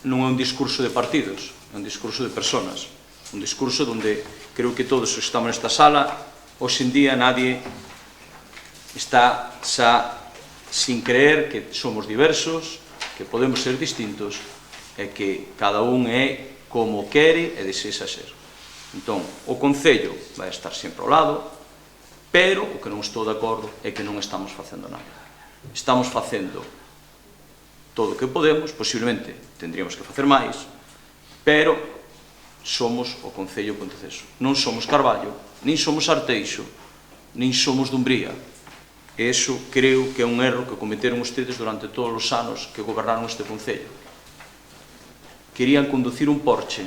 non é un discurso de partidos, é un discurso de personas, un discurso onde creo que todos os que estamos nesta sala, hoxe en día nadie está xa sin creer que somos diversos, que podemos ser distintos e que cada un é como quere e desexa ser. Entón, o Concello vai estar sempre ao lado, pero o que non estou de acordo é que non estamos facendo nada. Estamos facendo todo o que podemos, posiblemente tendríamos que facer máis, pero somos o Concello Ponteceso. Non somos Carballo, nin somos Arteixo, nin somos Dumbría. E iso creo que é un erro que cometeron ustedes durante todos os anos que gobernaron este Concello. Querían conducir un Porsche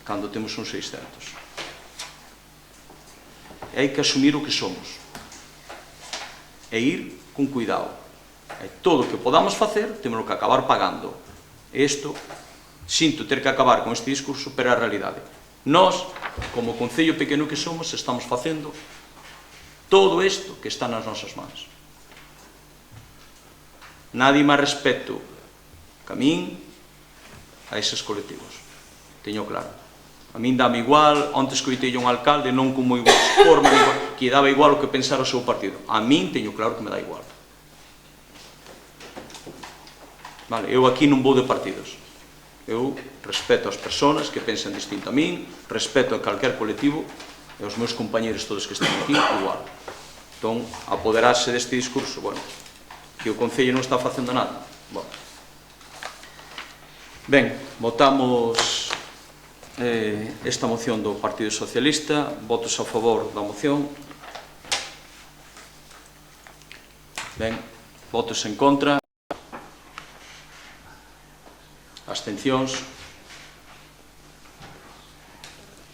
cando temos uns 600. E hai que asumir o que somos e ir con cuidado. E todo o que podamos facer temos que acabar pagando. E isto, sinto ter que acabar con este discurso, pero é a realidade. Nós, como Concello pequeno que somos, estamos facendo todo isto que está nas nosas mans. Nadie máis respeto que a min a eses colectivos. Teño claro. A min dame igual, antes coitei un alcalde, non como igual forma, que daba igual o que pensara o seu partido. A min teño claro que me dá igual. Vale, eu aquí non vou de partidos. Eu respeto as persoas que pensan distinto a min, respeto a calquer colectivo, e os meus compañeros todos que están aquí, igual. Entón, apoderarse deste discurso, bueno, que o Concello non está facendo nada. Bueno. Ben, votamos esta moción do Partido Socialista. Votos a favor da moción. Ben, votos en contra. Abstencións.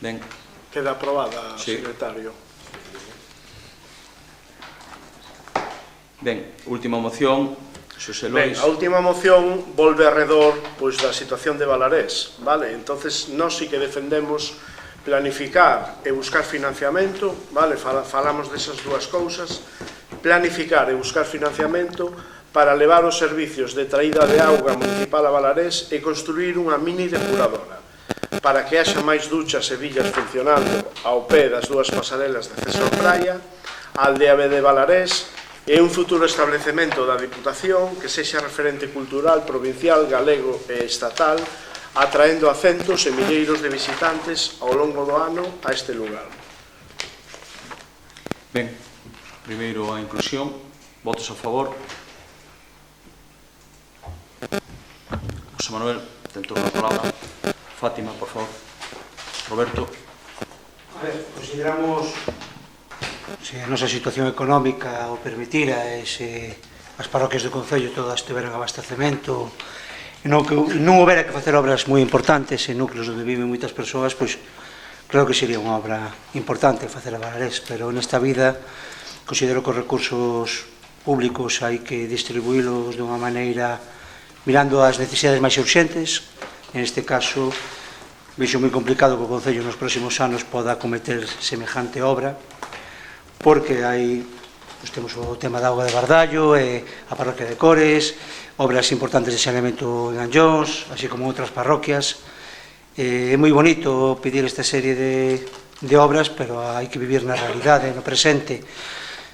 Ben. Queda aprobada, sí. secretario. Ben, última moción. Xosé Ben, Lois. a última moción volve arredor pois da situación de Valarés, vale? Entonces, nós sí que defendemos planificar e buscar financiamento, vale? Falamos desas dúas cousas, planificar e buscar financiamento para levar os servicios de traída de auga municipal a Valarés e construir unha mini depuradora, para que haxa máis duchas e villas funcionando ao pé das dúas pasarelas de acceso á praia, a aldea de Valarés, e un futuro establecemento da Diputación que sexa referente cultural, provincial, galego e estatal, atraendo a centos e milleiros de visitantes ao longo do ano a este lugar. Ben, primeiro a inclusión. Votos a favor. José Manuel, ten turno a palabra. Fátima, por favor. Roberto. A ver, consideramos, se a nosa situación económica o permitira e se as parroquias do Concello todas tiveran abastecemento e non houbera que facer obras moi importantes en núcleos onde viven moitas persoas, pois creo que sería unha obra importante facer a Valarés, pero nesta vida considero que os recursos públicos hai que distribuílos de unha maneira mirando as necesidades máis urxentes. En este caso vexo moi complicado que o Concello nos próximos anos poda acometer semejante obra, porque hai, pues, temos o tema da auga de Bardallo e a parroquia de Cores, obras importantes de saneamento en Anllóns, así como outras parroquias. É moi bonito pedir esta serie de obras, pero hai que vivir na realidade, no presente.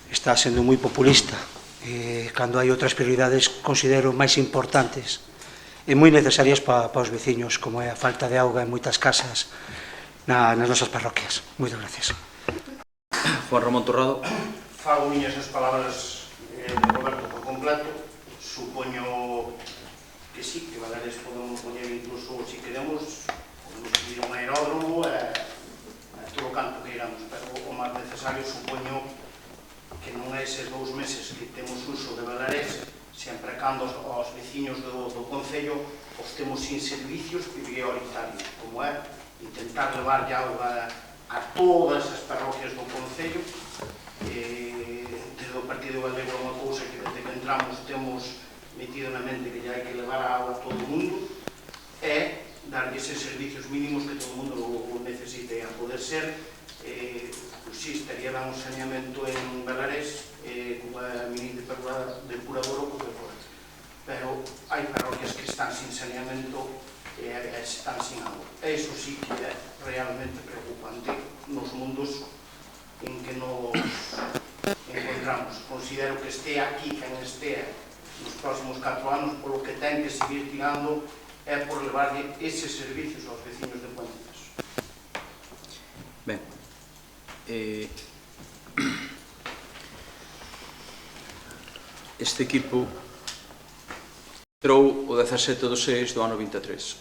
Está sendo moi populista, cando hai outras prioridades considero máis importantes e moi necesarias para os veciños, como é a falta de auga en moitas casas nas nosas parroquias. Moitas gracias. Juan Ramón Torrado. Fago miñas as palabras de Roberto por completo. Supoño que sí, que Valarés podemos poñer incluso, se queremos, podemos pedir un aeródromo todo o canto que iramos, pero o máis necesario supoño que non é eses 2 meses que temos uso de Valarés, sempre cando os veciños do Concello os temos sin servicios prioritarios, como é intentar levar auga a todas as parroquias do Concello. Desde o Partido Galego é unha cousa que desde que entramos temos metido na mente que hai que levar a auga a todo o mundo e darlle eses servicios mínimos que todo o mundo o necesite. A poder ser, pues sí, estaría dando un saneamento en Valarés con a mini depuradora ou o que fora, pero hai parroquias que están sin saneamento e están sin agua. Eso sí que é realmente preocupante nos mundos en que nos encontramos. Considero que estea aquí quen estea nos próximos 4 anos, polo que ten que seguir tirando é por levarlle eses servicios aos veciños de Puentes. Ben, este equipo entrou o 17/6 do ano 23.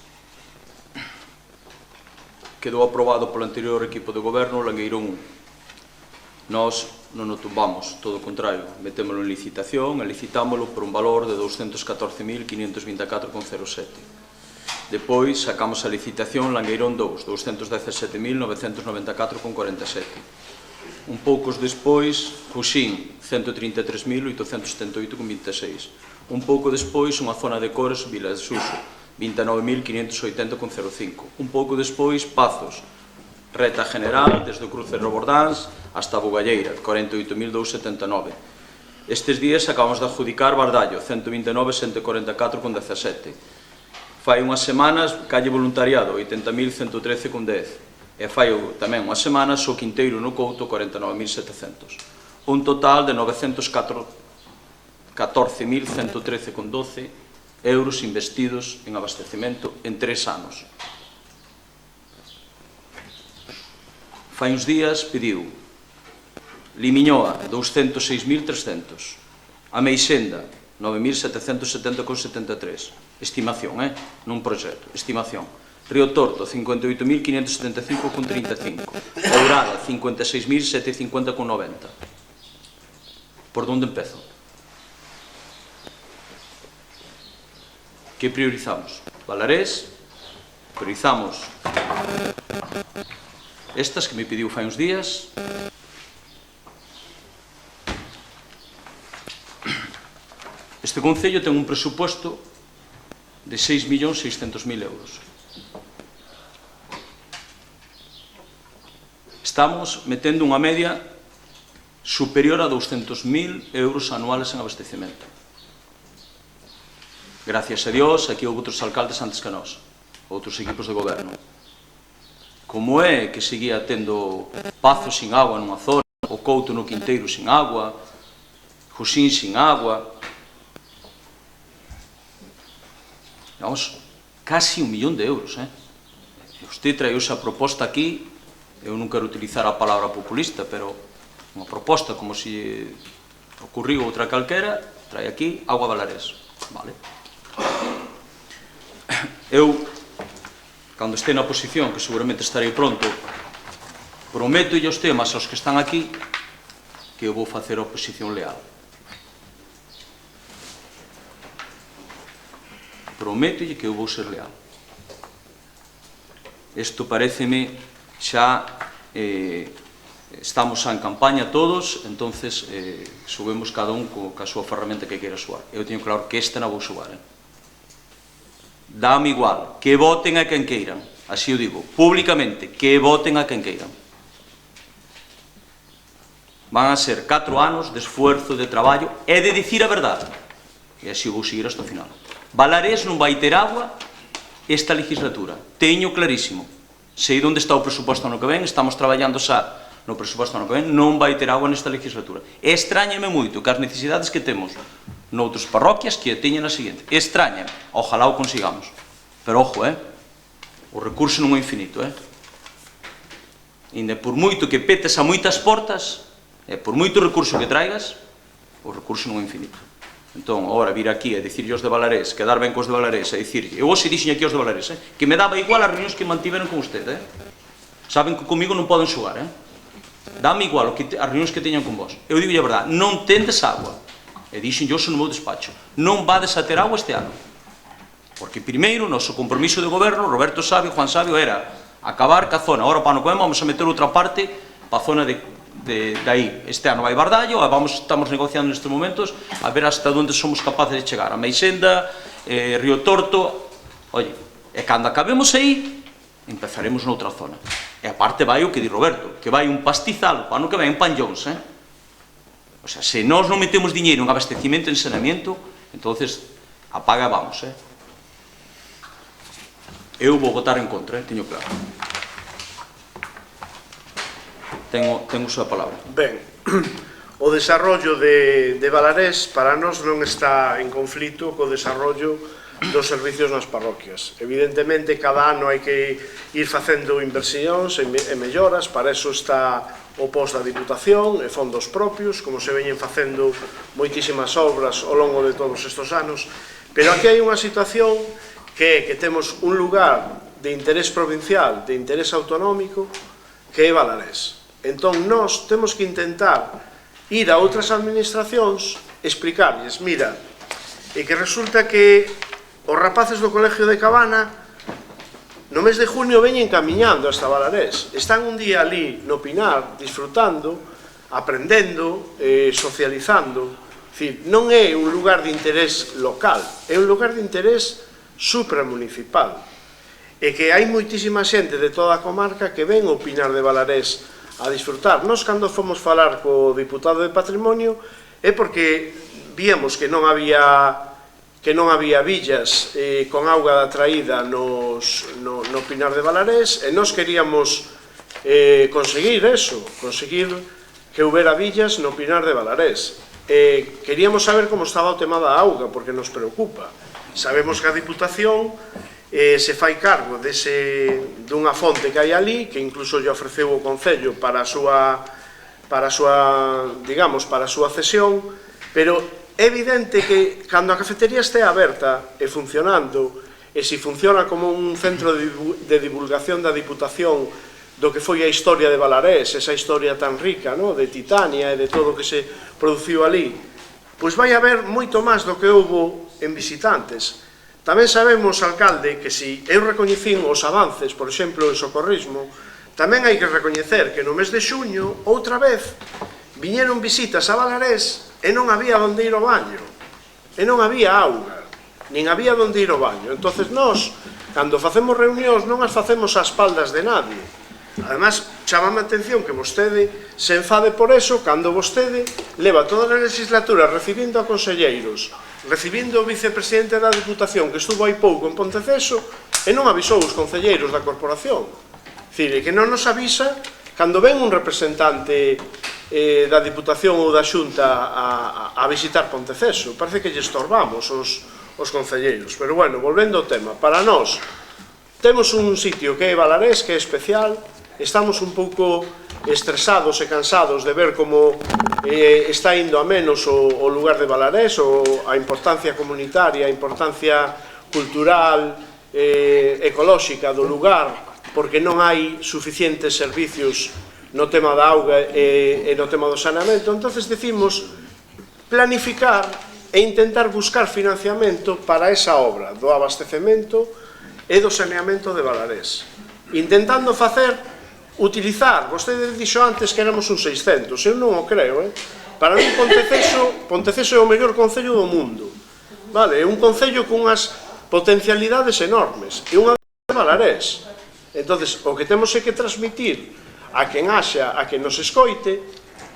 Quedou aprobado polo anterior equipo de goberno o Langueirón 1. Nós non o tumbamos, todo o contrario, metémolo en licitación e licitámolo por un valor de 214.524,07. Depois sacamos a licitación Langueirón 2, 217.994,47. Un poucos despois, Fuxín, 133.878,26. Un pouco despois, unha zona de Cores, Vila de Suso, 29.580,05. Un pouco despois, Pazos, reta general, desde o cruce de Robordáns hasta a Bugalleira, 48.279. Estes días acabamos de adjudicar Bardallo, 129.144,17. Fai unhas semanas, calle voluntariado, 80.113,10. E fai tamén unhas semanas, o Quinteiro no Couto, 49.700. Un total de 914.113,12 euros investidos en abastecemento en 3 anos. Fai uns días pediu Limiñoa, 206.300. A Meixenda, 9.770,73. Estimación, non proxecto, estimación. Río Torto, 58.575,35. Ourada, 56.750,90. Por onde empezo? Que priorizamos? Valarés, priorizamos estas que me pediu fai uns días. Este concello ten un presuposto de 6.600.000 euros. Estamos metendo unha media superior a 200.000 euros anuales en abastecemento. Gracias a Dios, aquí houve outros alcaldes antes que nós, outros equipos de goberno. Como é que seguía tendo Pazos sin agua nunha zona, o Couto no Quinteiro sin agua, Josín sin agua? Vamos, casi 1 millón de euros, Usted traeu esa proposta aquí, eu non quero utilizar a palabra populista, pero unha proposta como se ocurriu outra calquera, trae aquí Agua Valarés, vale? Eu, cando este na oposición, que seguramente estarei pronto, prometo aos temas aos que están aquí que eu vou facer a oposición leal. Prométolle que eu vou ser leal. Isto pareceme xa estamos en campaña todos, entonces subemos cada un ca súa ferramenta que queira suar. Eu teño claro que esta non vou suar. Dame igual, que voten a quen queiran, así o digo, públicamente, que voten a quen queiran. Van a ser 4 anos de esfuerzo, de traballo e de dicir a verdade. E así vou seguir hasta o final. Valarés non vai ter agua esta legislatura, teño clarísimo. Sei onde está o presuposto ano que ven, estamos traballando xa no presuposto ano que ven, non vai ter agua nesta legislatura. Estráñame moito que as necesidades que temos noutras parroquias que a teñen na seguinte. Estráñame, ojalá o consigamos. Pero ojo, o recurso non é infinito, Inde por moito que petes a moitas portas, por moito recurso que traigas, o recurso non é infinito. Entón, agora, vir aquí a dicirlle aos de Valarés, quedar ben cos de Valarés, a dicirlle, eu hoxe dixen aquí aos de Valarés, que me daba igual as reunións que mantiveron con usted, Saben que comigo non poden xogar, Dame igual as reunións que teñan con vos. Eu digo a verdade, non tendes agua. E dixen yo no meu despacho, non vades a ter agua este ano. Porque primeiro, o noso compromiso de goberno, Roberto Sabio, Juan Sabio, era acabar ca zona. Ahora, para no comer, vamos a meter outra parte para a zona de aí. Este ano vai Bardallo, estamos negociando nestes momentos a ver hasta onde somos capaces de chegar. A Meixenda, Río Torto, oye, e cando acabemos aí, empezaremos noutra zona. E aparte vai o que di Roberto, que vai un pastizal, para no que vai un panllóns, O sea, se nós non metemos diñeiro en abastecimento e en saneamiento, entonces apaga vamos, Eu vou votar en contra, teño claro. Tengo a súa palabra. Ben, o desarrollo de Valarés para nós non está en conflito co desarrollo dos servicios nas parroquias. Evidentemente, cada ano hai que ir facendo inversións e melloras, para eso está o POS da Diputación e fondos propios, como se veñen facendo moitísimas obras ao longo de todos estes anos, pero aquí hai unha situación que temos un lugar de interés provincial, de interés autonómico, que é Balarés. Entón, nós temos que intentar ir a outras administracións, explicarlles, mira, e que resulta que os rapaces do Colegio de Cabana no mes de junio veñen camiñando hasta Balarés, están un día ali no Pinar, disfrutando, aprendendo, socializando. Dicir, non é un lugar de interés local, é un lugar de interés supramunicipal, e que hai moitísima xente de toda a comarca que ven o Pinar de Balarés a disfrutar. Nos, cando fomos falar co Deputado de Patrimonio, é porque víamos que non había villas con auga da traída no Pinar de Balarés, e nos queríamos conseguir eso, conseguir que houbera villas no Pinar de Balarés. Queríamos saber como estaba o tema da auga, porque nos preocupa. Sabemos que a Diputación se fai cargo dunha fonte que hai ali, que incluso lle ofreceu o Concello para a súa cesión, pero é evidente que cando a cafetería este aberta e funcionando, e se funciona como un centro de divulgación da Diputación do que foi a historia de Balarés, esa historia tan rica, de Titania e de todo o que se produciu ali, pois vai haber moito máis do que houbo en visitantes. Tamén sabemos, alcalde, que se eu recoñecín os avances, por exemplo, en socorrismo, tamén hai que recoñecer que no mes de xuño, outra vez, viñeron visitas a Balarés e non había onde ir ao baño, e non había auga, nin había onde ir ao baño. Entonces nós, cando facemos reunións, non as facemos ás espaldas de nadie. Además, chamame a atención que vostede se enfade por eso cando vostede leva toda a legislatura recibindo a conselleiros, recibindo o vicepresidente da Diputación que estuvo hai pouco en Ponteceso e non avisou os concelleiros da corporación. Dicir, que non nos avisa cando ven un representante da Diputación ou da Xunta a visitar Ponteceso. Parece que lle estorbamos os concelleiros. Pero bueno, volvendo ao tema, para nós temos un sitio que é Balarés, que é especial. Estamos un pouco estresados e cansados de ver como está indo a menos o lugar de Balarés, a importancia comunitaria, a importancia cultural, ecolóxica do lugar, porque non hai suficientes servicios no tema da auga e no tema do saneamento. Entonces decimos planificar e intentar buscar financiamento para esa obra do abastecemento e do saneamento de Balarés, intentando utilizar, vostede dixo antes que éramos un 600, eu non o creo, para mí Ponteceso é o mellor concello do mundo, vale? É un concello con unhas potencialidades enormes, e unha de Balarés. Entonces, o que temos é que transmitir a quen haxa, a quen nos escoite,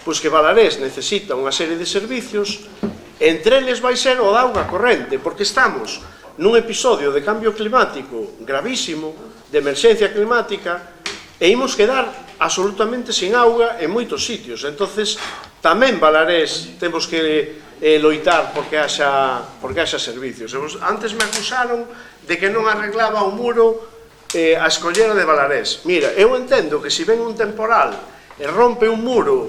pois que Balarés necesita unha serie de servicios, entre eles vai ser o da auga corrente, porque estamos nun episodio de cambio climático gravísimo, de emerxencia climática, e imos quedar absolutamente sin auga en moitos sitios. Entonces, tamén Balarés temos que loitar porque haxa servicios. Antes me acusaron de que non arreglaba o muro a escollera de Balarés. Mira, eu entendo que se ven un temporal e rompe un muro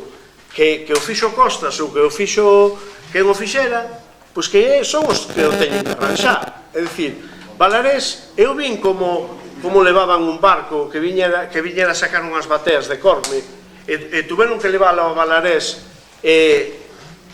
que o fixo Costas ou que o fixo quen o fixera, pois que son os que o teñen que arranxar. É dicir, Balarés, eu vin como levaban un barco que viñera a sacar unhas bateas de Corme e tuveron que leválo a Balarés e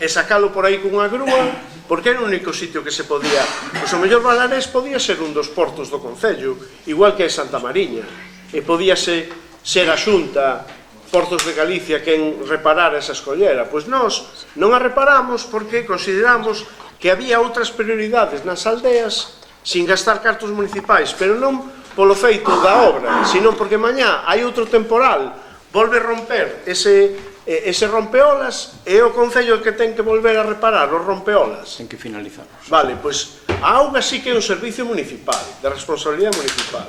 sacalo por aí cunha grúa, porque era o único sitio que se podía. Pois o mellor Balarés podía ser un dos portos do concello, igual que Santa Mariña, e podía ser a Xunta, Portos de Galicia, quen reparara esa escollera. Pois nós non a reparamos porque consideramos que había outras prioridades nas aldeas sin gastar cartos municipais, pero non polo feito da obra, sino porque mañá hai outro temporal, volve romper ese rompeolas, e o Concello que ten que volver a reparar os rompeolas. Ten que finalizarlos. Vale, pois a auga sí que é un servicio municipal, de responsabilidade municipal,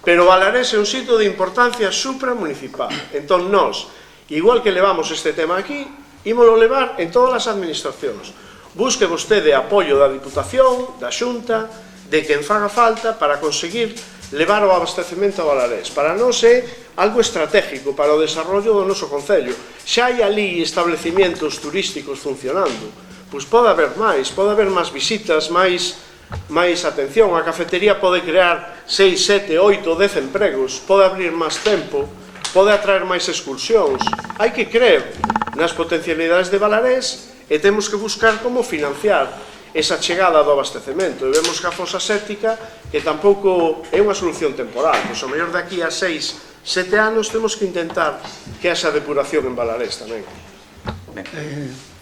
pero Balarés é un sitio de importancia supramunicipal. Entón nós, igual que levamos este tema aquí, ímolo levar en todas as administracións. Busque vostede apoio da Diputación, da Xunta, de quen faga falta para conseguir levar o abastecemento a Valarés. Para nós é algo estratégico para o desarrollo do noso concello. Xa hai ali establecimientos turísticos funcionando, pois pode haber máis visitas, máis atención. A cafetería pode crear 6, 7, 8, 10 empregos, pode abrir máis tempo, pode atraer máis excursións. Hai que creer nas potencialidades de Valarés e temos que buscar como financiar esa chegada do abastecemento. E vemos que a fosa séptica, que tampouco é unha solución temporal, pois o mellor daqui a 6, 7 anos temos que intentar que haxa depuración en Valarés tamén. Ben,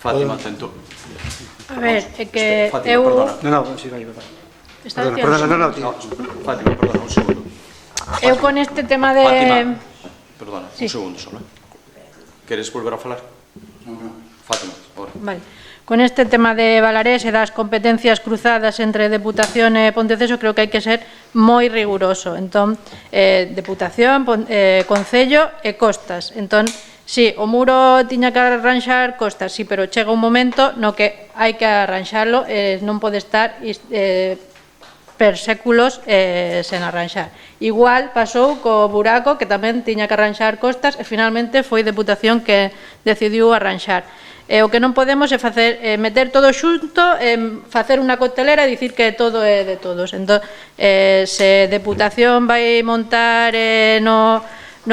Fátima, tento. A ver, é que Fátima, eu... perdona. No, si vai, vai. Está Perdona, dicindo... Fátima, perdona, un segundo. Eu con este tema de... Fátima, perdona, Sí. un segundo só, non? Queres volver a falar? Fátima, ahora. Vale. Con este tema de Valarés e das competencias cruzadas entre Deputación e Ponteceso, creo que hai que ser moi riguroso. Entón, Deputación, Concello e Costas. Entón, sí, o muro tiña que arranxar Costas, sí, pero chega un momento no que hai que arranxarlo, non pode estar per séculos sen arranxar. Igual pasou co buraco, que tamén tiña que arranxar Costas, e finalmente foi Deputación que decidiu arranxar. O que non podemos é meter todo xunto, facer unha coctelera e dicir que todo é de todos. Entón, se Deputación vai montar no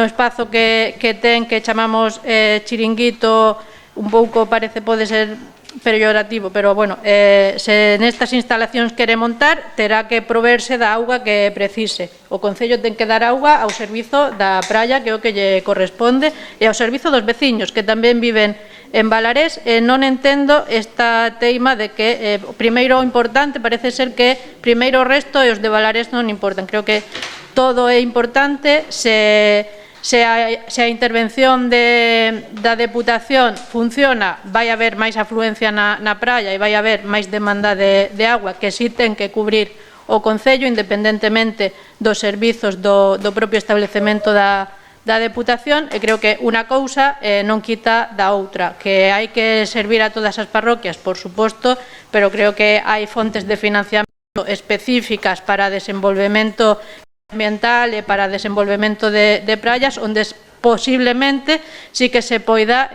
espazo que ten, que chamamos chiringuito, un pouco parece pode ser peyorativo, pero bueno, se nestas instalacións quere montar, terá que proverse da auga que precise. O Concello ten que dar auga ao servizo da praia, que é o que lle corresponde, e ao servizo dos veciños, que tamén viven en Valarés. Non entendo esta teima de que primeiro o importante parece ser que primeiro o resto e os de Valarés non importan. Creo que todo é importante. Se a intervención da Deputación funciona, vai haber máis afluencia na praia e vai haber máis demanda de agua, que si ten que cubrir o Concello, independentemente dos servizos do propio establecemento da Deputación. E creo que unha cousa non quita da outra, que hai que servir a todas as parroquias, por suposto, pero creo que hai fontes de financiamento específicas para desenvolvemento ambiental e para desenvolvemento de praias, onde posiblemente sí que se poida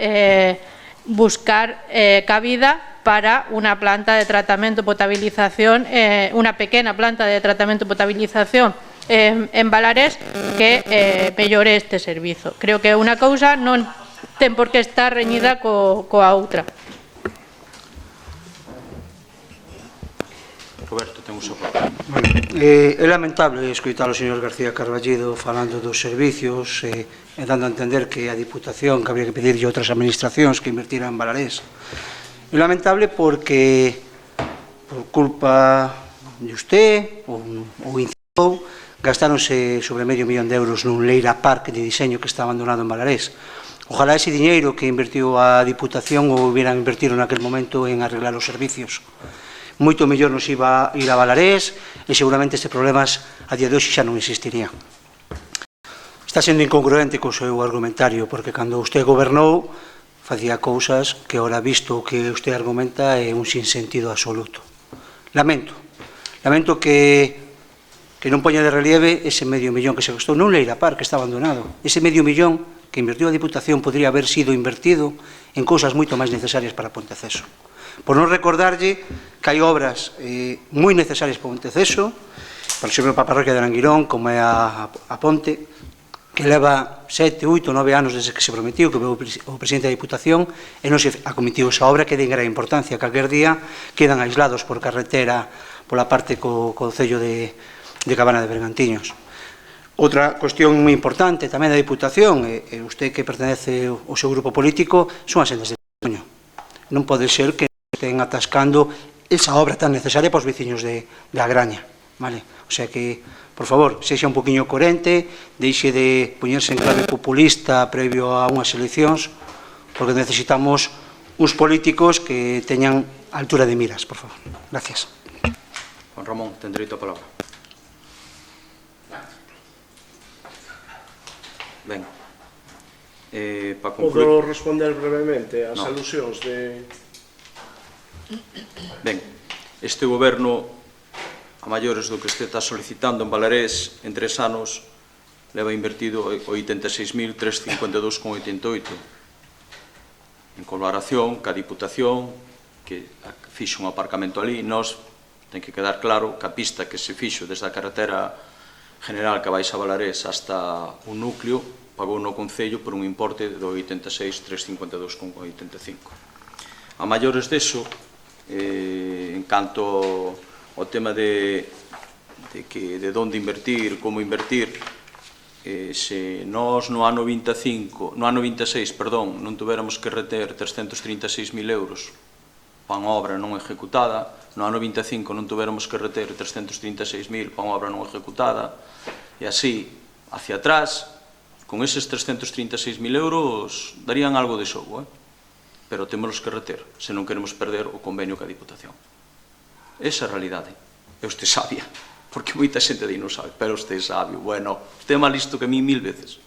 buscar cabida para unha planta de tratamento, potabilización, unha pequena planta de tratamento, potabilización en Valarés, que mellore este servizo. Creo que unha cousa non ten por que estar reñida coa outra. Roberto, ten o seu palabra. É lamentable escoitar o señor García Carballido falando dos servicios e dando a entender que a Diputación, que habría que pedirlle outras administracións que invertiran en Valarés. É lamentable porque por culpa de usted ou incitou, gastáronse sobre €500.000 nun Leira Park de diseño que está abandonado en Valarés. Ojalá ese diñeiro que invertiu a Diputación o hubieran invertido naquel momento en arreglar os servicios. Moito mellor nos iba a ir a Valarés e seguramente estes problemas a día de hoxe xa non existirían. Está sendo incongruente co seu argumentario, porque cando usted gobernou facía cousas que ora visto o que usted argumenta é un sinsentido absoluto. Lamento que non poña de relieve ese €500.000 que se gastou nun Leira Park, que está abandonado. Ese €500.000 que invertiu a Diputación podría haber sido invertido en cousas moito máis necesarias para Ponteceso. Por non recordarlle que hai obras moi necesarias para Ponteceso, por exemplo, para a parroquia de Aranguirón, como é a ponte, que leva 7, 8, 9 anos desde que se prometiu, que veu o presidente da Diputación, e non se acometiu esa obra, que de gran importancia. Calquer día quedan aislados por carretera pola parte co Concello de Cabana de Bergantiños. Outra cuestión moi importante tamén da Diputación, e usted que pertenece ao seu grupo político, son as sendas de Coruña. Non pode ser que estén atascando esa obra tan necesaria para os veciños de Agraña, vale? O sea que, por favor, sexa un poquinho coherente, deixe de poñerse en clave populista previo a unhas eleccións, porque necesitamos uns políticos que teñan altura de miras, por favor. Gracias. Juan Ramón, ten dereito a palabra. Ben, para concluir... Podo responder brevemente ás alusións de... Ben, este goberno a maiores do que este está solicitando en Balarés en 3 anos leva invertido 86.352,88 en colaboración ca Diputación que fixo un aparcamento ali. Nos ten que quedar claro que a pista que se fixo desde a carretera general que vais a Balarés hasta o núcleo pagou no Concello por un importe de 86.352,85. A maiores deso, en canto ao tema de onde invertir, como invertir, se nós no ano 26 non tuveramos que reter 336.000 euros para unha obra non ejecutada, no ano 25 non tuveramos que reter 336.000 para unha obra non ejecutada, e así, hacia atrás, con eses 336.000 euros darían algo de xogo, pero temos que reter, se non queremos perder o convenio ca Diputación. Esa é a realidade. E usted sabia, porque moita xente aí non sabe, pero usted é sabio. Bueno, usted é máis listo que a mí 1000 veces.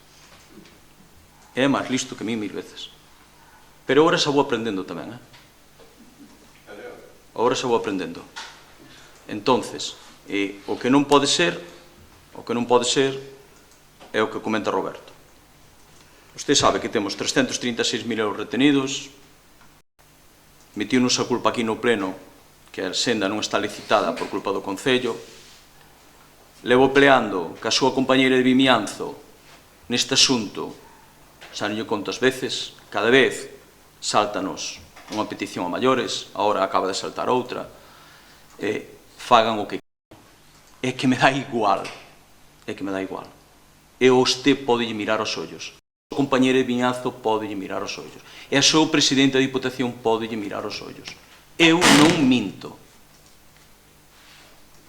É máis listo que a mí 1000 veces. Pero agora xa vou aprendendo tamén, Agora xa vou aprendendo. Entonces, o que non pode ser é o que comenta Roberto. Usted sabe que temos 336.000 euros retenidos, metiunos a culpa aquí no pleno que a senda non está licitada por culpa do Concello, levo peleando ca súa compañeira de Vimianzo neste asunto, xa non lle conto as veces, cada vez sáltanos unha petición a maiores, agora acaba de saltar outra, fagan o que quieran. É que me dá igual, E usted pode mirar os ollos, o compañeiro de Viñazo pode mirar os ollos, e a súa presidente da Diputación pode mirar os ollos. Eu non minto,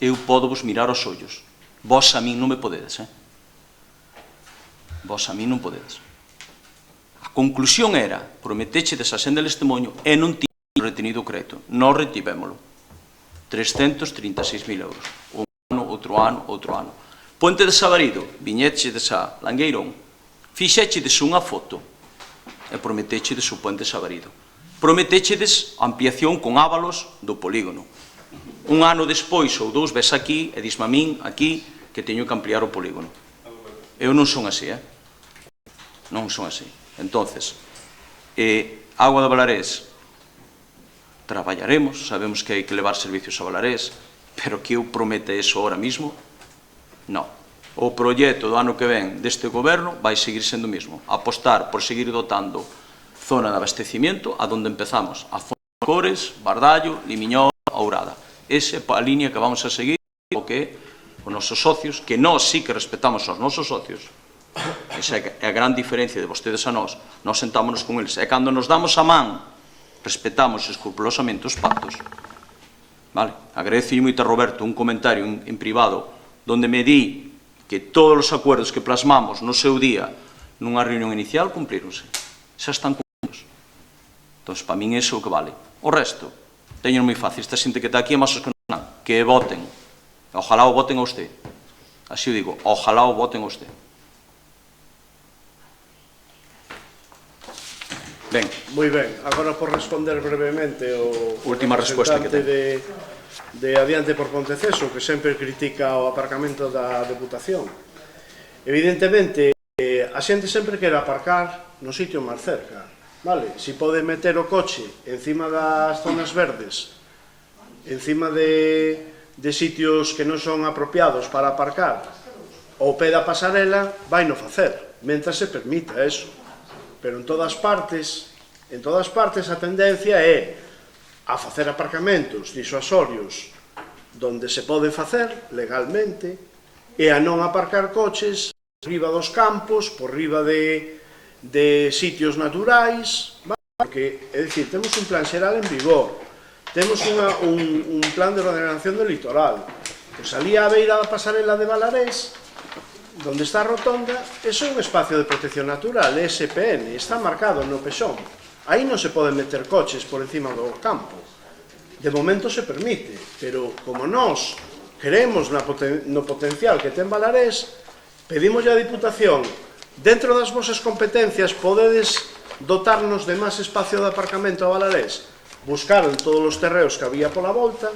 eu podo vos mirar os ollos, vos a min non me podedes, Vos a min non podedes. A conclusión era, prometechedes a senda del Estemoño e non tiño retenido o crédito. Non retivémolo. 336.000 euros. Un ano, outro ano. Ponte de Sabarido, viñechedes a Langueirón, fixechedes unha foto e prometechedes o Ponte de Sabarido. Prometechedes ampliación con ávalos do polígono. Un ano despois ou 2 ves aquí e disme a min aquí que teño que ampliar o polígono. Eu non son así, Non son así. Entonces, Agua de Balarés, traballaremos, sabemos que hai que levar servicios a Balarés, pero que eu promete eso ahora mismo, non. O proxecto do ano que ven deste goberno vai seguir sendo o mismo, apostar por seguir dotando zona de abastecimiento a donde empezamos, a zona de Cores, Bardallo, Limiñón, Ourada. Esa é a línea que vamos a seguir, o que os nosos socios, que nós sí que respetamos aos nosos socios. Esa é a gran diferencia de vostedes a nós sentámonos con eles, e cando nos damos a man respetamos escrupulosamente os pactos. Agradezo moito a Roberto un comentario en privado donde me di que todos os acuerdos que plasmamos no seu día nunha reunión inicial cumplíronse, xa están cumplidos. Entón, para min iso é o que vale. O resto, teño moi fácil, esta xente que está aquí é máis que non, que voten. Ojalá o voten a usted. Así o digo, ojalá o voten a usted. Ben. Moi ben, agora por responder brevemente o última resposta que ten de Adiante por Ponteceso, que sempre critica o aparcamento da Deputación. Evidentemente, a xente sempre quere aparcar no sitio máis cerca, vale? Si pode meter o coche encima das zonas verdes, encima de sitios que non son apropiados para aparcar, ou pé da pasarela, vai no facer, mentras se permita eso. Pero en todas partes a tendencia é a facer aparcamentos disuasorios donde se pode facer legalmente e a non aparcar coches por riba dos campos, por riba de sitios naturais, porque, é dicir, temos un plan xeral en vigor, temos un plan de ordenación do litoral, pois ali á beira da pasarela de Balarés, donde está a rotonda, eso é un espacio de protección natural, SPN, está marcado no pexón. Aí non se poden meter coches por encima do campo. De momento se permite, pero como nós creemos no potencial que ten Balarés, pedimos a Diputación, dentro das vosas competencias, podedes dotarnos de máis espacio de aparcamento a Balarés. Buscaron todos os terreos que había pola volta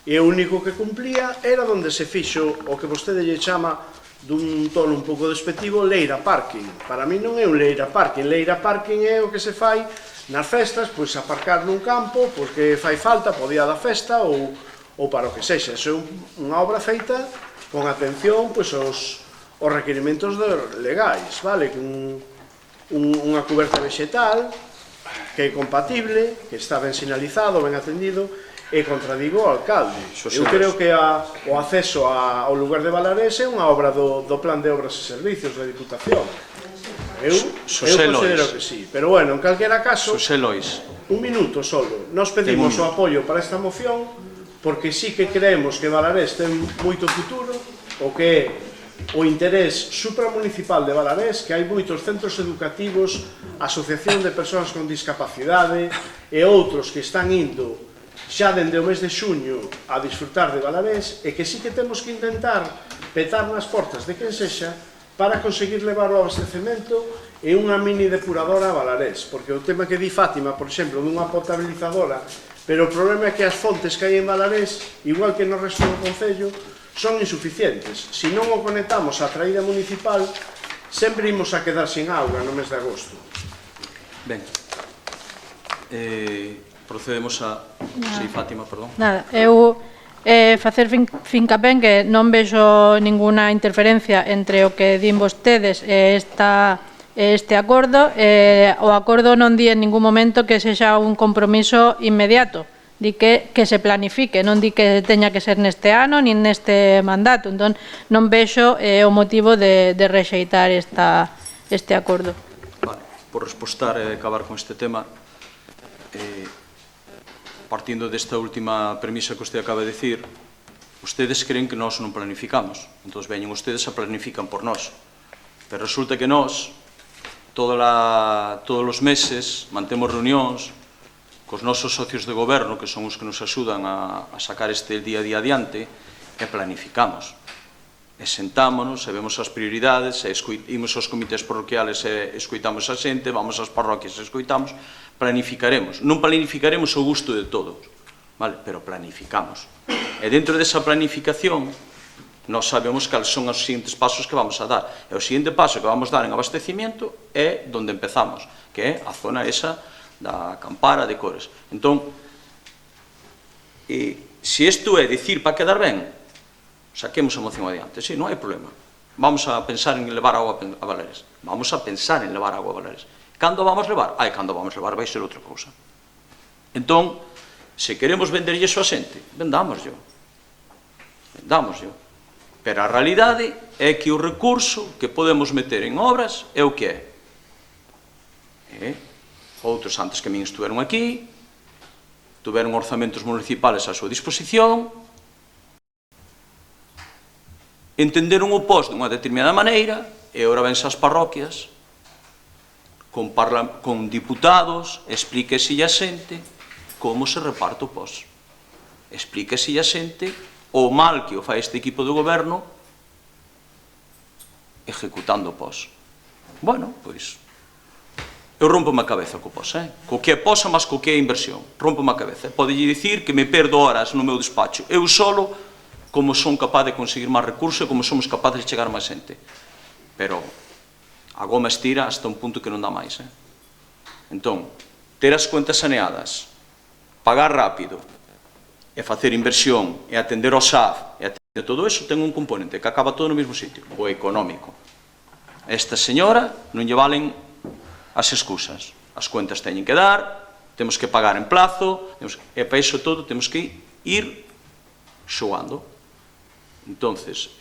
e o único que cumplía era onde se fixo o que vostede lle chama dun tono un pouco despectivo leira parking. Para mí non é un leira parking é o que se fai nas festas, pois aparcar nun campo porque fai falta po día da festa ou para o que sexa. Iso é unha obra feita con atención pois aos requerimentos legais, vale? Unha cuberta vegetal que é compatible, que está ben sinalizado, ben atendido, e contradigo ao alcalde. Eu creo que o acceso ao lugar de Valarés é unha obra do Plan de Obras e Servicios da Diputación. Eu considero que sí, pero bueno, en calquera caso, un minuto solo. Nos pedimos o apoio para esta moción porque sí que creemos que Valarés ten moito futuro, o que é o interés supramunicipal de Valarés, que hai moitos centros educativos, asociación de persoas con discapacidade e outros que están indo xa dende o mes de xuño a disfrutar de Valarés, e que sí que temos que intentar petar nas portas de quen sexa para conseguir levar o abastecemento e unha mini depuradora a Valarés, porque o tema que di Fátima, por exemplo, dunha potabilizadora, pero o problema é que as fontes que hai en Valarés, igual que no resto do concello, son insuficientes. Se non o conectamos á traída municipal, sempre imos a quedar sin auga no mes de agosto. Ben, procedemos a... Si, Fátima, perdón. Nada, eu facer fincapé en que non vexo ninguna interferencia entre o que din vostedes e este acordo. O acordo non di en ningún momento que sexa un compromiso inmediato, di que se planifique, non di que teña que ser neste ano nin neste mandato. Entón, non vexo o motivo de rexeitar este acordo. Vale, por respostar e acabar con este tema, partindo desta última premisa que usted acaba de decir, ustedes creen que nós non planificamos, entón veñen ustedes a planifican por nós, pero resulta que nós todos os meses mantemos reunións cos nosos socios de goberno, que son os que nos axudan a sacar este día a día adiante, e planificamos, e sentámonos, e vemos as prioridades, e imos aos comités parroquiales e escoitamos a xente, vamos ás parroquias e escoitamos, planificaremos. Non planificaremos o gusto de todos, vale? Pero planificamos. E dentro desa planificación, nós sabemos cales son os seguintes pasos que vamos a dar. E o seguinte paso que vamos dar en abastecimiento é donde empezamos, que é a zona esa da Campara de Cores. Entón, se isto é dicir para quedar ben, saquemos a moción adiante, sí, non hai problema. Vamos a pensar en levar agua a Valarés. Vamos a pensar en levar agua a Valarés. Cando vamos levar? Cando vamos levar vai ser outra cousa. Entón, se queremos venderlle iso a xente, vendámoslo. Pero a realidade é que o recurso que podemos meter en obras é o que é. Outros antes que min estuveron aquí, tuveron orzamentos municipales á súa disposición, entenderon o POS dunha determinada maneira, e ora vense as parroquias, con diputados, explíquese a xente como se reparte o POS. Explíquese a xente o mal que o fai este equipo de goberno ejecutando o POS. Bueno, pois, eu rompo-me a cabeza co POS, co que é POS, mas co que é inversión. Rompo-me a cabeza. Podelle dicir que me perdo horas no meu despacho. Eu solo, como son capaz de conseguir máis recursos e como somos capaces de chegar máis xente. Pero a goma estira hasta un punto que non dá máis. Entón, ter as cuentas saneadas, pagar rápido, e facer inversión, e atender ao SAF, e atender todo iso, ten un componente que acaba todo no mesmo sitio, o económico. Esta señora non lle valen as excusas. As cuentas teñen que dar, temos que pagar en plazo, e para iso todo temos que ir xogando. Entonces,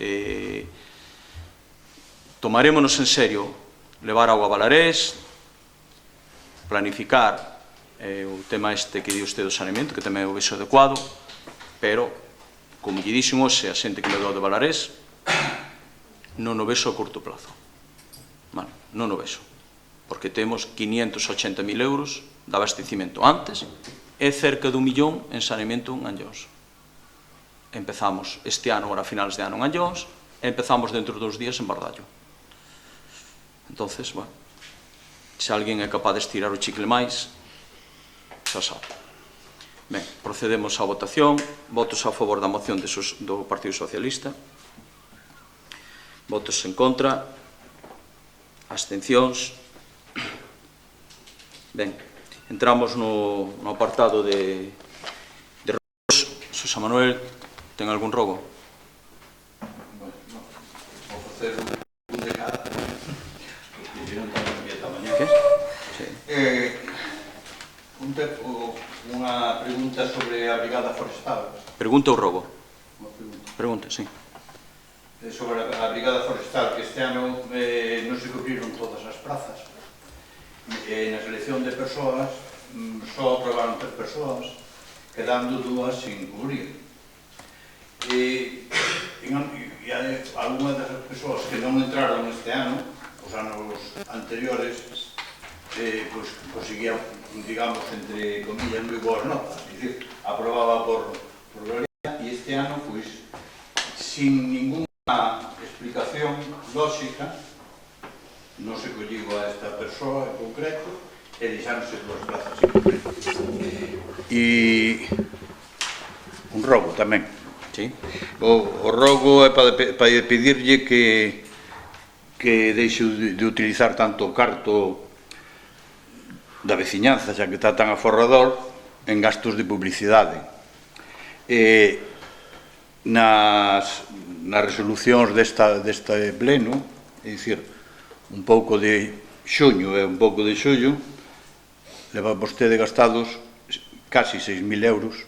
tomarémonos en serio levar agua a Valarés, planificar o tema este que di usted do saneamento, que tamén é o vexo adecuado, pero, como lle dixen hoxe a xente que me dou de Valarés, non o vexo a curto plazo. Vale, non o vexo, porque temos 580.000 euros de abastecimento antes e cerca de 1 millón en saneamento en Anllóns. Empezamos este ano, agora a finales de ano en Anllóns, e empezamos dentro de 2 días en Bardallo. Entonces, bueno, se alguén é capaz de estirar o chicle máis, xa sabe. Ben, procedemos á votación. Votos a favor da moción do Partido Socialista. Votos en contra. Abstencións. Ben, entramos no apartado de rogos. Xosé Manuel, ten algún rogo? Vou facer un de cada. Porque non tengo que ata mañá. Que? Sí. Unha pregunta sobre a Brigada Forestal. Pregunta ou rogo? Unha pregunta. Pregunta, sí. Sobre a Brigada Forestal, que este ano non se cubriron todas as prazas. Na selección de persoas só aprobaron 3 persoas, quedando 2 sin cubrir. E algunhas das persoas que non entraron este ano, os anos anteriores, conseguían, digamos, entre comillas, moi boas notas, é dicir, aprobaba por gloria, e este ano, pois, sin ninguna explicación lógica, non se colliu a esta persoa en concreto, e deixáronse 2 plazas sin cubrir. E un rogo tamén. Sí. O rogo é para pedirlle que deixe de utilizar tanto o carto da veciñanza, xa que está tan aforrador, en gastos de publicidade. Nas resolucións deste pleno, é dicir, un pouco de xuño e un pouco de xullo, leva vostede gastados casi 6.000 euros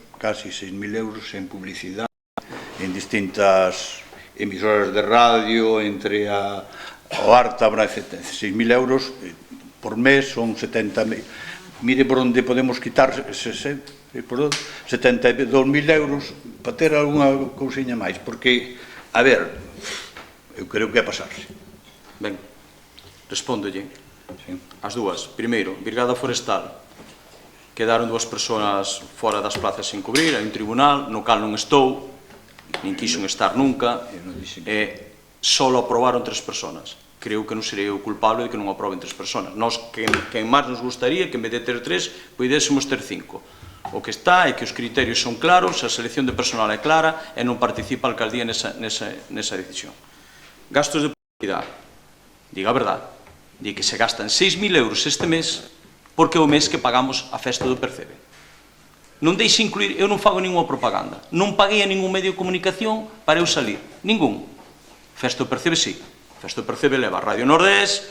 en publicidade, en distintas emisoras de radio, entre o Ártabra, etc. 6.000 euros por mes son 70.000. Mire por onde podemos quitar 72.000 euros para ter algunha cousiña máis, porque, a ver, eu creo que é pasarse. Ben, respóndolle. Sí. As dúas. Primeiro, Brigada Forestal. Quedaron 2 persoas fora das plazas sin cubrir, hai un tribunal no cal non estou, nin quixo estar nunca, e só aprobaron 3 persoas. Creo que non serei o culpable de que non aproben 3 persoas. Nós, quen máis nos gustaría que en vez de ter 3, podésemos ter 5. O que está é que os criterios son claros, a selección de personal é clara e non participa a alcaldía nesa decisión. Gastos de publicidade. Diga a verdade. Di que se gastan 6.000 euros este mes porque é o mes que pagamos a festa do Percebe. Non deixe incluir, eu non fago ninguna propaganda. Non paguei a ningún medio de comunicación para eu salir. Ningún. Festa do Percebe, sí. Festa do Percebe leva Radio Nordés,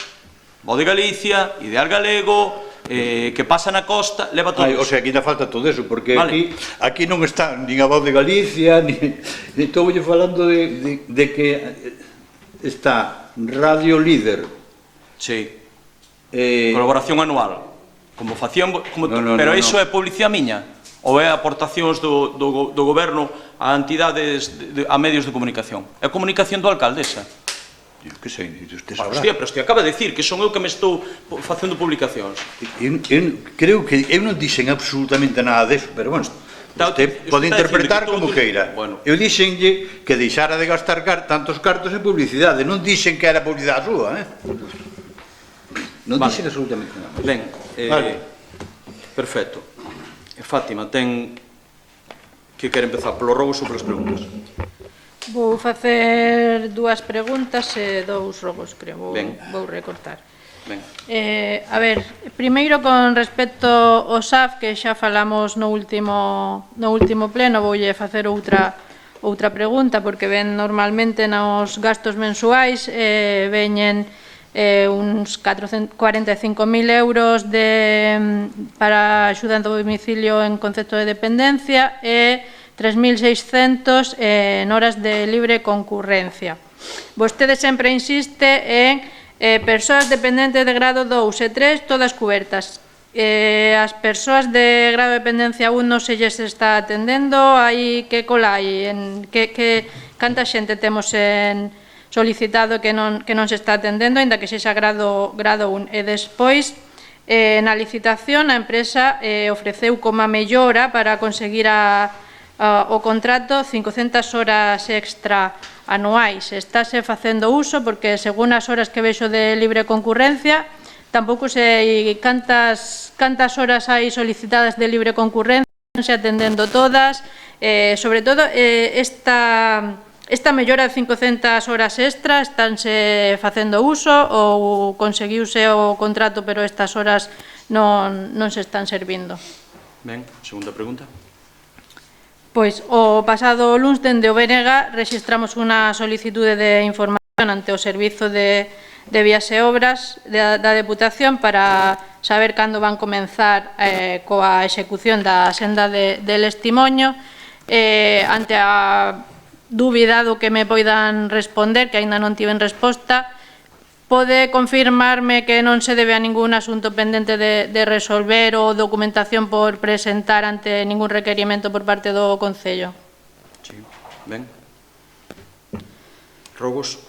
Voz de Galicia, Ideal Galego, que pasa na costa, leva todo iso. O sea, aquí ainda falta todo eso, porque aquí non está nin a Voz de Galicia, ni estou falando de que está Radio Líder. Sí. Colaboración anual. Pero iso é publicidade miña? Ou é aportacións do goberno a entidades, a medios de comunicación? É comunicación do alcalde esa? Eu que sei, usted sabrá. Hostia, pero acaba de decir que son eu que me estou facendo publicacións. Creo que eu non dixen absolutamente nada deso, pero bueno, usted pode interpretar como queira. Eu dixenlle que deixara de gastar tantos cartos en publicidade, non dixen que era publicidade súa, non dixen absolutamente nada. Ben, perfecto. Fátima, ten que quere empezar polos rogos ou polas preguntas? Vou facer 2 preguntas e 2 rogos, creo. Vou recortar. A ver, primeiro con respecto ao SAF, que xa falamos no último pleno, voulle facer outra pregunta, porque ven normalmente nos gastos mensuais veñen uns 45.000 euros para axuda en domicilio en concepto de dependencia e 3.600 en horas de libre concurrencia. Vostede sempre insiste en persoas dependentes de grado 2 e 3, todas cubertas. As persoas de grado de dependencia 1 non se lles está atendendo, hai que cola hai, canta xente temos solicitado que non se está atendendo, ainda que sexa grado 1. E despois, na licitación, a empresa ofreceu como mellora para conseguir o contrato 500 horas extra anuais. Estáse facendo uso, porque según as horas que vexo de libre concurrencia, tampouco sei cantas horas hai solicitadas de libre concurrencia se atendendo todas, sobre todo esta mellora de 500 horas extra, estánse facendo uso ou conseguiuse o contrato pero estas horas non se están servindo? Ben, segunda pregunta. Pois o pasado luns dende o BNG registramos unha solicitude de información ante o Servizo de Vías e Obras da Deputación para saber cando van comenzar coa execución da senda del Estimoño. Ante a dúbida do que me poidan responder, que aínda non tiven resposta, pode confirmarme que non se debe a ningún asunto pendente de resolver ou documentación por presentar ante ningún requerimento por parte do Concello? Sí, ben. Rogos.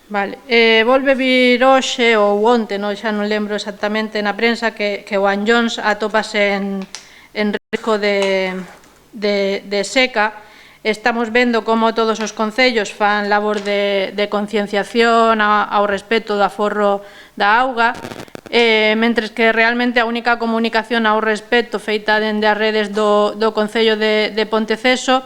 Vale, volve vir hoxe ou onte, xa non lembro exactamente, na prensa que o Anllóns atópase en risco de seca. Estamos vendo como todos os concellos fan labor de concienciación ao respecto do aforro da auga, mentres que realmente a única comunicación ao respecto feita dende as redes do Concello de Ponteceso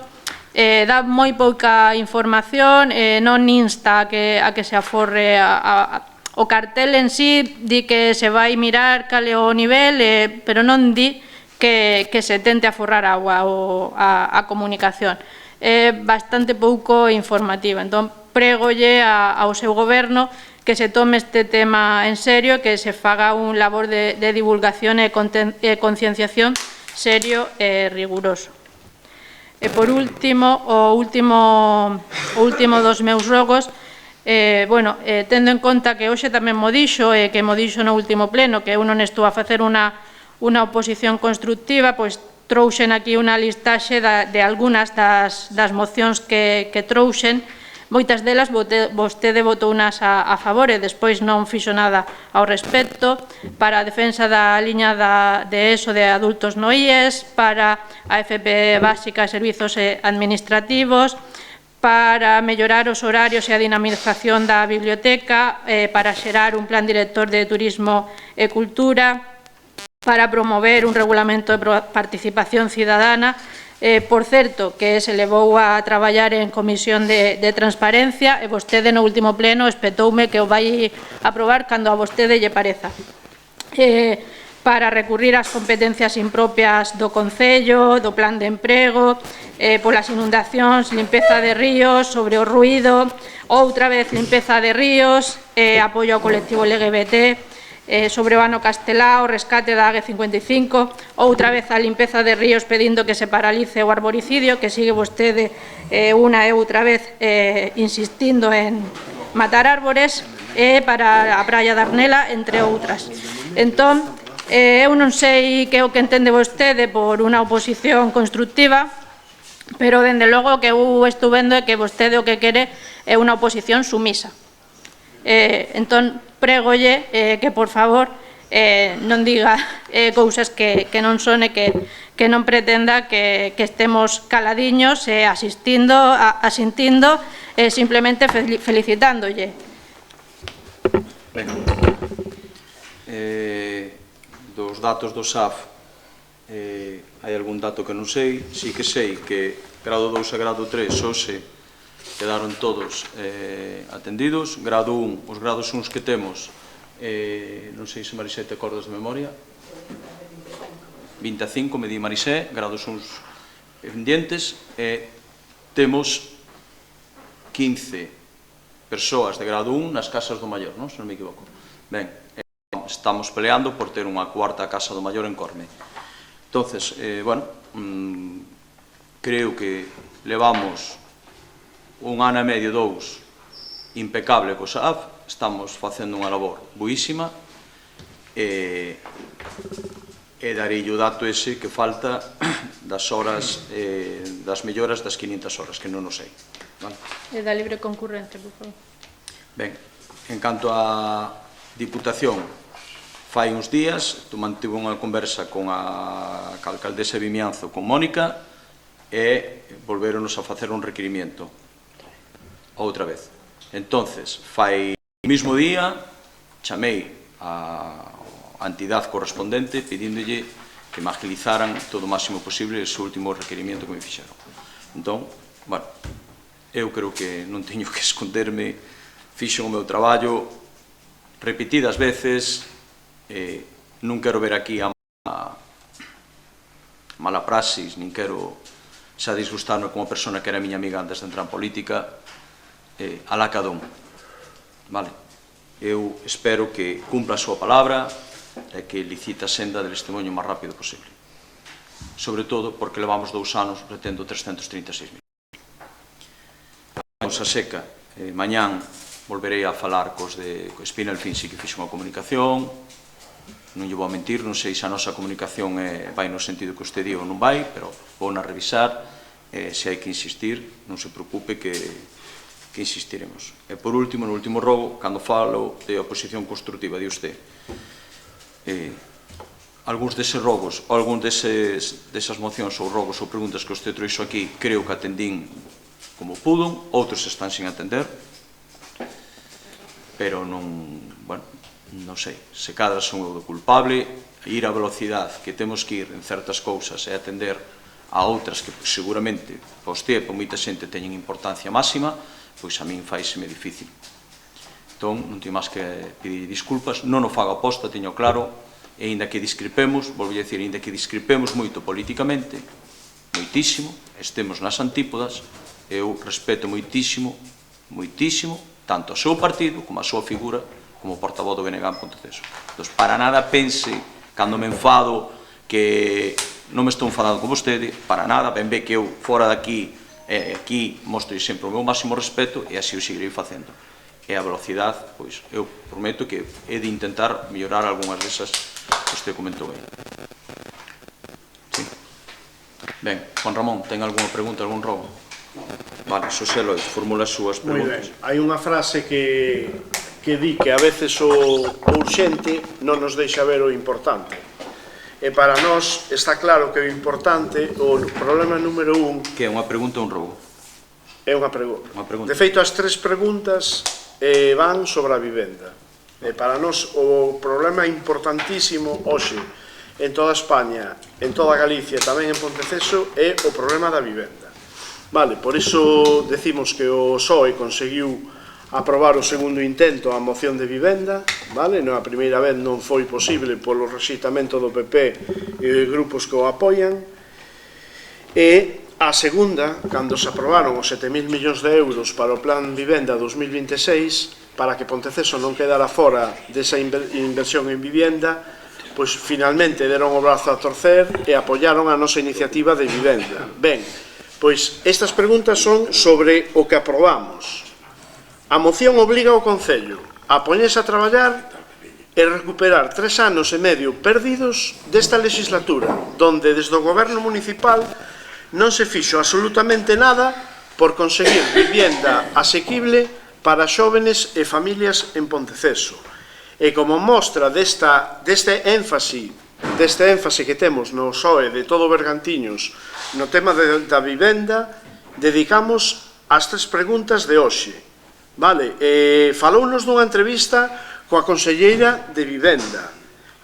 dá moi pouca información, non insta a que se aforre o cartel en sí, di que se vai mirar cal é o nivel, pero non di que se tente aforrar agua a comunicación. É bastante pouco informativa, entón prégolle ao seu goberno que se tome este tema en serio, que se faga un labor de divulgación e concienciación serio e riguroso. E por último, o último dos meus rogos, tendo en conta que hoxe tamén mo dixo, e que mo dixo no último pleno, que eu non estou a facer unha oposición constructiva, pois trouxen aquí unha listaxe de algunhas das mocións que trouxen. Moitas delas vostede votou unas a favor e despois non fixo nada ao respecto, para a defensa da liña de ESO de adultos no IES, para a FP básica e servizos administrativos, para mellorar os horarios e a dinamización da biblioteca, para xerar un plan director de turismo e cultura, para promover un regulamento de participación cidadana. Por certo, que se levou a traballar en comisión de transparencia e vostede no último pleno espetoume que o vai aprobar cando a vostede lle pareza. Para recurrir ás competencias impropias do Concello, do plan de emprego, polas inundacións, limpeza de ríos, sobre o ruído, outra vez limpeza de ríos, apoio ao colectivo LGBT, sobre o ano Castelao, rescate da AG55, outra vez a limpeza de ríos pedindo que se paralice o arboricidio, que sigue vostede unha e outra vez insistindo en matar árbores, para a praia da Arnela, entre outras. Entón, eu non sei que é o que entende vostede por unha oposición constructiva, pero, dende logo, o que eu estou vendo é que vostede o que quere é unha oposición sumisa. Entón, prégolle que, por favor, non diga cousas que non son e que non pretenda que estemos caladiños asistindo, simplemente felicitándolle. Ben, dos datos do SAF hai algún dato que non sei, si que sei que grado 2 e grado 3 hoxe quedaron todos atendidos. Grado 1, os grados 1 que temos, non sei se Marisé te acordas de memoria, 25, me di Marisé, grados 1 pendientes, temos 15 persoas de grado 1 nas casas do Maior, non? Se non me equivoco. Ben, estamos peleando por ter unha cuarta casa do Maior en Corme. Entonces, creo que levamos un ano e medio, 2, impecable co SAF, estamos facendo unha labor buísima, e darei o dato ese que falta das horas, das melloras das 500 horas, que non o sei. E da libre concurrencia, por favor. Ben, en canto á Diputación, fai uns días, mantive unha conversa con a alcaldesa de Vimianzo, con Mónica, e volveronos a facer un requerimento outra vez. Entonces, fai o mismo día, chamei a a entidade correspondente pedíndolle que me agilizaran todo o máximo posible ese último requerimento que me fixeron. Entón, bueno, eu creo que non teño que esconderme, fixen o meu traballo repetidas veces, non quero ver aquí a mala praxis, nin quero xa disgustarme como persona que era miña amiga antes de entrar en política, alá cada un. Vale? Eu espero que cumpla a súa palabra e que licite a senda del testemunho o máis rápido posible. Sobre todo porque levamos 2 anos retendo 336.000. Vamos a seca. Mañán volverei a falar cos de Espinel Finsi que fixo unha comunicación. Non lle vou a mentir, non sei se a nosa comunicación vai no sentido que usted di ou non vai, pero vou na revisar. Se hai que insistir, non se preocupe que insistiremos. E por último, no último rogo, cando falo de oposición constructiva, di usted, algúns deses rogos ou algúns desas mocións ou rogos ou preguntas que usted trouxo aquí creo que atendín como pudon, outros están sin atender, pero non, bueno, non sei, se cadra son eu do culpable, ir a velocidade que temos que ir en certas cousas e atender a outras que seguramente para usted e para moita xente teñen importancia máxima, pois a min faiseme difícil. Entón, non teño máis que pedir disculpas, non o fago aposta, teño claro, e ainda que discrepemos, volvo a dicir, ainda que discrepemos moito políticamente, moitísimo, estemos nas antípodas, eu respeto moitísimo, moitísimo, tanto o seu partido como a súa figura como portavoz do BNG en Ponteceso. Entón, para nada pense, cando me enfado, que non me estou enfadando con vostede, para nada, ben ve que eu fora daqui, aquí mostro sempre o meu máximo respeto e así o seguirei facendo. E a velocidade, pois, eu prometo que he de intentar mellorar algunhas desas que usted comentou aí. Sí. Ben, Juan Ramón, ten algunha pregunta, algún rogo? Vale, Xosé Lois, formula as súas preguntas. Moi ben, hai unha frase que di que a veces o urxente non nos deixa ver o importante. E para nós está claro que o importante, o problema número 1... Que é unha pregunta ou un rogo? É unha pregunta. De feito, as 3 preguntas van sobre a vivenda. E para nós o problema importantísimo hoxe en toda España, en toda Galicia e tamén en Ponteceso é o problema da vivenda. Vale, por iso decimos que o PSOE conseguiu aprobar o segundo intento a moción de vivenda, vale? A primeira vez non foi posible polo rexeitamento do PP e grupos que o apoian, e a segunda, cando se aprobaron os 7.000 millóns de euros para o Plan Vivenda 2026, para que Ponteceso non quedara fora desa inversión en vivenda, pois finalmente deron o brazo a torcer e apoiaron a nosa iniciativa de vivenda. Ben, pois estas preguntas son sobre o que aprobamos. A moción obriga ao Concello a poñerse a traballar e recuperar 3 anos e medio perdidos desta legislatura, donde desde o goberno municipal non se fixo absolutamente nada por conseguir vivienda asequible para xóvenes e familias en Ponteceso. E como mostra deste énfase que temos no PSOE de todo Bergantiños no tema da vivenda, dedicamos as 3 preguntas de hoxe. Vale, falounos dunha entrevista coa conselleira de Vivenda.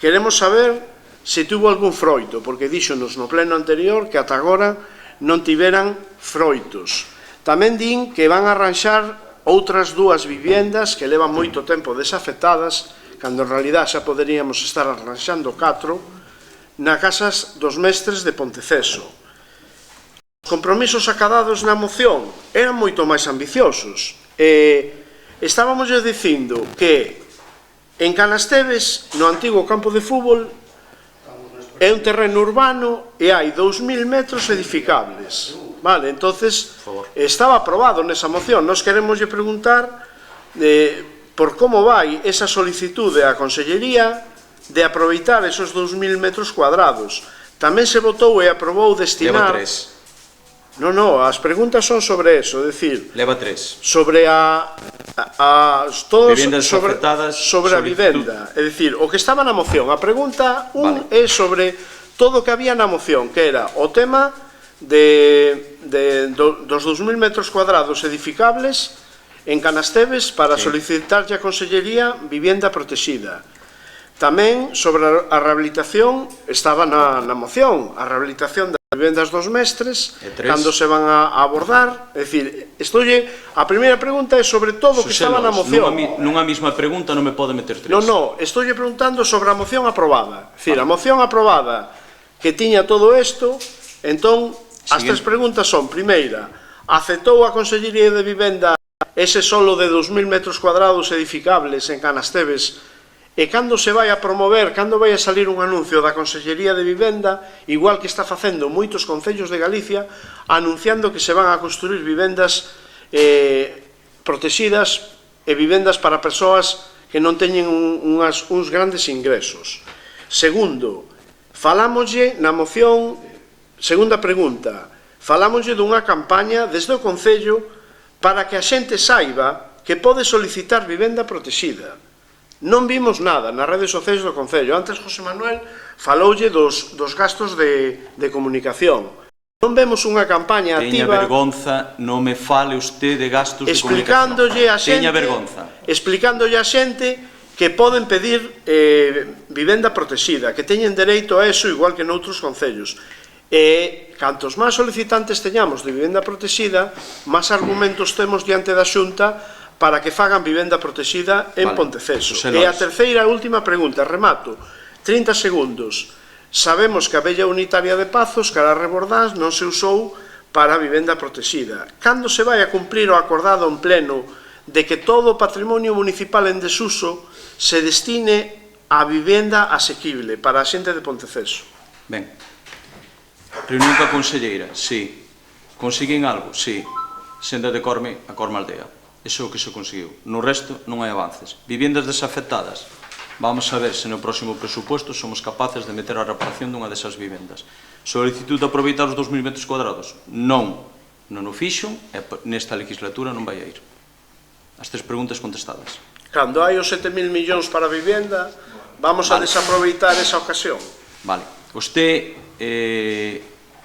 Queremos saber se tuvo algún froito, porque díxonos no pleno anterior que ata agora non tiveran froitos. Tamén din que van a arranxar outras 2 viviendas que levan moito tempo desafectadas, cando en realidad xa poderíamos estar arranxando 4, na casas dos mestres de Ponteceso. Os compromisos acadados na moción eran moito máis ambiciosos. Estábamos dicindo que en Canasteves, no antigo campo de fútbol, é un terreno urbano e hai 2.000 metros edificables. Vale, entonces estaba aprobado nesa moción. Nos queremos preguntar por como vai esa solicitude á Consellería de aproveitar esos 2.000 metros cuadrados. Tamén se votou e aprobou destinar... Leva 3. Non, as preguntas son sobre eso, é dicir... Leva 3. Sobre vivendas afectadas... Sobre a vivenda. É dicir, o que estaba na moción. A pregunta 1 é sobre todo o que había na moción, que era o tema dos 2.000 metros cuadrados edificables en Canasteves para solicitarlle a Consellería vivenda protegida. Tamén sobre a rehabilitación estaba na moción, a rehabilitación das vivendas dos mestres, cando se van a abordar, é dicir, a primeira pregunta é sobre todo o que estaba na moción. Nunha mesma pregunta non me pode meter tres. Non, estoulle preguntando sobre a moción aprobada. É dicir, a moción aprobada que tiña todo isto, entón, as tres preguntas son, primeira, aceptou a Consellería de Vivenda ese solo de 2.000 metros cuadrados edificables en Canasteves, e cando se vai a promover, cando vai a salir un anuncio da Consellería de Vivenda, igual que está facendo moitos concellos de Galicia, anunciando que se van a construir vivendas protegidas e vivendas para persoas que non teñen uns grandes ingresos. Segundo, falámoslle na moción, segunda pregunta, falámoslle dunha campaña desde o Concello para que a xente saiba que pode solicitar vivenda protegida. Non vimos nada nas redes sociais do Concello. Antes José Manuel faloulle dos gastos de comunicación. Non vemos unha campaña activa... Teña vergonza, non me fale usted de gastos de comunicación. Explicándolle a xente que poden pedir vivenda protegida, que teñen dereito a eso igual que noutros concellos. E cantos máis solicitantes teñamos de vivenda protegida, máis argumentos temos diante da Xunta para que fagan vivenda protegida en Ponteceso. E a terceira e última pregunta, remato, 30 segundos. Sabemos que a vella unitaria de Pazos, cara a Rebordás, non se usou para a vivenda protegida. Cando se vai a cumprir o acordado en pleno de que todo o patrimonio municipal en desuso se destine a vivenda asequible para a xente de Ponteceso? Ben, reunión coa conselleira, sí. Consiguen algo? Sí. Senda de Corme a Corme Aldea. Iso é o que se conseguiu. No resto non hai avances. Viviendas desafectadas. Vamos a ver se no próximo presupuesto somos capaces de meter a reparación dunha desas vivendas. Solicitud de aproveitar os 2.000 metros cuadrados? Non. Non o fixo e nesta legislatura non vai a ir. As tres preguntas contestadas. Cando hai os 7.000 millóns para a vivenda, vamos a desaproveitar esa ocasión. Vale. Vostede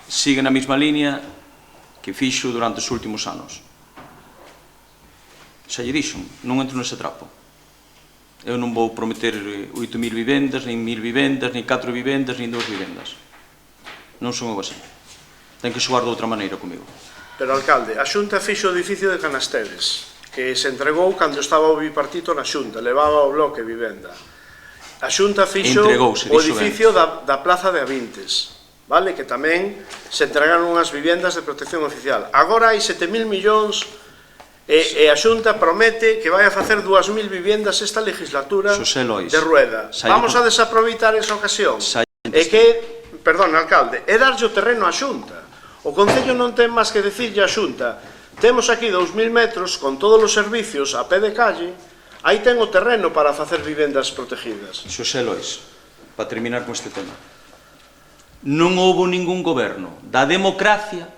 sigue na mesma línea que fixo durante os últimos anos. Xa lle dixo, non entro nese trapo. Eu non vou prometer 8.000 vivendas, nin 1.000 vivendas, nin 4 vivendas, nin 2 vivendas. Non son eu así. Ten que xogar de outra maneira comigo. Pero, alcalde, a Xunta fixo o edificio de Canasteves, que se entregou cando estaba o bipartito na Xunta, levaba o bloque vivenda. A Xunta fixo o edificio da Plaza de Avintes, vale? Que tamén se entregaron unhas vivendas de protección oficial. Agora hai 7.000 millóns e a Xunta promete que vai a facer 2.000 vivendas esta legislatura de Rueda. Vamos a desaproveitar esa ocasión. E que, perdón, alcalde, é darlle o terreno á Xunta. O Concello non ten máis que decirlle á Xunta: temos aquí 2.000 metros con todos os servicios a pé de calle, aí ten o terreno para facer vivendas protegidas. Xosé Lois, para terminar con este tema, non houbo ningún goberno da democracia,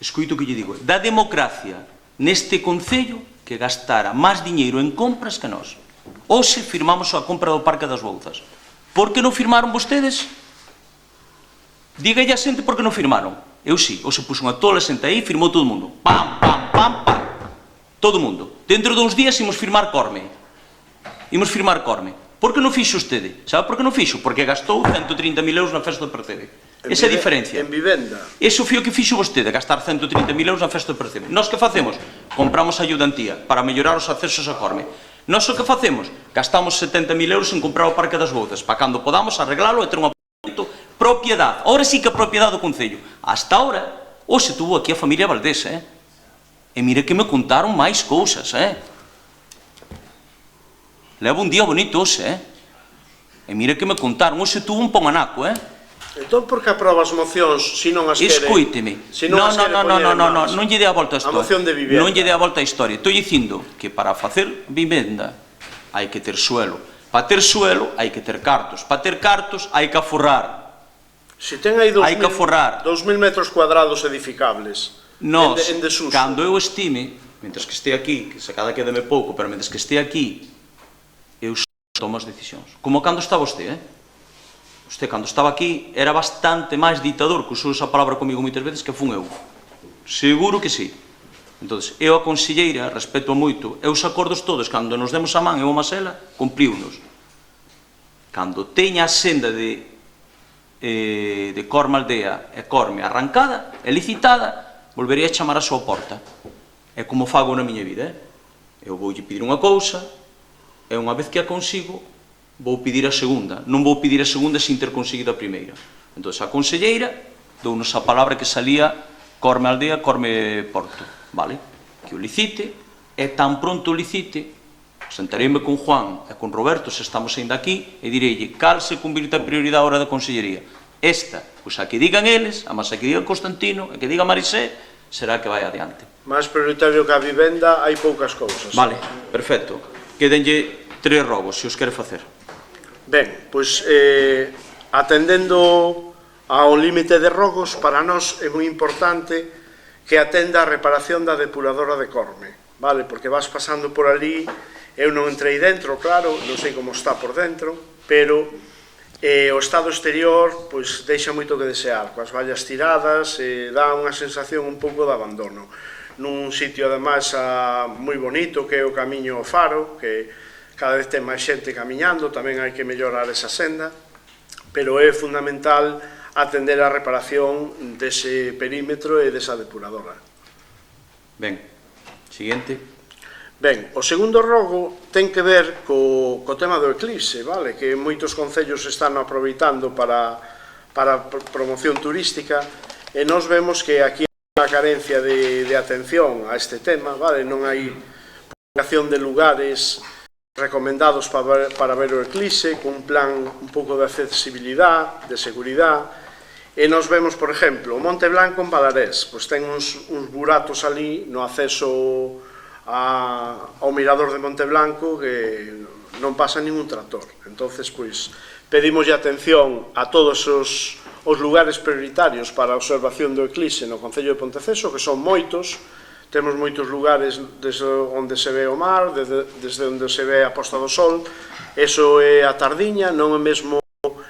escoito o que lle digo, da democracia neste Concello que gastara máis diñeiro en compras que nós. Hoxe firmamos a compra do Parque das Bouzas. Por que non firmaron vostedes? Dígalle a xente por que non firmaron. Eu sí, hoxe puxo unha tola xente aí e firmou todo o mundo. Pam, pam, pam, pam. Todo o mundo. Dentro de uns días imos firmar Corme. Imos firmar Corme. Por que non fixo vostede? Sabe por que non fixo? Porque gastou 130.000 euros na festa do Percebe. Esa é a diferencia. En vivenda. Eso foi o que fixo vostede, gastar 130.000 euros na festa do Percebe. Nós que facemos? Compramos ayudantía para mellorar os accesos a Corme. Nós o que facemos? Gastamos 70.000 euros en comprar o Parque das Bouzas, para cando podamos arreglalo e ter unha propiedade. Ahora sí que a propiedade do Concello. Hasta ahora, hoxe tuvo aquí a familia Valdés, E mire que me contaron máis cousas, Levo un día bonito hoxe, E mire que me contaron, hoxe tuvo un pomanaco, Entón, por que aprobas mocións se non as quere? Escoíteme. Non lle dé a volta a historia. A moción de vivenda. Non lle dé a volta a historia. Estou dicindo que para facer vivenda hai que ter suelo. Para ter suelo hai que ter cartos. Para ter cartos hai que aforrar. Se ten aí 2.000 metros cuadrados edificables en desuso. Cando eu estime, mentres que este aquí, que se cada quedame pouco, pero mentres que este aquí, eu tomo as decisións. Como cando está vostede, Usted, cando estaba aquí, era bastante máis ditador, que usou esa palabra comigo moitas veces, que fun eu. Seguro que sí. Entón, eu a conselleira, respeto moito, e os acordos todos, cando nos demos a man, eu a Masela, cumpriunos. cando teña a senda de Corme Aldea e Corme arrancada e licitada, volvería a chamar a súa porta. É como fago na miña vida. Eu voulle pedir unha cousa e unha vez que a consigo vou pedir a segunda. Non vou pedir a segunda sin ter conseguido a primeira. Entón, a conselleira dounos a palabra que salía Corme Aldea, Corme Porto, vale? Que o licite, e tan pronto o licite, sentareime con Juan e con Roberto, se estamos ainda aquí, e direille cal se convirte a prioridade a hora da consellería. Esta, pois a que digan eles, a máis a que diga Constantino, a que diga Marisé, será que vai adiante. Máis prioritario que a vivenda hai poucas cousas. Vale, perfecto. Quédenlle 3 rogos, se os quere facer. Ben, pois atendendo ao límite de rogos, para nós é moi importante que atenda a reparación da depuradora de Corme, vale? Porque vas pasando por ali, eu non entrei dentro, claro, non sei como está por dentro, pero o estado exterior pois deixa moito que desear, coas vallas tiradas, dá unha sensación un pouco de abandono. Nun sitio, ademais, moi bonito, que é o Camiño ao Faro, que cada vez ten máis xente camiñando, tamén hai que mellorar esa senda, pero é fundamental atender a reparación dese perímetro e desa depuradora. Ben, siguiente. Ben, o segundo rogo ten que ver co tema do eclipse, vale? Que moitos concellos están aproveitando para promoción turística, e nós vemos que aquí hai unha carencia de atención a este tema, vale? Non hai publicación de lugares recomendados para ver o eclipse, cun plan un pouco de accesibilidade, de seguridade, e nos vemos, por exemplo, o Monte Blanco en Balarés, pois ten uns buratos ali no acceso ao mirador de Monte Blanco que non pasa ningún tractor. Entonces, pois, pedimos atención a todos os lugares prioritarios para a observación do eclipse no Concello de Ponteceso, que son moitos. Temos moitos lugares desde onde se ve o mar, desde onde se ve a posta do sol. Eso é a tardiña, non é mesmo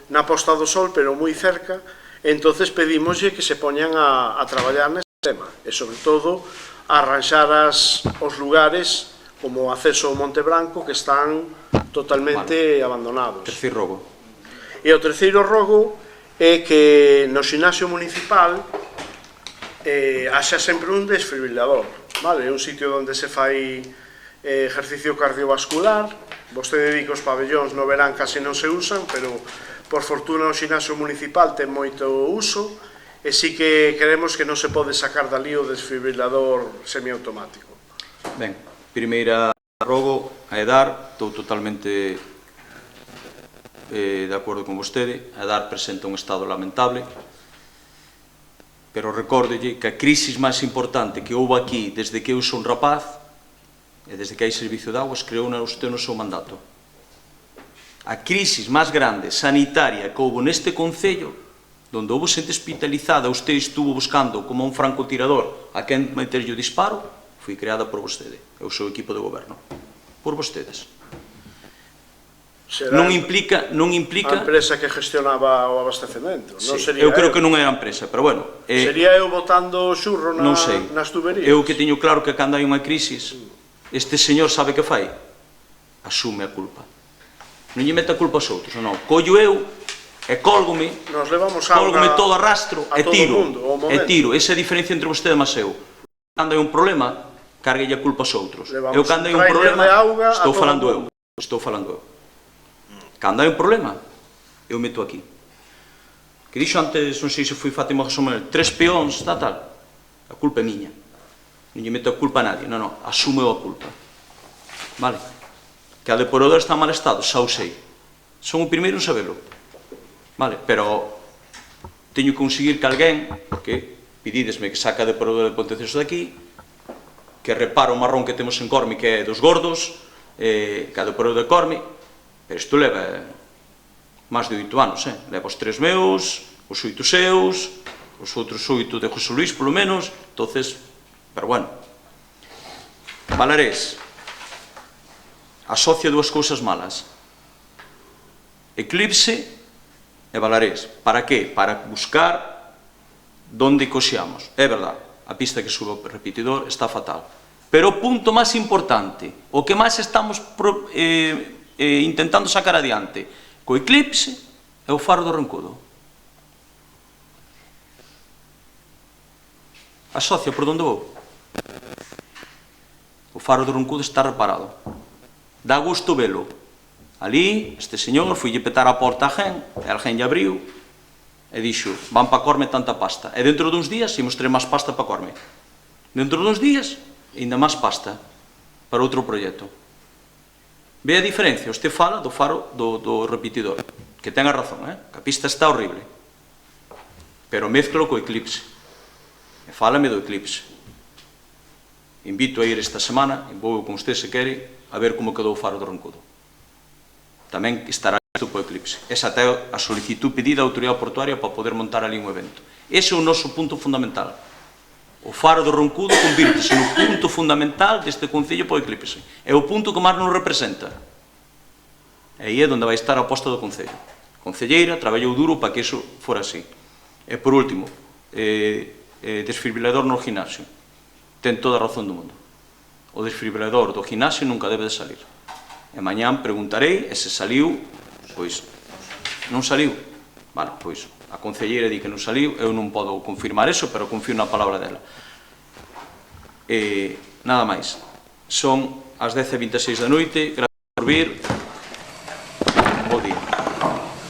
na posta do sol, pero moi cerca. Entonces pedimoslle que se poñan a traballar neste tema, e sobre todo a arranxar os lugares como o acceso ao Monte Blanco, que están totalmente abandonados. Terceiro rogo. E o terceiro rogo é que no ximnasio municipal haxa sempre un desfibrilador, vale? É un sitio onde se fai ejercicio cardiovascular. Vostede di que os pabellóns no verán casi non se usan, pero por fortuna o ximnasio municipal ten moito uso, e sí que queremos que non se pode sacar dali o desfibrilador semiautomático. Ben, primeira rogo a EDAR, estou totalmente de acordo con vostede. A EDAR presenta un estado lamentable, pero recórdelle que a crisis máis importante que houve aquí desde que eu son rapaz e desde que hai servicio de augas creou no seu mandato. A crisis máis grande sanitaria que houve neste concello, donde houve xente hospitalizada, usted estuvo buscando como un francotirador a quen meterlle o disparo, foi creada por vostede e o seu equipo de goberno, por vostedes. Non implica a empresa que gestionaba o abastecemento. Eu creo que non era a empresa, pero bueno. Sería eu botando xurro nas tuberías? Eu que teño claro que cando hai unha crisis, este señor sabe que fai? Asume a culpa. Non lle mete a culpa aos outros, non. Collo eu e cólgome todo a rastro e tiro. Esa é a diferencia entre vostede e eu. Cando hai un problema, carguelle a culpa aos outros. Eu cando hai un problema, estou falando eu. Cando hai un problema, eu meto aquí. Que dixo antes, non sei se foi Fátima Josomel, 3 peóns, tal. A culpa é miña. Non lle meto a culpa a nadie, non, asumo eu a culpa. Vale? Que a depuradora está en mal estado, xa o sei. Son o primeiro en sabelo. Vale? Pero teño que conseguir que alguén, porque pedídesme que saca a depuradora de Ponteceso daqui, que repara o marrón que temos en Corme, que é dos gordos, que a depuradora de Corme. Pero isto leva máis de 8 anos, leva os 3 meus, os 8 seus, os outros 8 de José Luís, polo menos, entonces, pero bueno. Balarés asocia dúas cousas malas: eclipse e Balarés. Para que? Para buscar donde coxeamos. É verdade, a pista que sube o repetidor está fatal. Pero o punto máis importante, o que máis estamos intentando sacar adiante co Eclipse e o Faro do Roncudo. Asocia por onde vou. O Faro do Roncudo está reparado. Dá gusto velo. Ali, este señor foi petar a porta a gen, e alguén lle abriu, e dixo, van pa Corme tanta pasta. E dentro duns días, imos ter máis pasta pa Corme. Dentro duns días, ainda máis pasta para outro proxecto. Ve a diferencia? Este fala do faro do repetidor, que ten a razón, que a pista está horrible. Pero mezclo co Eclipse. E fálame do Eclipse. Invito a ir esta semana, vou con usted se quere, a ver como quedou o Faro do Roncudo. Tamén estará isto po Eclipse. Esa é a solicitud pedida á autoridade portuaria para poder montar ali un evento. Ese é o noso punto fundamental. O Faro do Roncudo convírtese no punto fundamental deste concello po Eclipse. É o punto que máis nos representa. E aí é onde vai estar a aposta do concello. A concelleira traballou duro para que iso fora así. E por último, desfibrilador no ginasio. Ten toda a razón do mundo. O desfibrilador do ginasio nunca debe de salir. E mañán preguntarei e se saliu, pois non saliu. Vale, pois a concelleira di que non saliu, eu non podo confirmar eso, pero confío na palabra dela. Nada máis. Son as 10:26 da noite, gracias por vir.